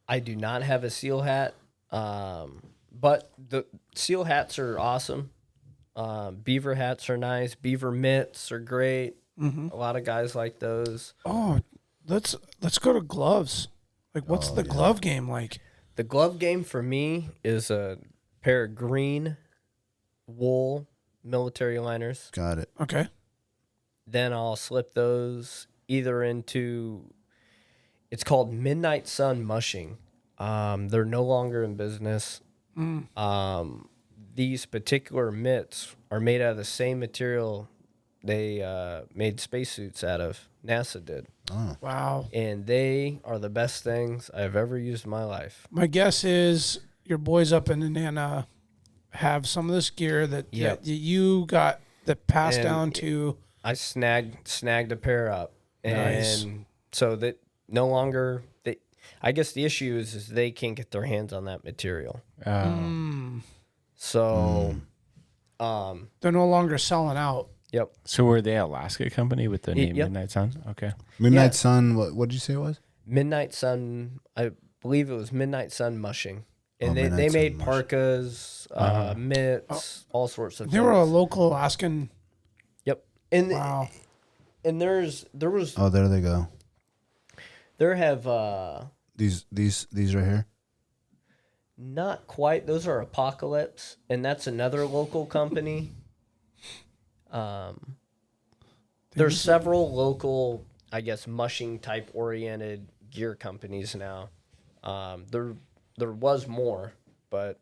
I do not have a seal hat, but the seal hats are awesome. Beaver hats are nice. Beaver mitts are great. A lot of guys like those. Oh, let's go to gloves. Like, what's the glove game like? The glove game for me is a pair of green wool military liners. Got it. Okay. Then I'll slip those either into, it's called Midnight Sun Mushing. They're no longer in business. These particular mitts are made out of the same material they made spacesuits out of. NASA did. Oh. Wow. And they are the best things I've ever used in my life. My guess is your boys up in Indiana have some of this gear that you got that passed down to. I snagged a pair up. Nice. And so that no longer, I guess the issue is they can't get their hands on that material. So they're no longer selling out. Yep. So were they Alaska company with the name Midnight Sun? Okay. Midnight Sun. What did you say it was? Midnight Sun. I believe it was Midnight Sun Mushing, and they Midnight made Sun parkas, mitts, all sorts of things. They were a local Alaskan. Yep. And wow. And there was. Oh, there they go. There have these right here. Not quite. Those are Apocalypse, and that's another local company. There's several local, I guess, mushing type oriented gear companies now. There was more, but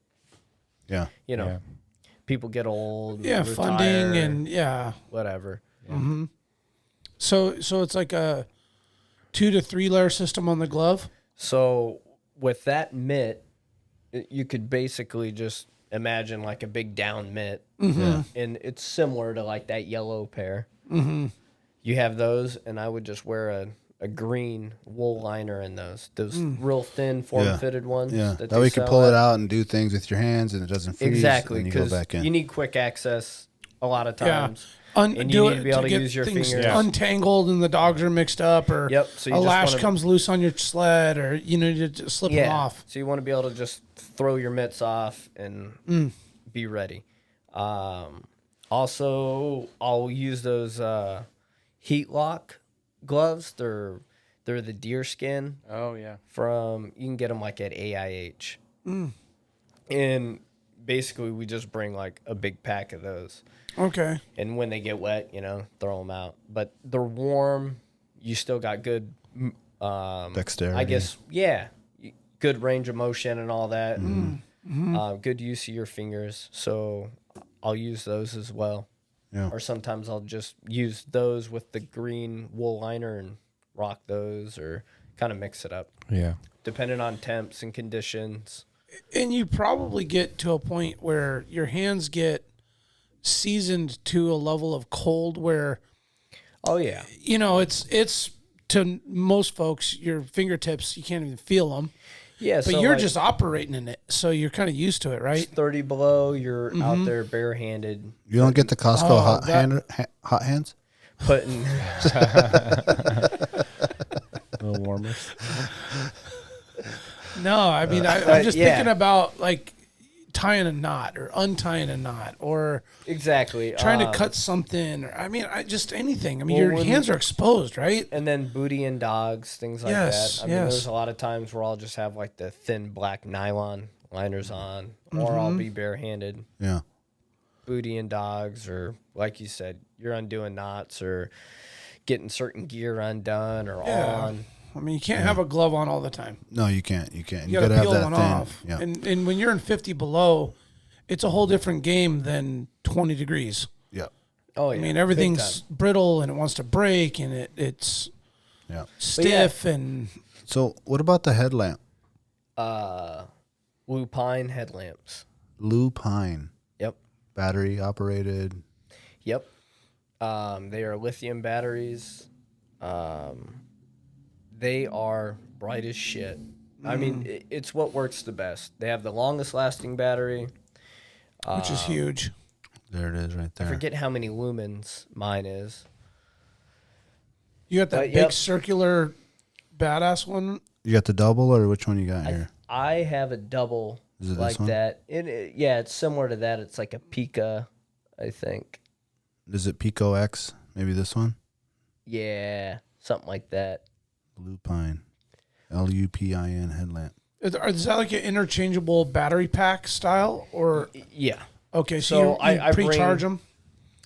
people get old. Yeah, retire, funding and whatever. Mm-hmm. So it's like a 2 to 3 layer system on the glove. So with that mitt, you could basically just imagine like a big down mitt, and it's similar to like that yellow pair. You have those, and I would just wear a green wool liner in those real thin form-fitted ones. Yeah, that way you can pull it out and do things with your hands, and it doesn't freeze. Exactly, and you go back in. you need quick access a lot of times. And you need to be able to use your things fingers. untangled and the dogs are mixed up, or so a lash comes loose on your sled, or you just slip them off. So you want to be able to just throw your mitts off and be ready. Also, I'll use those heat lock gloves. They're the deer skin. Oh yeah. You can get them like at AIH. And basically we just bring like a big pack of those. Okay. And when they get wet, throw them out. But they're warm. You still got good dexterity. I guess, good range of motion and all that. Good use of your fingers. So I'll use those as well. Yeah. Or sometimes I'll just use those with the green wool liner and rock those, or kind of mix it up. Yeah. Depending on temps and conditions. And you probably get to a point where your hands get seasoned to a level of cold where, it's to most folks, your fingertips, you can't even feel them. Yeah, but you're just operating in it, so you're kind of used to it, right? It's 30 below, you're out there barehanded. You don't get the Costco hot hands? Putting a little warmer. No, I mean, I'm just thinking about like tying a knot or untying a knot or Exactly. trying to cut something. Or, I mean, just anything. I mean, Well, your hands are exposed, right? And then booty and dogs, things like Yes, that. I mean, yes. there's a lot of times where I'll just have like the thin black nylon liners on, or Mm-hmm. I'll be barehanded. Yeah. Booty and dogs, or like you said, you're undoing knots or getting certain gear undone or on. I mean, you can't have a glove on all the time. No, you can't. You can't. You got to gotta peel have one that thin. off. Yeah. And when you're in 50 below, it's a whole different game than 20 degrees. Yeah. Oh yeah. I mean, big everything's brittle and it wants to break and it's Yeah. stiff and So what about the headlamp? time. Lupine headlamps. Lupine. Yep. Battery operated. Yep. They are lithium batteries. They are bright as shit. I mean, it's what works the best. They have the longest lasting battery. which is huge. There it is right I there. forget how many lumens mine is. You got that But, big yep. circular badass one. You got the double or which one you got here? I have a double Is it like this one? that. Yeah, it's similar to that. It's like a Pika, I think. Is it Pico X? Maybe this one? Yeah, something like that. Lupine. Lupin headlamp. Is that like an interchangeable battery pack style or Yeah. okay? So So you I pre-charge bring- them.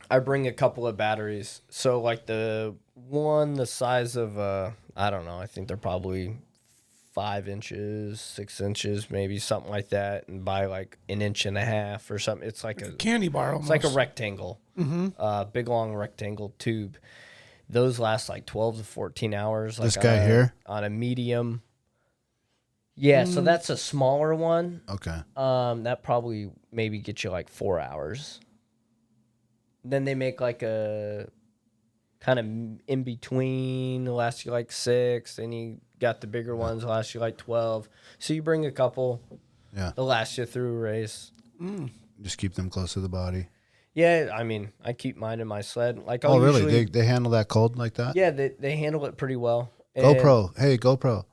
I bring a couple of batteries. So like the one the size of I don't know, I think they're probably 5 inches, 6 inches, maybe something like that, and by like an inch and a half or something. It's like a Candy bar almost. it's like a rectangle, big long rectangle tube. Those last like 12 to 14 hours. Like This guy on here? on a medium. Yeah, so that's a smaller one. Okay. That probably maybe gets you like 4 hours. Then they make like a kind of in between, last you like 6. Then you got the bigger ones, last you like 12. So you bring a couple, Yeah. they'll last you through a race. Just keep them close to the body. Yeah, I mean, I keep mine in my sled. Like, Oh, I'll really? usually- They handle that cold like that? Yeah, they handle it pretty well. And- GoPro. Hey, GoPro.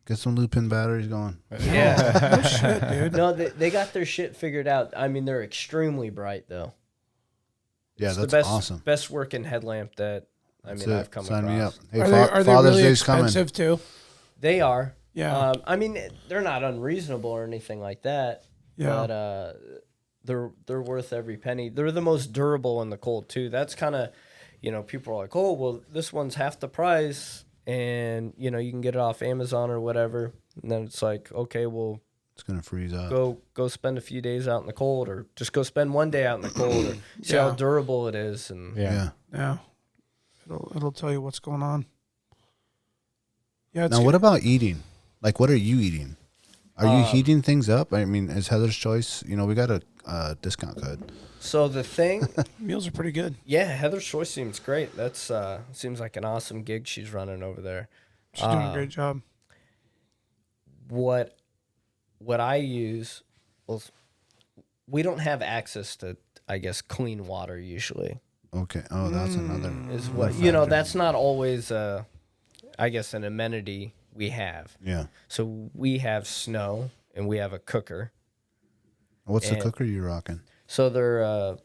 Get some Lupin batteries going. Yeah. No shit, dude. No, they got their shit figured out. I mean, they're extremely bright though. Yeah, It's that's the best, awesome. best working headlamp that That's I've it. come Sign across. me up. Hey, Are they Father's really Day's coming. expensive too? They are. Yeah. I mean, they're not unreasonable or anything like that. Yeah. But they're worth every penny. They're the most durable in the cold too. That's kind of, people are like, oh, well, this one's half the price, and you can get it off Amazon or whatever. And then it's like, okay, well, It's going to freeze up. go spend a few days out in the cold, or just go spend one day out in the cold, or see how Yeah. durable it is. And Yeah. Yeah. It'll tell you what's going on. Yeah. It's Now, what about eating? Like, what are you eating? Are you heating things up? I mean, is Heather's Choice, we got a discount code. so the thing, meals are pretty good. yeah, Heather's Choice seems great. That's seems like an awesome gig she's running over there. She's doing a great job. What I use, well, we don't have access to, I guess, clean water usually. Okay. Oh, that's another. Is what that's not always I guess an amenity we have. Yeah. So we have snow and we have a cooker. What's the And- cooker you rocking? So they're a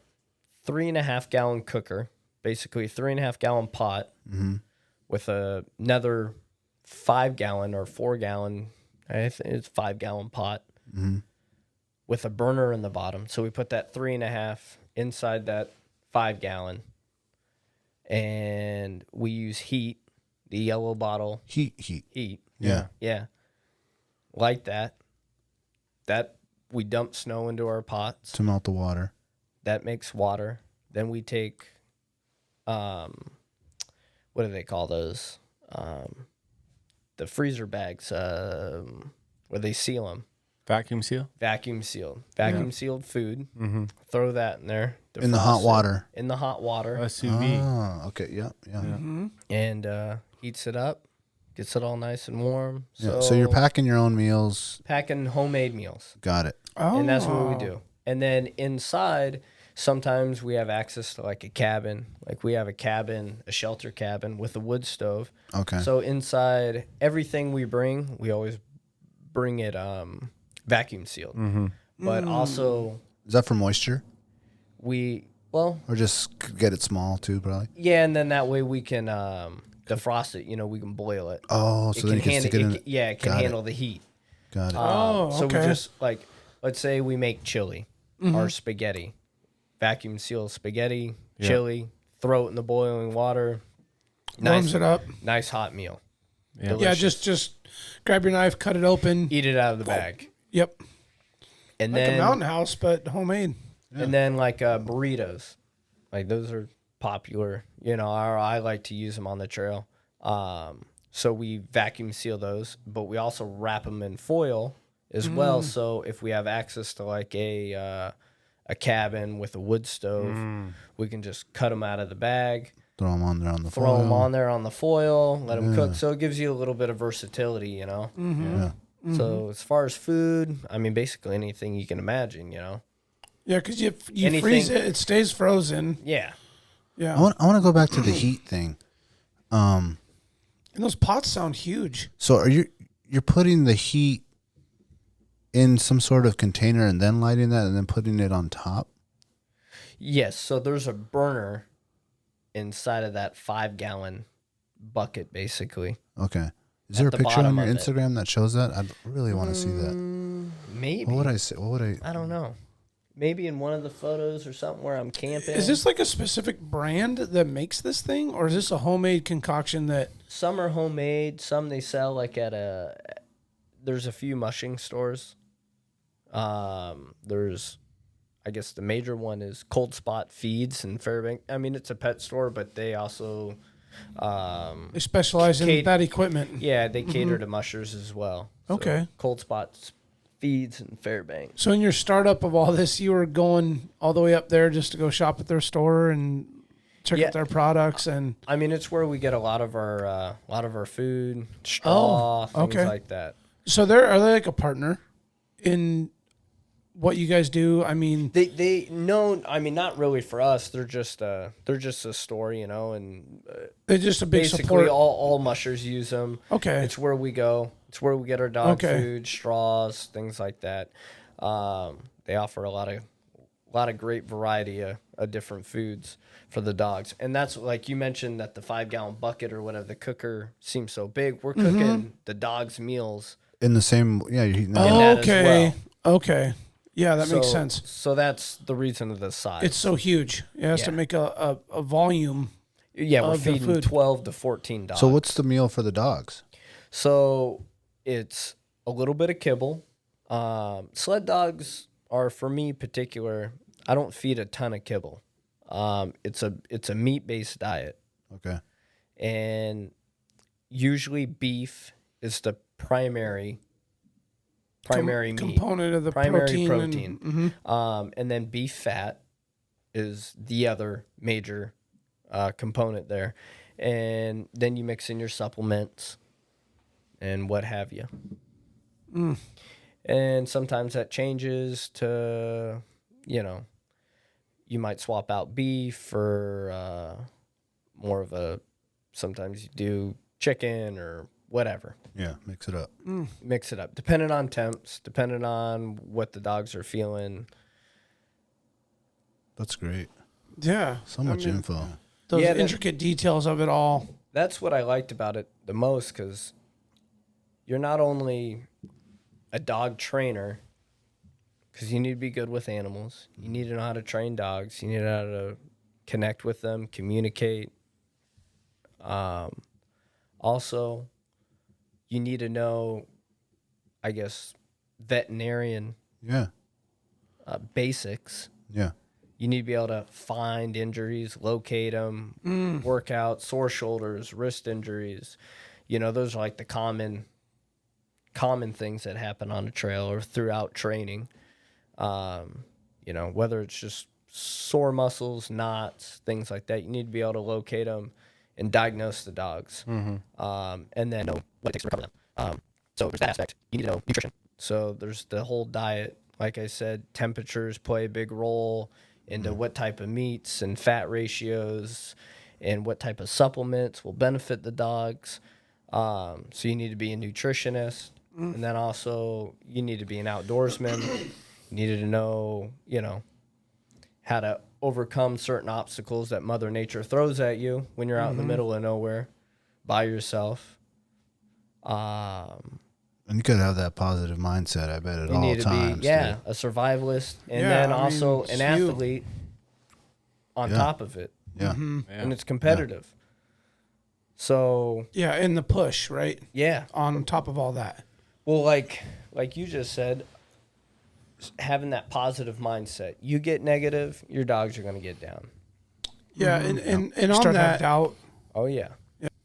3.5 gallon cooker, basically 3.5 gallon pot with another 5 gallon or 4 gallon, I think it's 5 gallon pot with a burner in the bottom. So we put that 3.5 inside that 5 gallon, and we use heat, the yellow bottle Heat. Yeah. Light that. We dump snow into our pots. To melt the water. That makes water. Then we take, what do they call those? The freezer bags, where they seal them. Vacuum seal? Vacuum sealed food. Mm-hmm. Throw that in there. In the hot defrost it water. In the hot water. Sous vide. Oh, okay. Yeah. And heats it up. Gets it all nice and warm. Yeah. So you're packing your own meals. packing homemade meals. Got it. Oh. And that's what we do. And then inside, sometimes we have access to like a cabin. Like we have a shelter cabin with a wood stove. Okay. So inside, everything we bring, we always bring it vacuum sealed. but also Is that for moisture? Well, Or just get it small too, probably? yeah, and then that way we can defrost it. We can boil it. Oh, so then you can stick it in. It can handle the heat. Got it. So we okay. just let's say we make chili or spaghetti, vacuum seal spaghetti, chili, throw it in the boiling water. Warms it up. Nice hot meal. Yeah, just grab your knife, cut it open. Eat it out of the bag. Yep. And Like then a mountain house, but homemade. and then burritos, those are popular. I like to use them on the trail. So we vacuum seal those, but we also wrap them in foil as well. So if we have access to a cabin with a wood stove, we can just cut them out of the bag, Throw them on there on the throw them foil. on there on the foil, let them cook. So it gives you a little bit of versatility, Yeah. So as far as food, basically anything you can imagine, Yeah, because you Anything- freeze it, it stays frozen. Yeah. Yeah. I want to go back to the heat thing. And those pots sound huge. So you're putting the heat in some sort of container and then lighting that and then putting it on top? Yes. So there's a burner inside of that 5-gallon bucket, basically. Okay. Is there a the picture on bottom your of it. Instagram that shows that? I really want to see that. Maybe. What would I say? What would I? I don't know. Maybe in one of the photos or something where I'm camping. Is this like a specific brand that makes this thing, or is this a homemade concoction that? Some are homemade. Some they sell there's a few mushing stores. There's, I guess the major one is Cold Spot Feeds in Fairbanks. It's a pet store, but they also, They specialize in that equipment. yeah, they cater to mushers as well. So Okay. Cold Spot Feeds in Fairbanks. So in your startup of all this, you were going all the way up there just to go shop at their store and check Yeah. out their products, and It's where we get a lot of our food, straw, things okay. like that. so are they like a partner in what you guys do? They no, not really for us. They're just a store, and they're just a big basically support. all mushers use them. Okay. It's where we go. It's where we get our dog Okay. food, straws, things like that. They offer a lot of great variety of different foods for the dogs, and that's like you mentioned that the 5-gallon bucket or whatever, the cooker seems so big. We're cooking the dogs' meals. In the same, yeah, you're heating that. Oh. that as Okay. Okay. Yeah, that makes So- sense. So that's the reason of the size. It's so huge. It has to Yeah. make a volume. we're of the feeding food. 12 to 14 dogs. So what's the meal for the dogs? So it's a little bit of kibble. Sled dogs are, for me particular, I don't feed a ton of kibble. It's a meat-based diet, Okay. and usually beef is the primary meat, Component of the primary protein. protein. Mhm. And then beef fat is the other major component there, and then you mix in your supplements and what have you. And sometimes that changes to, you might swap out beef for more of a, sometimes you do chicken or whatever. Yeah, mix it up. Mix it up, depending on temps, depending on what the dogs are feeling. That's great. Yeah. So much info. Those Yeah, that- intricate details of it all. That's what I liked about it the most, because you're not only a dog trainer, because you need to be good with animals. You need to know how to train dogs. You need to know how to connect with them, communicate. Also, you need to know, I guess, veterinarian Yeah. basics. Yeah. You need to be able to find injuries, locate them, work out sore shoulders, wrist injuries. Those are like the common things that happen on a trail or throughout training. Whether it's just sore muscles, knots, things like that, you need to be able to locate them and diagnose the dogs, and then know what it takes to recover them. So there's that aspect. You need to know nutrition. So there's the whole diet. Like I said, temperatures play a big role into what type of meats and fat ratios and what type of supplements will benefit the dogs. So you need to be a nutritionist. And then also you need to be an outdoorsman. needed to know, how to overcome certain obstacles that Mother Nature throws at you when you're out in the middle of nowhere by yourself. And you could have that positive mindset, I bet, at You all need to times. be, a survivalist, and then also an athlete on top of it. Yeah. And it's competitive. So Yeah, and the push, right? yeah. On top of all that. Well, like you just said, having that positive mindset. You get negative, your dogs are going to get down. Yeah, and on Start to have that, doubt. Oh yeah.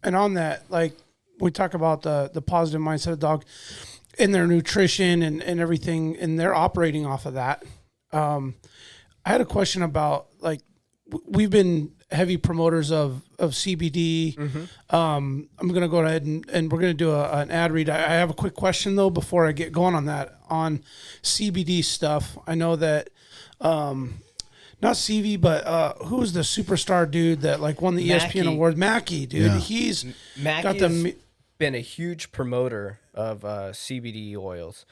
and on that, like we talk about the positive mindset of the dog and their nutrition and everything, and they're operating off of that. I had a question about, like, we've been heavy promoters of CBD. I'm going to go ahead and we're going to do an ad read. I have a quick question though before I get going on that, on CBD stuff. I know that not CV, but who's the superstar dude that like won the Mackey. ESPN award? Mackey, dude. Yeah. He's Mackey's got the been a huge promoter of CBD oils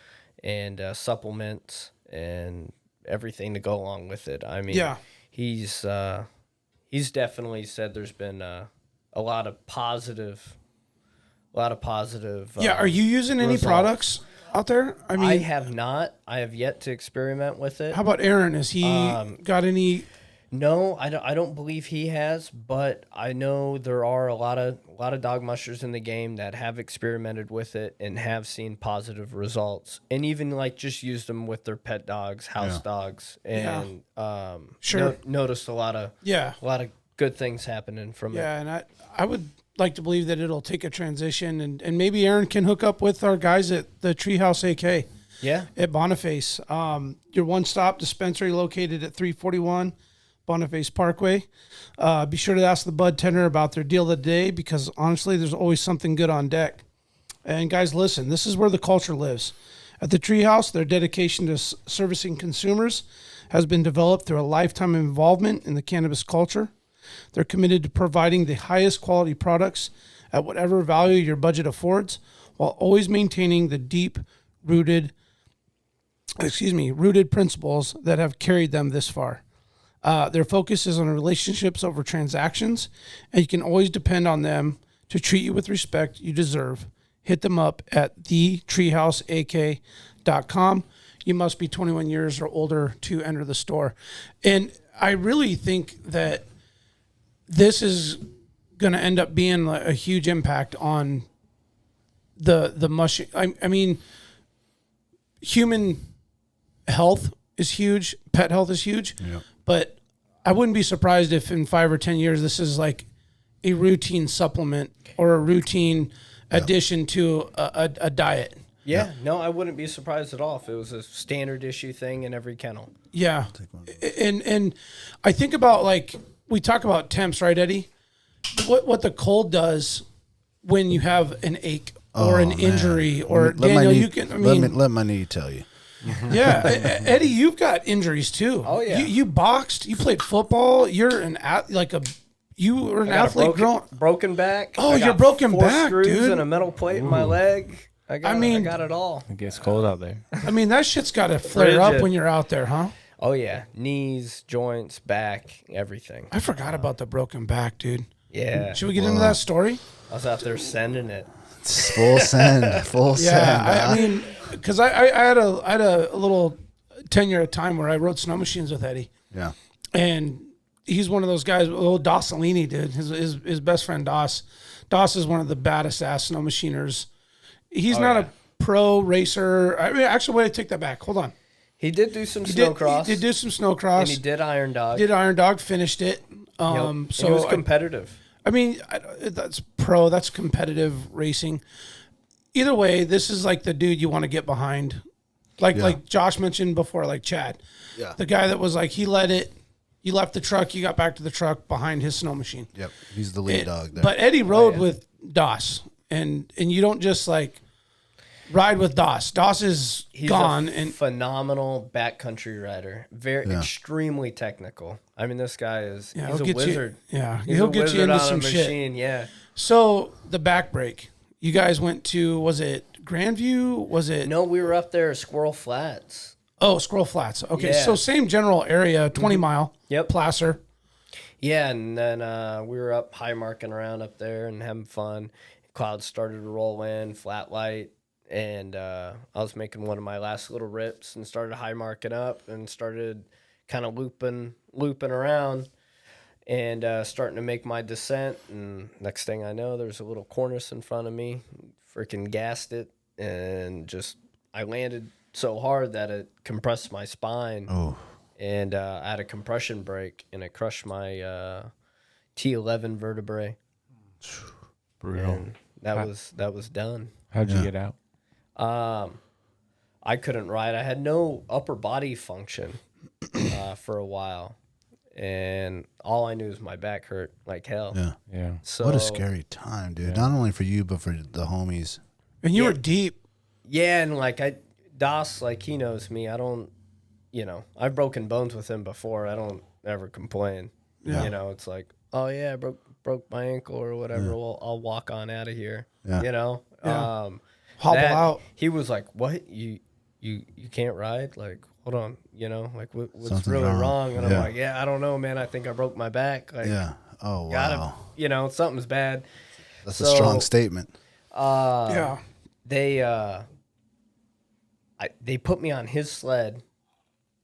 and supplements and everything to go along with it. I mean, Yeah. he's definitely said there's been a lot of positive. yeah. Are you using any results. products out there? I mean, I have not. I have yet to experiment with it. how about Aaron? Has he got any? No, I don't believe he has, but I know there are a lot of dog mushers in the game that have experimented with it and have seen positive results, and even like just used them with their pet dogs, house dogs, and Sure. noticed a lot of good things happening from it. Yeah, and I would like to believe that it'll take a transition, and maybe Aaron can hook up with our guys at the Treehouse AK Yeah, at Boniface. Your one-stop dispensary located at 341 Boniface Parkway. Be sure to ask the bud tender about their deal of the day, because honestly, there's always something good on deck. And guys, listen, this is where the culture lives. At the Treehouse, their dedication to servicing consumers has been developed through a lifetime of involvement in the cannabis culture. They're committed to providing the highest quality products at whatever value your budget affords, while always maintaining the rooted principles that have carried them this far. Their focus is on relationships over transactions, and you can always depend on them to treat you with respect you deserve. Hit them up at thetreehouseak.com. You must be 21 years or older to enter the store. And I really think that this is going to end up being a huge impact on the mushing. I mean, human health is huge. Pet health is huge. Yeah. But I wouldn't be surprised if in 5 or 10 years, this is like a routine supplement or a routine addition to a diet. yeah. No, I wouldn't be surprised at all if it was a standard issue thing in every kennel. Yeah. And I think about, like, we talk about temps, right, Eddie? What the cold does when you have an ache or an injury, or Daniel, you can, I mean, let my knee tell you. yeah, Eddie, you've got injuries too. Oh, yeah. You boxed, you played football. You're you were an athlete growing. Broken back. Oh, I you're got broken 4 back, screws dude. and a metal plate in my leg. I got it all. It gets cold out there. I mean, that shit's got to flare up Frigid. when you're out there, huh? Oh yeah, knees, joints, back, everything. I forgot about the broken back, dude. Yeah, Should we get into that story? I was out there sending it. It's full send, full send. Yeah, I mean, because I had a little tenure at time where I rode snow machines with Eddie, Yeah. and he's one of those guys, little Dossolini, dude. His best friend Doss. Doss is one of the baddest ass snow machiners. He's not a pro racer. I mean, actually, wait, I take that back. Hold on. He did do some snowcross. He did do some snowcross. And he did Iron Dog. Did Iron Dog, finished it. Yep. So And he was competitive. I mean, that's pro. That's competitive racing. Either way, this is like the dude you want to get behind. Like Josh mentioned before, like Chad. Yeah. The guy that was like, he led it. You left the truck. You got back to the truck behind his snow machine. Yep. He's the lead dog there. But Eddie rode with Doss. And you don't just like ride with Doss. Doss is He's gone. a And phenomenal backcountry rider. Extremely technical. I mean, this guy is he's a wizard. He'll get you into some shit. Machine, yeah. So the back break. You guys went to, was it Grandview? Was it? No, we were up there at Squirrel Flats. Oh, Squirrel Flats. Okay, Yeah. so same general area, 20 mile. Yep. Placer. Yeah, and then we were up high marking around up there and having fun. Clouds started to roll in, flat light, and I was making one of my last little rips and started high marking up and started kind of looping around and starting to make my descent. And next thing I know, there's a little cornice in front of me. Freaking gassed it, and just I landed so hard that it compressed my spine. Oh. And I had a compression break, and it crushed my T11 vertebrae. Brutal. And that was done. How'd you get out? I couldn't ride. I had no upper body function for a while, and all I knew was my back hurt like hell. Yeah. Yeah. So What a scary time, dude. Not only for you, but for the homies. And you were deep. Yeah, and like Das, like he knows me. I don't, I've broken bones with him before. I don't ever complain. Yeah. It's like, oh yeah, I broke my ankle or whatever. Well, I'll walk on out of here. Yeah. Yeah. Hobble out. He was like, what? You can't ride? Like, hold on. Like what's Something's really wrong? And Yeah. I'm like, yeah, I don't know, man. I think I broke my back. Like, Yeah. Oh, gotta, wow. something's bad. That's a strong statement. Yeah. They put me on his sled,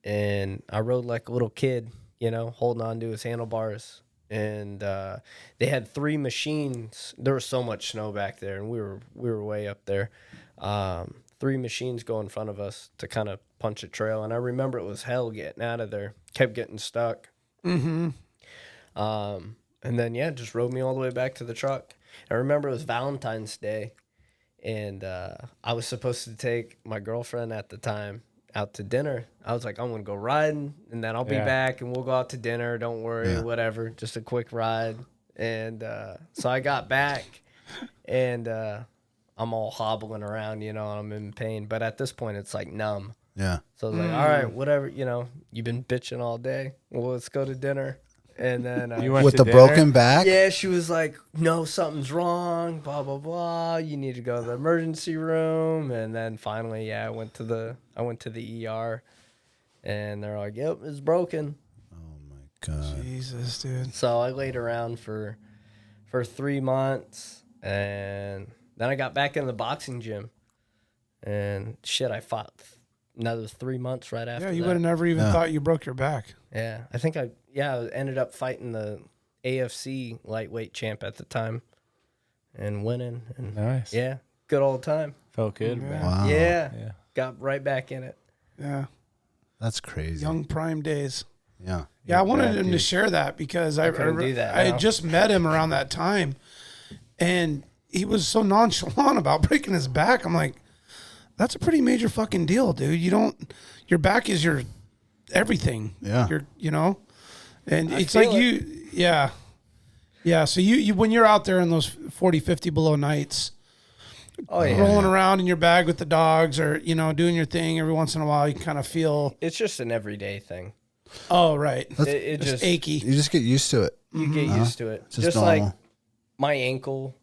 and I rode like a little kid, holding on to his handlebars. And they had 3 machines. There was so much snow back there, and we were way up there. 3 machines go in front of us to kind of punch a trail. And I remember it was hell getting out of there. Kept getting stuck. Mm-hmm. And then, just rode me all the way back to the truck. I remember it was Valentine's Day, and I was supposed to take my girlfriend at the time out to dinner. I was like, I'm going to go riding, and then I'll be back, and we'll go out to dinner. Don't worry, whatever, just a quick ride. And so I got back, and I'm all hobbling around, I'm in pain. But at this point, it's like numb. Yeah. So I was like, all right, whatever, you've been bitching all day. Well, let's go to dinner. And then You went With to the dinner? broken back? yeah, she was like, no, something's wrong, blah, blah, blah. You need to go to the emergency room. And then finally, I went to the ER, and they're like, yep, it's broken. Oh, my God. Jesus, dude. So I laid around for 3 months, and then I got back in the boxing gym. And shit, I fought another 3 months right after Yeah, you that. would have never even thought you broke your back. Yeah, I think I ended up fighting the AFC lightweight champ at the time and winning. And Nice. yeah, good old time. Felt good, man. Wow. Yeah, Yeah. got right back in it. Yeah. That's crazy. Young prime days. Yeah. Yeah, I wanted bad, him to dude. share that because I couldn't do that I now. had just met him around that time, and he was so nonchalant about breaking his back. I'm like, that's a pretty major fucking deal, dude. Your back is your everything. Yeah. And it's feel like it. yeah. So you when you're out there in those 40, 50 below nights, Oh yeah, rolling around in your bag with the dogs or, doing your thing every once in a while, you kind of feel, it's just an everyday thing. oh, right. It Just just achy. You just get used to it. you get used to it. Just Just like normal. my ankle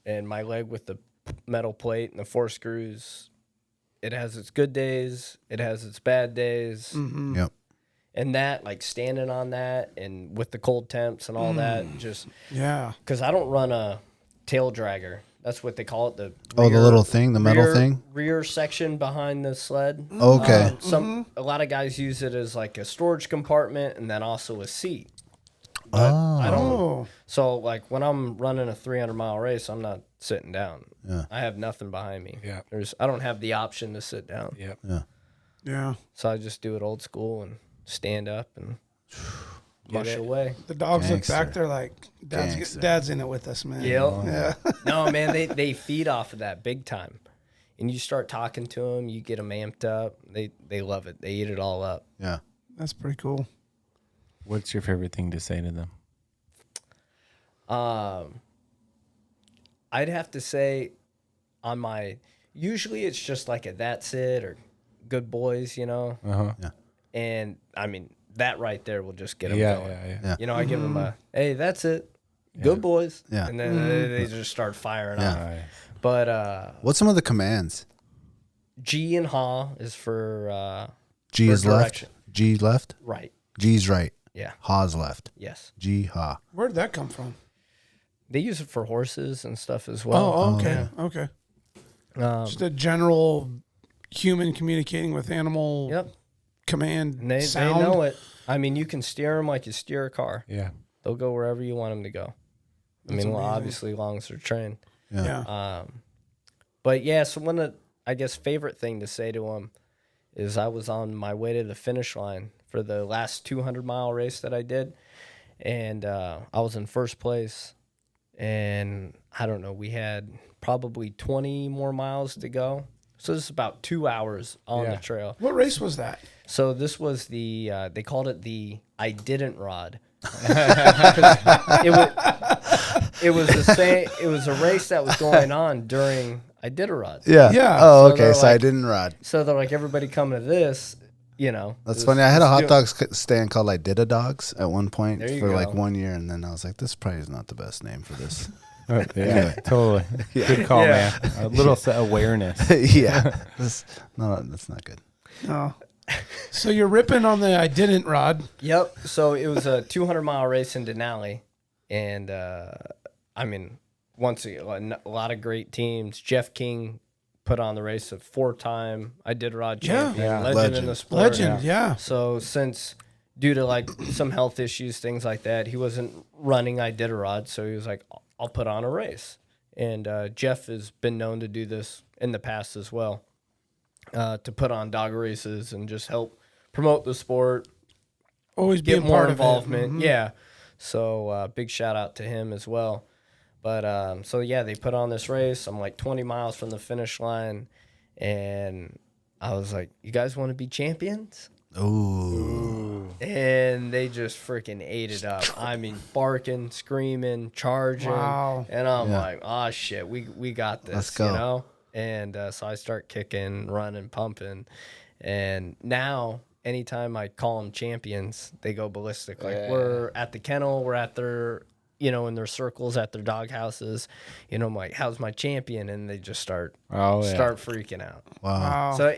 and my leg with the metal plate and the 4 screws. It has its good days. It has its bad days. Mm-hmm. Yep. And that, like standing on that and with the cold temps and all that, just Yeah. because I don't run a tail dragger. That's what they call it. The Oh, the little thing, the metal thing? rear section behind the sled. Okay. A lot of guys use it as like a storage compartment and then also a seat. Oh. I don't. Oh, So like when I'm running a 300-mile race, I'm not sitting down. Yeah. I have nothing behind me. Yeah. I don't have the option to sit down. Yep. Yeah. yeah. So I just do it old school and stand up and mush away. The dogs Gangster. look back there like, Gangster. Dad's in it with us, man. Yep. Yeah. No, man, they feed off of that big time. And you start talking to them, you get them amped up. They love it. They eat it all up. Yeah. That's pretty cool. What's your favorite thing to say to them? I'd have to say usually it's just like a that's it or good boys, Uh-huh. And I mean, that right there will just get them Yeah, going. yeah. Yeah. I give them a, hey, that's it. Good boys. Yeah. And then they just start firing Yeah. off. Nice. But What's some of the commands? G and Ha is for G is left. direction. G left. Right. G's right. Yeah. Ha's left. Yes. G ha. Where'd that come from? They use it for horses and stuff as well. Oh, okay. Okay. Just a general human communicating with animal Yep. command And they sound. know it. I mean, you can steer them like you steer a car. Yeah. They'll go wherever you want them to go. That's well, amazing. obviously, as long as they're trained. Yeah. But yeah, so one of the, I guess, favorite thing to say to them is I was on my way to the finish line for the last 200-mile race that I did, and I was in first place, and I don't know, we had probably 20 more miles to go. So this is about 2 hours on the trail. What race was that? So this was the, they called it the I Didn't Rod. It was the same. It was a race that was going on during Iditarod. Yeah. Yeah. Oh, So okay. they're So I like- didn't rod. So they're like, everybody coming to this, you know. That's this- funny. I had a this hot do- dog stand called like Dogs at one point There you for go. like 1 year, and then I was like, this probably is not the best name for this. Yeah, totally. Good call, Yeah. man. A little awareness. Yeah. That's not good. No. So you're ripping on the I didn't rod. Yep. So it was a 200-mile race in Denali, and I mean, once again, a lot of great teams. Jeff King put on the race, a 4-time Iditarod champion, Yeah. legend in Legend. the sport. Legend, yeah. So since due to like some health issues, things like that, he wasn't running Iditarod, so he was like, I'll put on a race. And Jeff has been known to do this in the past as well, to put on dog races and just help promote the sport, Always get being more part involvement. of it. Mhm. Yeah. So big shout out to him as well. But so yeah, they put on this race. I'm like 20 miles from the finish line, and I was like, "You guys want to be champions?" Ooh. And they just freaking ate it up. I mean, barking, screaming, charging. Wow. And I'm Yeah. like, oh, shit, we got this, Let's go. you know? And so I start kicking, running, pumping. And now, anytime I call them champions, they go ballistic. Like, we're at the kennel, we're at their, you know, in their circles, at their dog houses. You know, I'm like, how's my champion? And they just start freaking out. Wow. Wow. So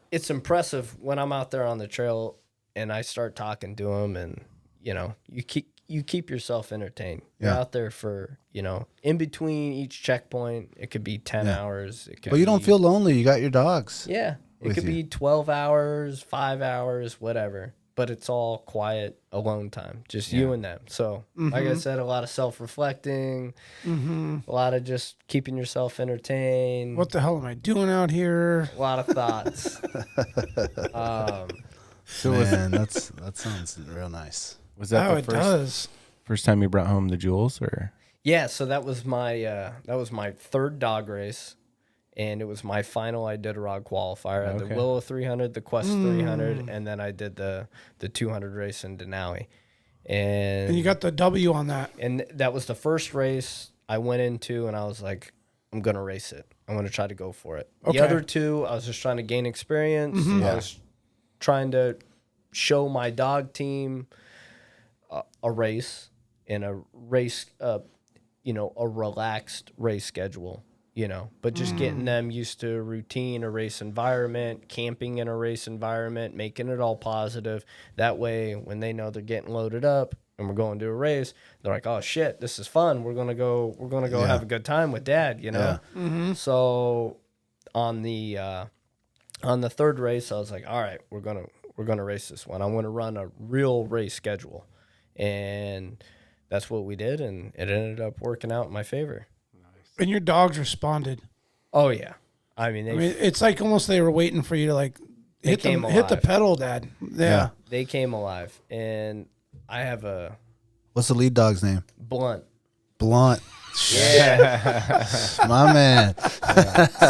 it's impressive when I'm out there on the trail and I start talking to them, and you know, you keep yourself entertained. You're Yeah. out there for, you know, in between each checkpoint, it could be 10 hours. It could But you don't be- feel lonely. You got your dogs. Yeah, it with could you. be 12 hours, 5 hours, whatever. But it's all quiet, alone time, just you and them. So, like I said, a lot of self-reflecting, a lot of just keeping yourself entertained. What the hell am I doing out here? A lot of thoughts. So Man, that sounds real nice. was that Oh, the it first does. first time you brought home the jewels, or? Yeah, so that was my third dog race, and it was my final Iditarod qualifier. I had the Okay. Willow 300, the Quest 300, and then I did the 200 race in Denali. And you got the W on that. And that was the first race I went into, and I was like, I'm going to race it. I'm going to try to go for it. Okay. The other two, I was just trying to gain experience. I was trying to show my dog team a race and a race, you know, a relaxed race schedule, you know, but just getting them used to a routine, a race environment, camping in a race environment, making it all positive. That way, when they know they're getting loaded up and we're going to a race, they're like, oh shit, this is fun. We're going to go have a good time with dad, you know? So on the third race, I was like, all right, we're going to race this one. I'm going to run a real race schedule. And that's what we did, and it ended up working out in my favor. And your dogs responded. Oh yeah, I mean, It's like almost they were waiting for you to like hit came the alive. pedal, Dad. Yeah. they came alive, and I have a What's the lead dog's name? Blunt. Blunt. Yeah. My man.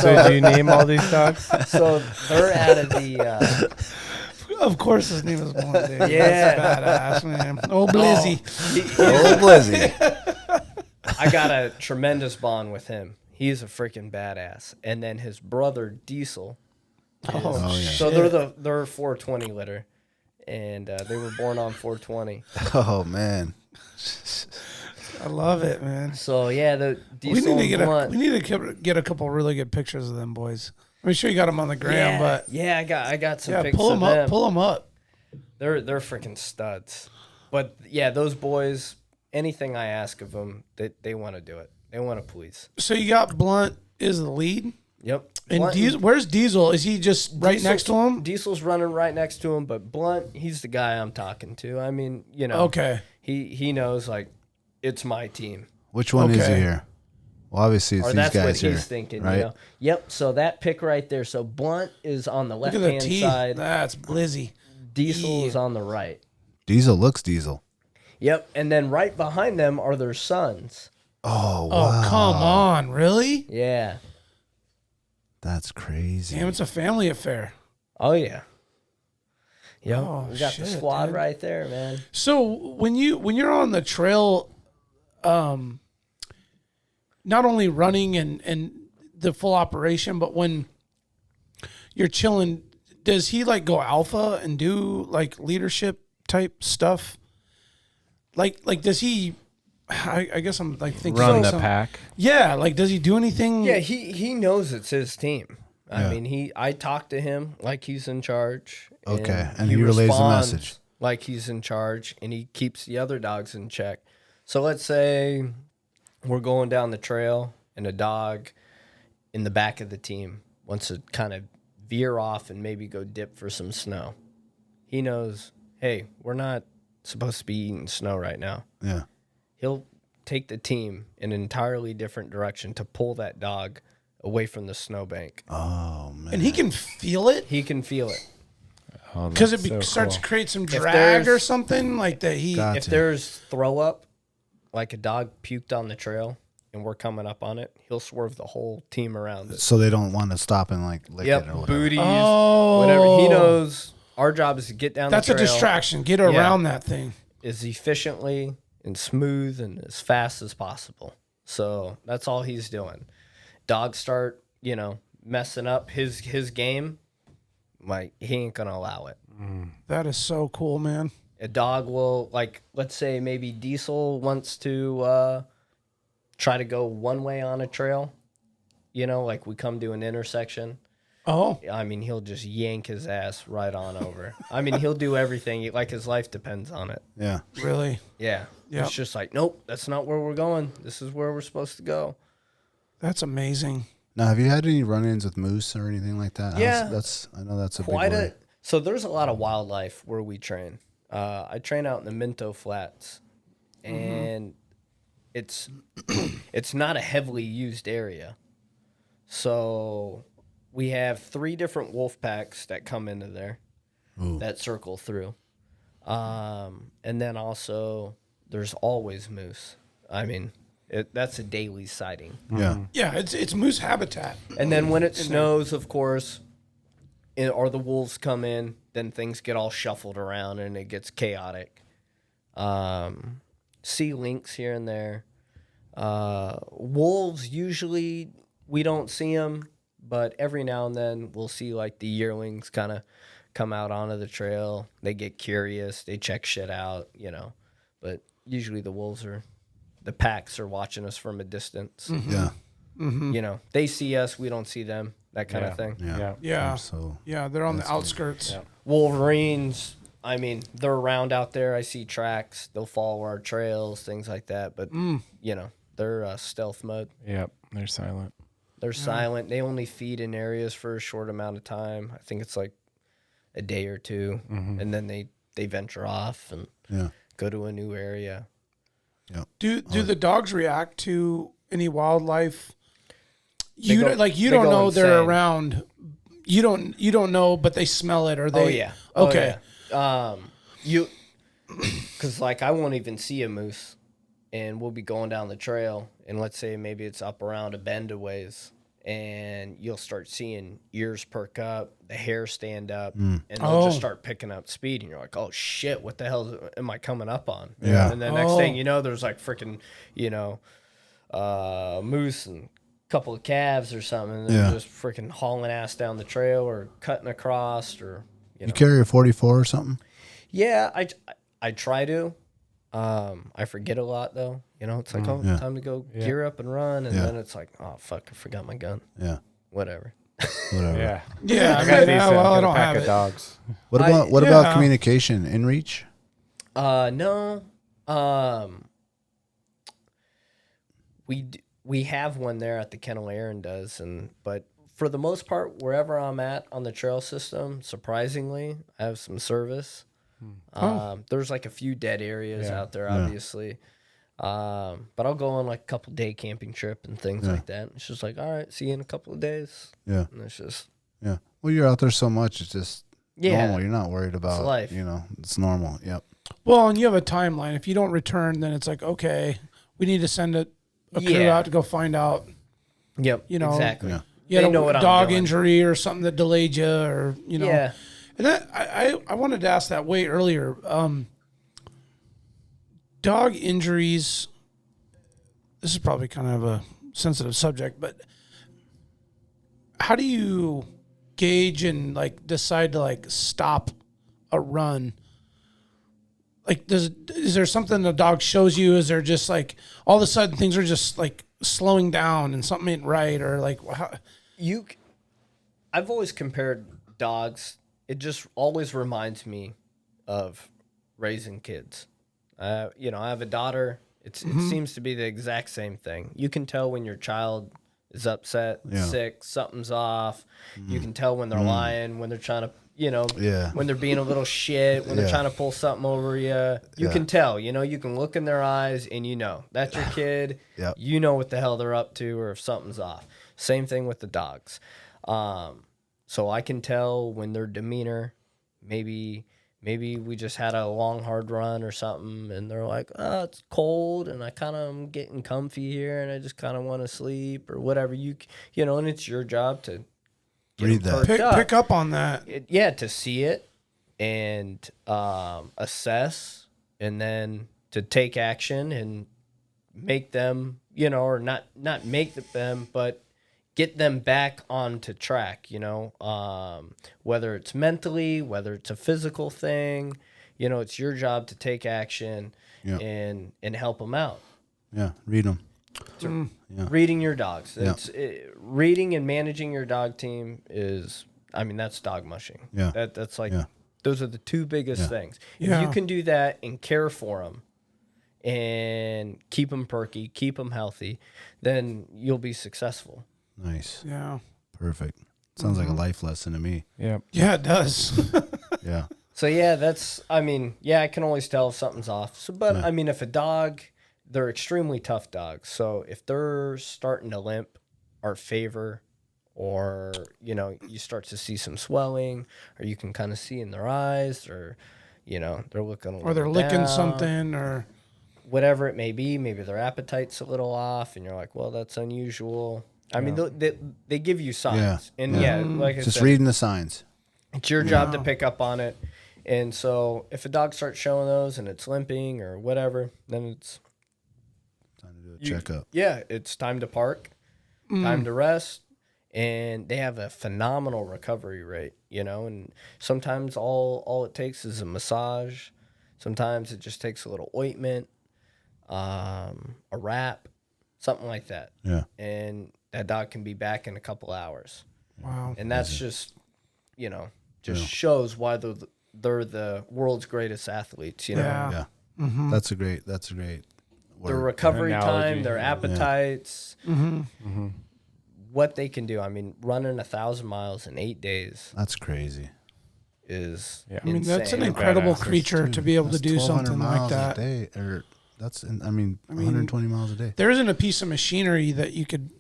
So do you name all these dogs? So they're out of the. Of course, his name is Blunt. Dude. Yeah. That's badass, man. Oh, Blizzy. Oh, Blizzy. I got a tremendous bond with him. He's a freaking badass. And then his brother Diesel. Oh, yeah. So they're 420 litter, and they were born on 420. Oh, man. I love it, man. So yeah, the We Diesel need to and Blunt. get a couple really good pictures of them boys. I'm sure you got them on the gram, but yeah, I got some pics pull of them up. them. Pull them up. They're freaking studs. But yeah, those boys, anything I ask of them, they want to do it. They want to please. So you got Blunt is the lead. Yep. And Blunt, Diesel, where's Diesel? Is he just right next to him? Diesel's running right next to him, but Blunt, he's the guy I'm talking to. I mean, you know, Okay. He knows, like, it's my team. Which one is he Okay. here? Well, obviously it's Or these that's what guys he's here, thinking, right? you know. Yep, so that pick right there. So Blunt is on the Look at the left-hand teeth. side. That's blizzy. Diesel is on the right. Diesel looks Diesel. Yep, and then right behind them are their sons. Oh, Oh, wow. come on. Really? Yeah. That's crazy. Damn, it's a family affair. Oh, yeah. Yep, Oh, we got shit, the squad dude. right there, man. So when you're on the trail, not only running and the full operation, but when you're chilling, does he like go alpha and do like leadership type stuff? Like does he? I guess I'm like thinking Run like the some- pack. Yeah, like does he do anything? Yeah, he knows it's his team. I Yeah. mean, I talk to him like he's in charge. Okay, and he relays the responds message. like he's in charge, and he keeps the other dogs in check. So let's say we're going down the trail, and a dog in the back of the team wants to kind of veer off and maybe go dip for some snow. He knows, hey, we're not supposed to be eating snow right now. Yeah. He'll take the team in an entirely different direction to pull that dog away from the snowbank. Oh, man. and he can feel it He can feel it. Oh, because that's it so starts cool. to create some If drag there's- or something like that. He Gotcha. If there's throw up, like a dog puked on the trail and we're coming up on it, he'll swerve the whole team around it. So they don't want to stop and like lick it or whatever. Booties, Oh. whatever. He knows our job is to get down that's the a trail distraction. Get around that thing. as efficiently and smooth and as fast as possible. So that's all he's doing. Dogs start, messing up his game, like he ain't gonna allow it. That is so cool, man. A dog will, like, let's say maybe Diesel wants to try to go one way on a trail, like we come to an intersection. Oh, I mean, he'll just yank his ass right on over. I mean, he'll do everything, like his life depends on it. Yeah. really? Yeah. Yep. It's just like, nope, that's not where we're going. This is where we're supposed to go. That's amazing. Now, have you had any run-ins with moose or anything like that? Yeah. I know that's a Quite big a. worry. So there's a lot of wildlife where we train. I train out in the Minto Flats, and it's not a heavily used area. So we have 3 different wolf packs that come into there that circle through, and then also there's always moose. I mean, that's a daily sighting. Yeah. Yeah, it's moose habitat. And then when it snows, of course, or the wolves come in, then things get all shuffled around and it gets chaotic. See lynx here and there. Wolves, usually we don't see them, but every now and then we'll see like the yearlings kind of come out onto the trail. They get curious. They check shit out, But usually the packs are watching us from a distance. Yeah. They see us, we don't see them, that kind Yeah. of thing. Yeah. Yeah. So Yeah, they're on the outskirts. Yeah. Wolverines, I mean, they're around out there. I see tracks. They'll follow our trails, things like that. But, they're stealth mode. Yep, they're silent. They're silent. They only feed in areas for a short amount of time. I think it's like a day or two. And then they venture off and yeah. go to a new area. Do the dogs react to any wildlife? They You go- don't they don't go know they're insane. around. You don't know, but they smell it, or they. Oh, yeah. Okay. Oh, yeah. Because like I won't even see a moose, and we'll be going down the trail, and let's say maybe it's up around a bend a ways, and you'll start seeing ears perk up, the hair stand up, and they'll just start picking up speed, and you're like, oh shit, what the hell am I coming up on? Yeah. And the next thing you know, there's like freaking, moose and couple of calves or something, and they're Yeah. just freaking hauling ass down the trail or cutting across or You carry a 44 or something? yeah, I try to. I forget a lot though. It's like Yeah. time to go gear up and run, and Yeah. then it's like, oh fuck, I forgot my gun. Yeah. Whatever. Whatever. Yeah. Yeah, I got these. well, I got a don't pack have of it. dogs. What about communication? InReach? No. We have one there at the kennel. Aaron does, but for the most part, wherever I'm at on the trail system, surprisingly, I have some service. There's like a few dead areas out there, obviously. But I'll go on like a couple day camping trip and things like that. It's just like, all right, see you in a couple of days. Yeah. And it's just Well, you're out there so much, it's just normal. You're not worried about life. It's normal. Yep. Well, and you have a timeline. If you don't return, then it's like, okay, we need to send a crew out to go find out. Yep. Exactly. Yeah. You had know what a I'm dog doing. injury or something that delayed you, or Yeah. And that I wanted to ask that way earlier. Dog injuries. This is probably kind of a sensitive subject, but how do you gauge and like decide to like stop a run? Like, is there something the dog shows you? Is there just like all of a sudden things are just like slowing down and something ain't right, or like how? I've always compared dogs. It just always reminds me of raising kids. I have a daughter. It seems to be the exact same thing. You can tell when your child is upset, sick, something's off. You can tell when they're lying, when they're trying to, when they're being a little shit, when they're trying to pull something over you. You can tell, you can look in their eyes and that's your kid. You know what the hell they're up to or if something's off. Same thing with the dogs. So I can tell when their demeanor, maybe we just had a long, hard run or something, and they're like, oh, it's cold, and I kind of am getting comfy here, and I just kind of want to sleep or whatever. And it's your job to read that. Pick up on that. To see it and assess, and then to take action and make them, or not make them, but get them back onto track, whether it's mentally, whether it's a physical thing, it's your job to take action and help them out. Yeah, read them. Reading your dogs. Reading and managing your dog team that's dog mushing. Yeah. That's like, those are the two biggest things. Yeah. If you can do that and care for them and keep them perky, keep them healthy, then you'll be successful. Nice. Yeah. Perfect. Sounds like a life lesson to me. Yep. Yeah, it does. Yeah. So I can always tell if something's off. So, but if a dog, they're extremely tough dogs. So if they're starting to limp or favor, or, you start to see some swelling, or you can kind of see in their eyes, or, they're looking a little Or they're licking down, something, or whatever it may be. Maybe their appetite's a little off, and you're like, well, that's unusual. They give you signs. Like I Just said, reading the signs. it's your job to pick up on it. And so if a dog starts showing those and it's limping or whatever, then it's Time to do a checkup. Yeah, it's time to park, time to rest. And they have a phenomenal recovery rate, and sometimes all it takes is a massage. Sometimes it just takes a little ointment, a wrap, something like that. Yeah. And that dog can be back in a couple hours. wow. And that's just, shows why they're the world's greatest athletes, Yeah. Yeah. Mm-hmm. That's a great word. Their recovery Analogy. time, their appetites, what they can do. Running 1,000 miles in 8 days That's crazy. is I mean, that's an insane. incredible Badass. creature to be able to do 1,200 something like miles that. a day, or that's 120 miles a day. There isn't a piece of machinery that you could.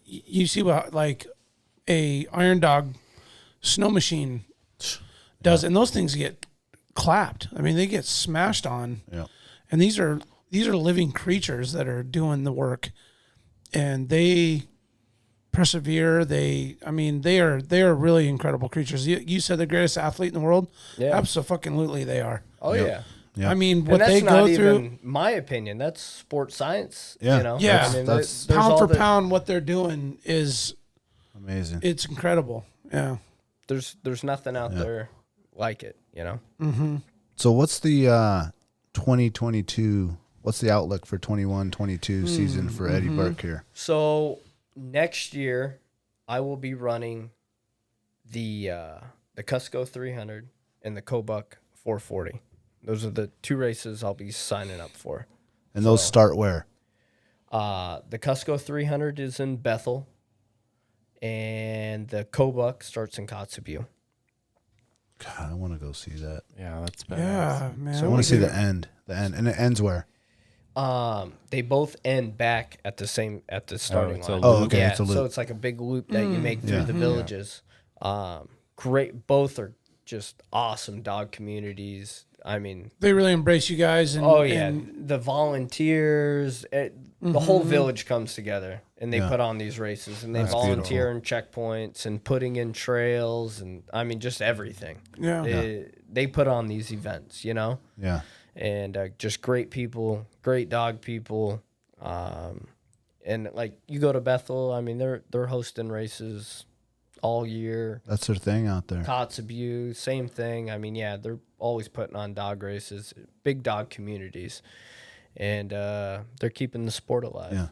You see what like a iron dog snow machine does, and those things get clapped. They get smashed on. Yeah. And these are living creatures that are doing the work, and they persevere. They are really incredible creatures. You said the greatest athlete in the world. Yeah. Absolutely, they are. Oh, Yep. yeah. Yeah. What And they that's go not through. even my opinion. That's sports science. Yeah. Yeah. That's there's Pound all for the- pound, what they're doing is amazing. it's incredible. Yeah. There's nothing out there like it, Mm-hmm. So what's the 2022? What's the outlook for 21-22 season for Eddie Burke here? So next year, I will be running the Cusco 300 and the Kobuk 440. Those are the 2 races I'll be signing up for. And those start where? The Cusco 300 is in Bethel, and the Kobuk starts in Kotzebue. God, I want to go see that. Yeah, that's badass. Yeah, man. So I want to see the end. And it ends where? They both end back at the starting it's a line. loop. Oh, okay. Yeah, It's a loop. so it's like a big loop that you make through the villages. Great. Both are just awesome dog communities. I mean, They really embrace you guys. And, and the volunteers, the whole village comes together and they put on these races and they That's volunteer in checkpoints and putting in trails and I mean just everything. Yeah. They put on these events, you know. Yeah. And just great people, great dog people, and like you go to Bethel. I mean, they're hosting races all year. That's their thing out there. Kotzebue, same thing. I mean, yeah, they're always putting on dog races, big dog communities, and they're keeping the sport alive. Yeah.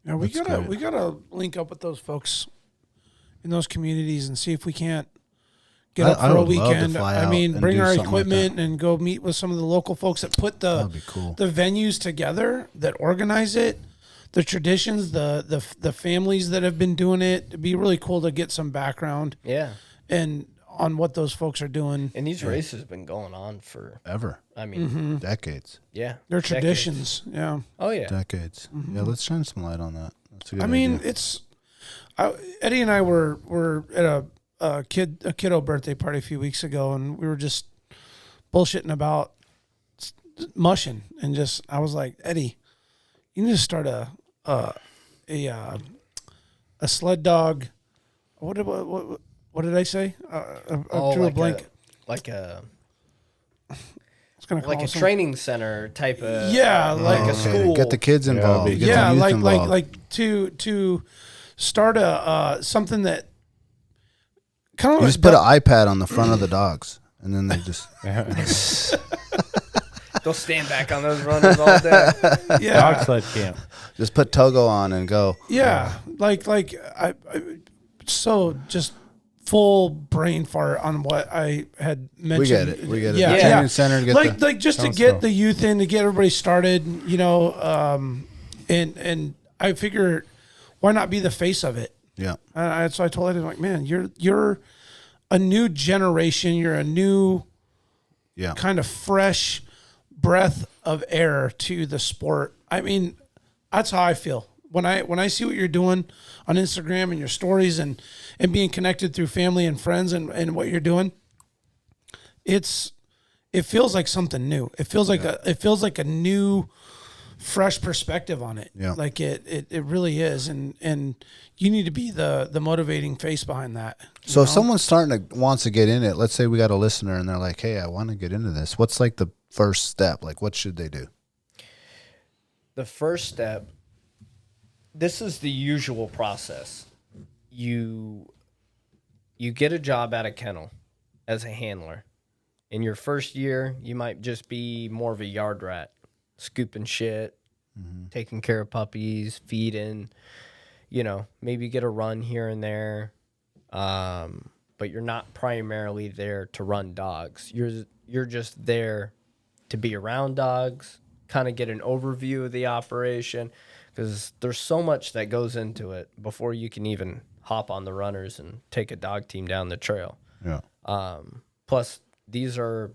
Yeah, we gotta link up with those folks in those communities and see if we can't get up I for a would love to weekend. fly I out mean, and bring do our something like equipment and go meet with some of the local folks that put That'd be cool. the venues together, that organize it, the traditions, the families that have been doing it. It'd be really cool to get some background Yeah, and on what those folks are doing. and these races have been going on for. Ever. I mean, Decades. yeah, Their decades. traditions. Yeah. Oh yeah, Decades. Yeah, let's shine some light on that. That's a good I mean, idea. Eddie and I were at a kiddo birthday party a few weeks ago, and we were just bullshitting about mushing, and just I was like, Eddie, you need to start a sled dog. What did I say? I drew a blank. like a I was gonna call like a it something. training center type of Yeah, like a a school. Get the kids involved. big Get yeah, the youth like involved. to start a something that kind of You just put an iPad on the front of the dogs, and then they just They'll stand back on those runners all day. yeah. Dog sled camp. just put Togo on and go. Yeah, like I so just full brain fart on what I had mentioned. We get it. We get it. Yeah, The yeah. training center to get like just to Sounds get cool. the youth in, to get everybody started, you know, and I figure why not be the face of it? yeah. So I told Eddie, like, man, you're a new generation. You're a new Yeah. kind of fresh breath of air to the sport. I mean, that's how I feel when I see what you're doing on Instagram and your stories and being connected through family and friends and what you're doing. It feels like something new. It feels like a new, fresh perspective on it. Yeah. Like it really is. And you need to be the motivating face behind that. So if someone's wants to get in it, let's say we got a listener and they're like, hey, I want to get into this. What's like the first step? Like, what should they do? The first step, this is the usual process. You get a job at a kennel as a handler. In your first year, you might just be more of a yard rat, scooping shit, taking care of puppies, feeding, you know, maybe get a run here and there. But you're not primarily there to run dogs. You're just there to be around dogs, kind of get an overview of the operation, because there's so much that goes into it before you can even hop on the runners and take a dog team down the trail. Yeah. Plus, these are,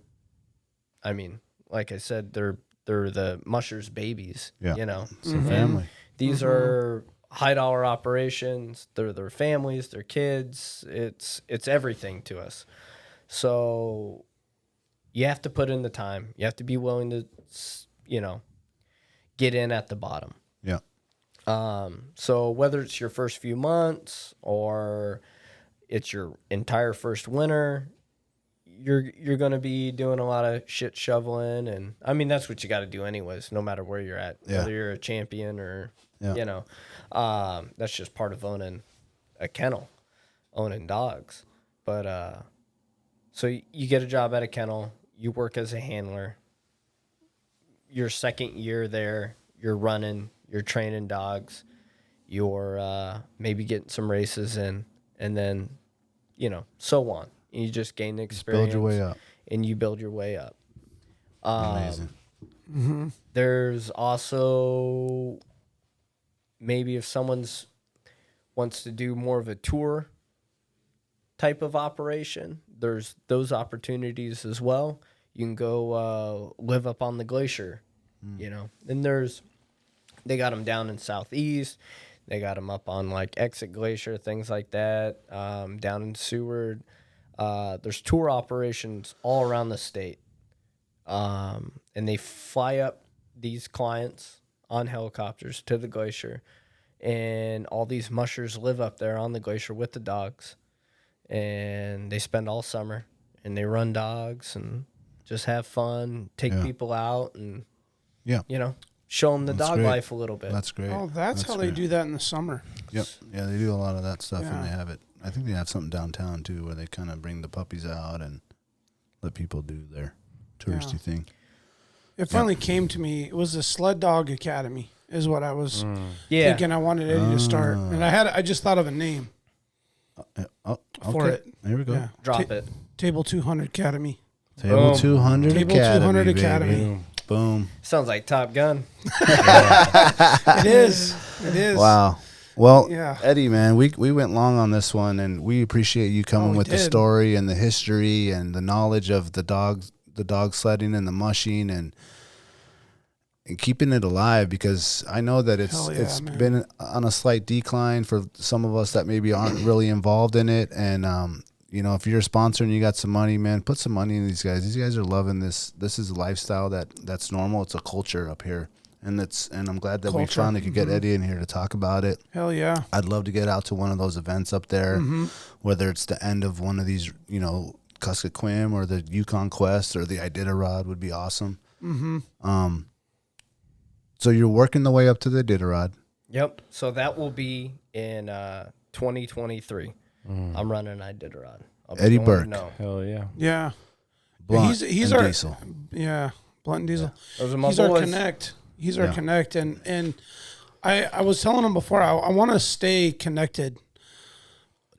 I mean, like I said, they're the Musher's babies. Yeah. You know, It's a family. these are high dollar operations. They're their families, their kids. It's everything to us. So you have to put in the time. You have to be willing to, you know, get in at the bottom. Yeah. So whether it's your first few months or it's your entire first winter, you're going to be doing a lot of shit shoveling. And I mean, that's what you got to do anyways, no matter where you're at, Yeah. whether you're a champion or, Yeah. you know, that's just part of owning a kennel, owning dogs. But, so you get a job at a kennel, you work as a handler. Your second year there, you're running, you're training dogs, you're maybe getting some races in. and then, so on. You just gain experience. Build your way up. And you build your way up. Amazing. There's also maybe if someone's wants to do more of a tour type of operation, there's those opportunities as well. You can go live up on the glacier, And they got them down in Southeast. They got them up on like Exit Glacier, things like that. Down in Seward. There's tour operations all around the state. And they fly up these clients on helicopters to the glacier. And all these mushers live up there on the glacier with the dogs. And they spend all summer. And they run dogs and just have fun, take people out and, show them the dog life a little bit. That's great. Oh, that's how they do that in the summer. Yep. Yeah, they do a lot of that stuff, and they have it. I think they have something downtown, too, where they kind of bring the puppies out and let people do their touristy thing. It finally came to me. It was the Sled Dog Academy is what I was thinking I wanted Eddie to start. And I just thought of a name for it. There we go. Yeah. Drop it. Table 200 Academy. Table 200 Table Academy. 200 Academy. Boom. Sounds like Top Gun. It is. It is. Wow. Well, Yeah. Eddie, man, we went long on this one, and we appreciate you coming with the story and the history and the knowledge of the dog sledding and the mushing and keeping it alive, because I know that it's been on a slight decline for some of us that maybe aren't really involved in it. And if you're a sponsor and you got some money, man, put some money in these guys. These guys are loving this. This is a lifestyle that's normal. It's a culture up here. And I'm glad that we finally could get Eddie in here to talk about it. Hell yeah. I'd love to get out to one of those events up there, whether it's the end of one of these, Kuskokwim or the Yukon Quest or the Iditarod would be awesome. So you're working the way up to the Iditarod. Yep. So that will be in 2023. I'm running Iditarod. Eddie Burke. Hell yeah. Yeah. Blunt he's and our Diesel. Yeah. Blunt and Diesel. Those are my He's boys. our connect. He's our connect. And I was telling him before, I want to stay connected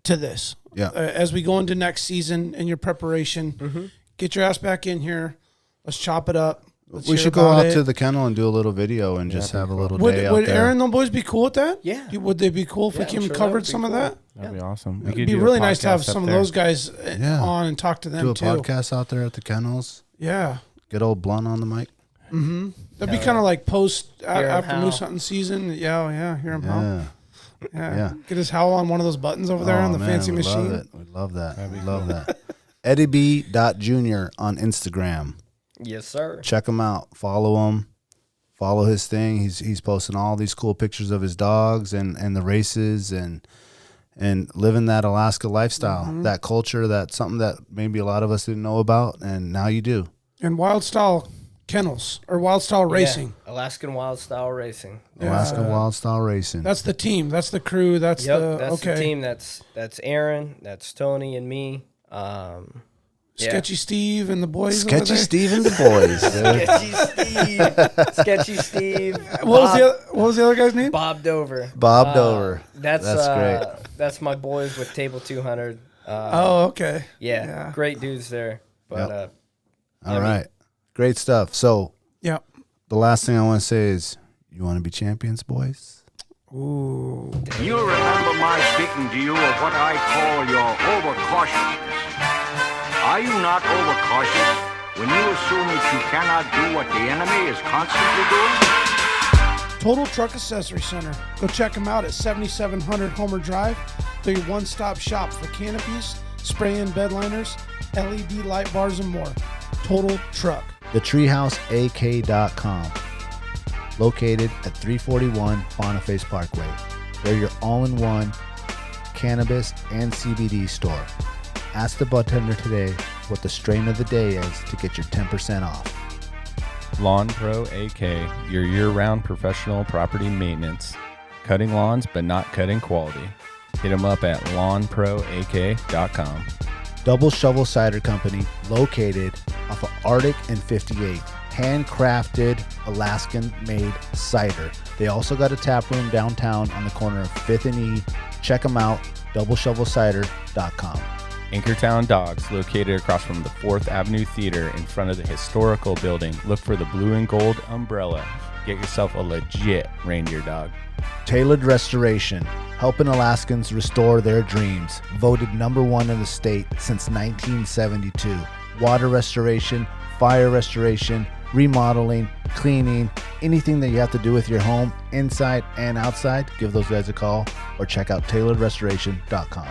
to this. Yeah. As we go into next season and your preparation, get your ass back in here. Let's chop it up. We should go out to the kennel and do a little video and just have a little day out Would there. Aaron and the boys be cool with that? Yeah. Would they be cool if we came and covered some of that? That'd be awesome. It'd be really nice to have some of those guys on and talk to them do a too. podcast out there at the kennels. Yeah. Get old Blunt on the mic. That'd be kind of like post after moose hunting season. Yeah. Hear him howl. Yeah. Get his howl on one of those buttons over there on the fancy machine. We'd love that. We'd love that. EddieB.Jr. on Instagram. Yes, sir. Check him out. Follow him. Follow his thing. He's posting all these cool pictures of his dogs and the races and living that Alaska lifestyle, that culture, that's something that maybe a lot of us didn't know about, and now you do. And wild style kennels or wild style racing. Alaskan Wild Style Racing. Alaska Wild Style Racing. That's the team. That's the crew. That's the team. That's Aaron. That's Tony and me. Sketchy Steve and the boys. Sketchy Steve and the boys. Sketchy Steve. What was the other guy's name? Bob Dover. Bob Dover. That's great. That's my boys with Table 200. Okay. Yeah, great dudes there. But all right, great stuff. So the last thing I want to say is, you want to be champions, boys? Ooh. You remember my speaking to you of what I call your overcautiousness. Are you not overcautious when you assume that you cannot do what the enemy is constantly doing? Total Truck Accessory Center. Go check them out at 7700 Homer Drive. They're your one-stop shop for canopies, spray-in bed liners, LED light bars, and more. Total Truck. TheTreehouseAK.com. Located at 341 Boniface Parkway. They're your all-in-one cannabis and CBD store. Ask the bartender today what the strain of the day is to get your 10% off. Lawn Pro AK, your year-round professional property maintenance. Cutting lawns, but not cutting quality. Hit them up at lawnproak.com. Double Shovel Cider Company, located off of Arctic and 58. handcrafted Alaskan-made cider. They also got a tap room downtown on the corner of 5th and E. Check them out, doubleshovelcider.com. Anchortown Dogs, located across from the 4th Avenue Theater in front of the historical building. Look for the blue and gold umbrella. Get yourself a legit reindeer dog. Tailored Restoration, helping Alaskans restore their dreams. Voted #1 in the state since 1972. Water restoration, fire restoration, remodeling, cleaning, anything that you have to do with your home, inside and outside, give those guys a call or check out tailoredrestoration.com.